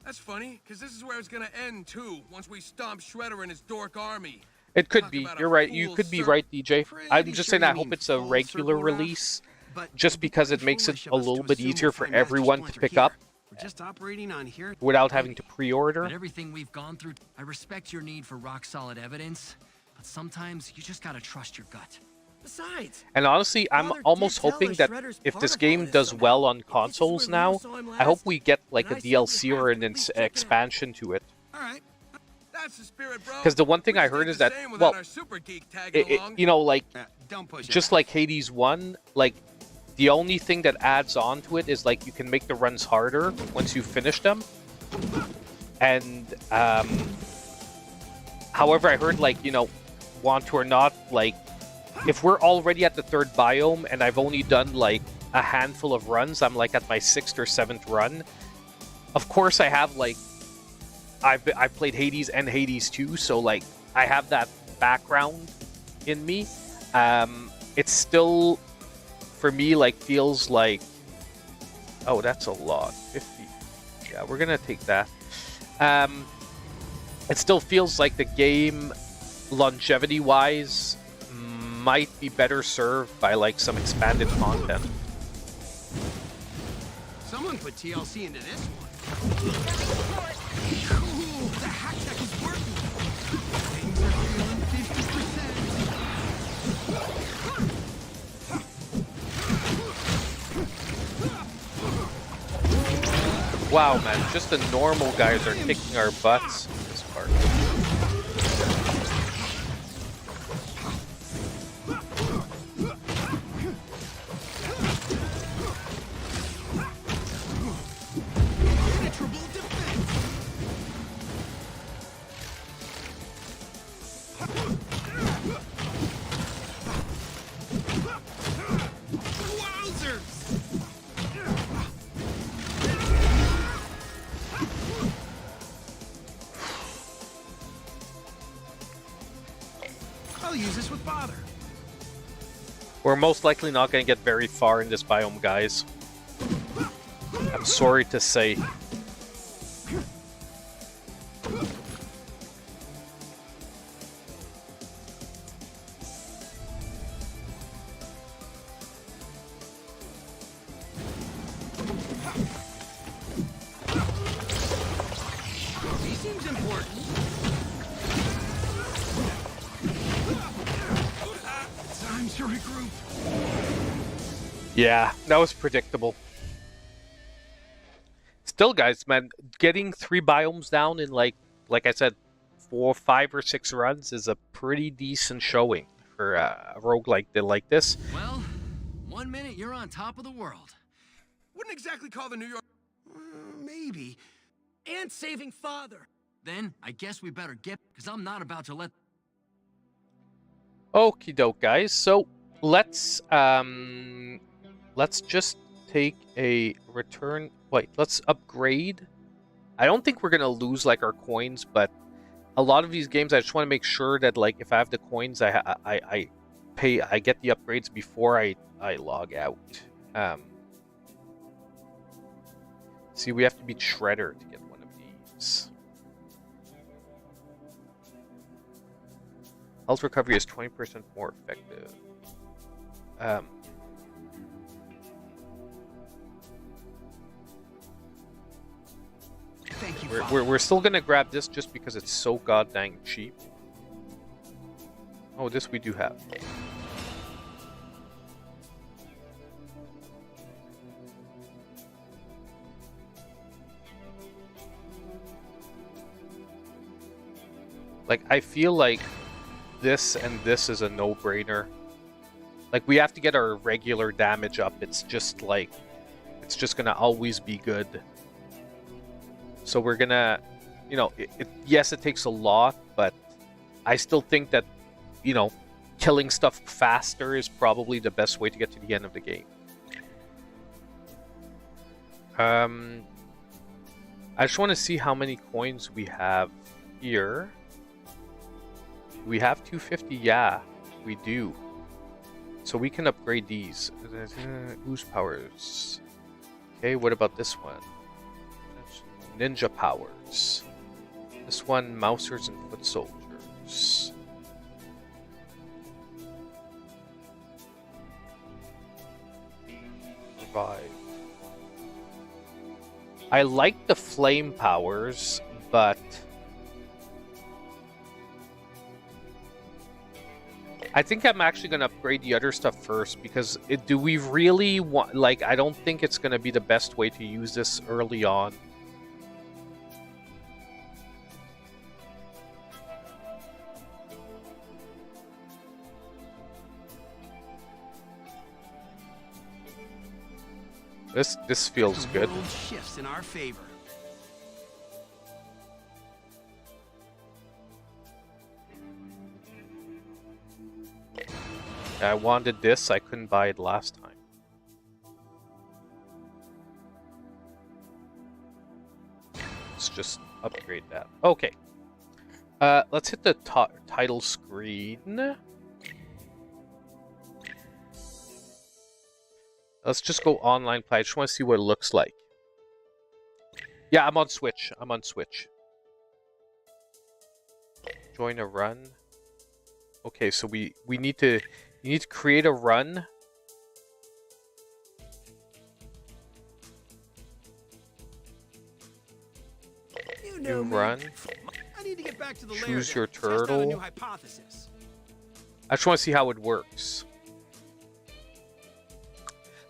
That's funny, because this is where it's gonna end, too, once we stomp Shredder and his dork army. It could Talk be. about a You're right. You full could be circle. right, DJ. Pretty I'm just saying sure I you hope mean it's a full regular circle, Raph? release, But just it'd be because it pretty makes it foolish of a us little to bit assume easier we'll for find Master everyone to Splinter pick here. up We're just operating on here. without having to pre-order. But everything we've gone through, I respect your need for rock-solid evidence, but sometimes you just gotta trust your gut. Besides, And honestly, I'm Father almost did tell hoping us that Shredder's if part this of all game this does somehow. well on This is consoles where Lou now, saw him I hope last, we get like and a I said we DLC have or to an at least check it out. expansion to it. All right. That's the spirit, bro. Because the one thing We I just heard ain't is the that, same without well, our super geek tagging along. you know, like Don't push it. just like Hades 1, like the only thing that adds on to it is like you can make the runs harder once you finish them. And however, I heard like, you know, want to or not, like if we're already at the 3rd biome and I've only done like a handful of runs, I'm like at my 6th or 7th run. Of course, I have like I've played Hades and Hades 2, so like I have that background in me. It's still for me like feels like, oh, that's a lot. 50. Yeah, we're gonna take that. It still feels like the game, longevity-wise, might be better served by like some expanded content. Someone put TLC into this one. Ooh, the hack tech is working. Things are feeling 50%. Wow, man, just the normal guys are kicking our butts in this part. Triple defense. Wowzers! I'll use this with Father. We're most likely not going to get very far in this biome, guys. I'm sorry to say. He seems important. Time to regroup. Yeah, that was predictable. Still, guys, man, getting 3 biomes down in like like I said, 4, 5, or 6 runs is a pretty decent showing for a roguelike like this. Well, 1 minute you're on top of the world. Wouldn't exactly call the New York... Maybe. And saving father. Then I guess we better get, because I'm not about to let... Okie doke, guys. So let's just take a return. Wait, let's upgrade. I don't think we're gonna lose like our coins, but a lot of these games, I just want to make sure that like if I have the coins, I get the upgrades before I log out. See, we have to beat Shredder to get one of these. Health recovery is 20% more effective. Thank you, we're still gonna grab this just because it's so goddamn cheap. Oh, this we do have. Like, I feel like this and this is a no-brainer. Like, we have to get our regular damage up. It's just like, it's just gonna always be good. So we're gonna, you know, yes, it takes a lot, but I still think that, you know, killing stuff faster is probably the best way to get to the end of the game. I just want to see how many coins we have here. We have 250, yeah, we do. So we can upgrade these. Ooze powers. Okay, what about this one? Ninja powers. This one, mousers and foot soldiers. Revive. I like the flame powers, but I think I'm actually going to upgrade the other stuff first, because do we really want, like, I don't think it's going to be the best way to use this early on. This feels good. The world shifts in our favor. I wanted this, I couldn't buy it last time. Let's just upgrade that. Okay. Let's hit the title screen. Let's just go online play. I just want to see what it looks like. Yeah, I'm on Switch. I'm on Switch. Join a run. Okay, so we need to create a run. You New run. I need to get back to the Choose your test out a turtle. new hypothesis. I just want to see how it works.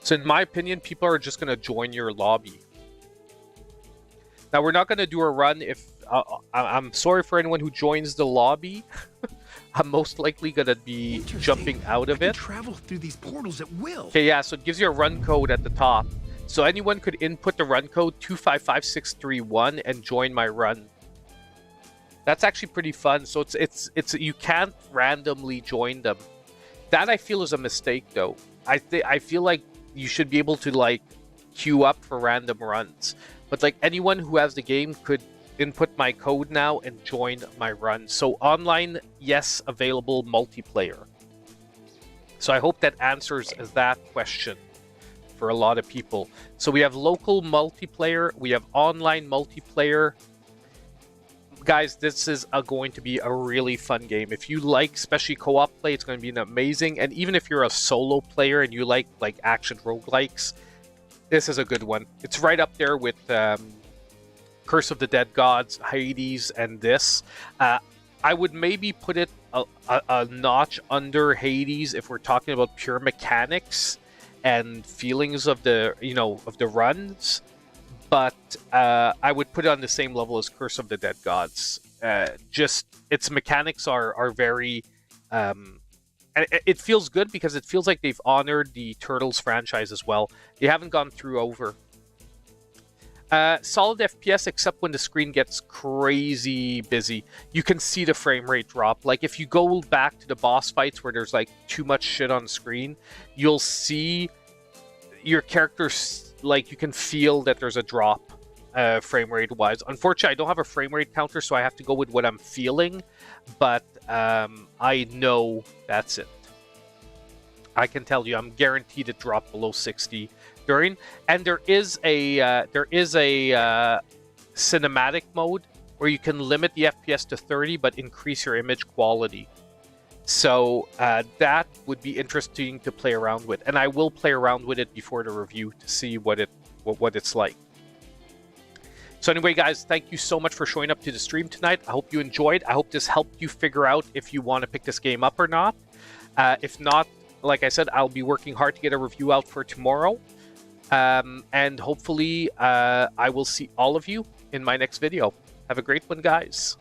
So in my opinion, people are just going to join your lobby. Now, we're not going to do a run if... I'm sorry for anyone who joins the lobby. I'm most likely going to be jumping out of it. Travel through these portals at will. Okay, yeah, so it gives you a run code at the top. So anyone could input the run code 255631 and join my run. That's actually pretty fun. So it's you can't randomly join them. That I feel is a mistake, though. I feel like you should be able to like queue up for random runs. But like anyone who has the game could input my code now and join my run. So online, yes, available multiplayer. So I hope that answers that question for a lot of people. So we have local multiplayer, we have online multiplayer. Guys, this is going to be a really fun game. If you like, especially co-op play, it's going to be amazing. And even if you're a solo player and you like action roguelikes, this is a good one. It's right up there with Curse of the Dead Gods, Hades, and this. I would maybe put it a notch under Hades if we're talking about pure mechanics and feelings of the, of the runs. but I would put it on the same level as Curse of the Dead Gods. Just its mechanics are very... it feels good because it feels like they've honored the Turtles franchise as well. They haven't gone through over. Solid FPS except when the screen gets crazy busy. You can see the frame rate drop. Like if you go back to the boss fights where there's like too much shit on screen, you'll see your characters, like you can feel that there's a drop frame rate wise. Unfortunately, I don't have a frame rate counter, so I have to go with what I'm feeling, but I know that's it. I can tell you I'm guaranteed to drop below 60 during, and there is a cinematic mode where you can limit the FPS to 30 but increase your image quality. So that would be interesting to play around with, and I will play around with it before the review to see what it's like. So anyway, guys, thank you so much for showing up to the stream tonight. I hope you enjoyed. I hope this helped you figure out if you want to pick this game up or not. If not, like I said, I'll be working hard to get a review out for tomorrow. And hopefully I will see all of you in my next video. Have a great one, guys.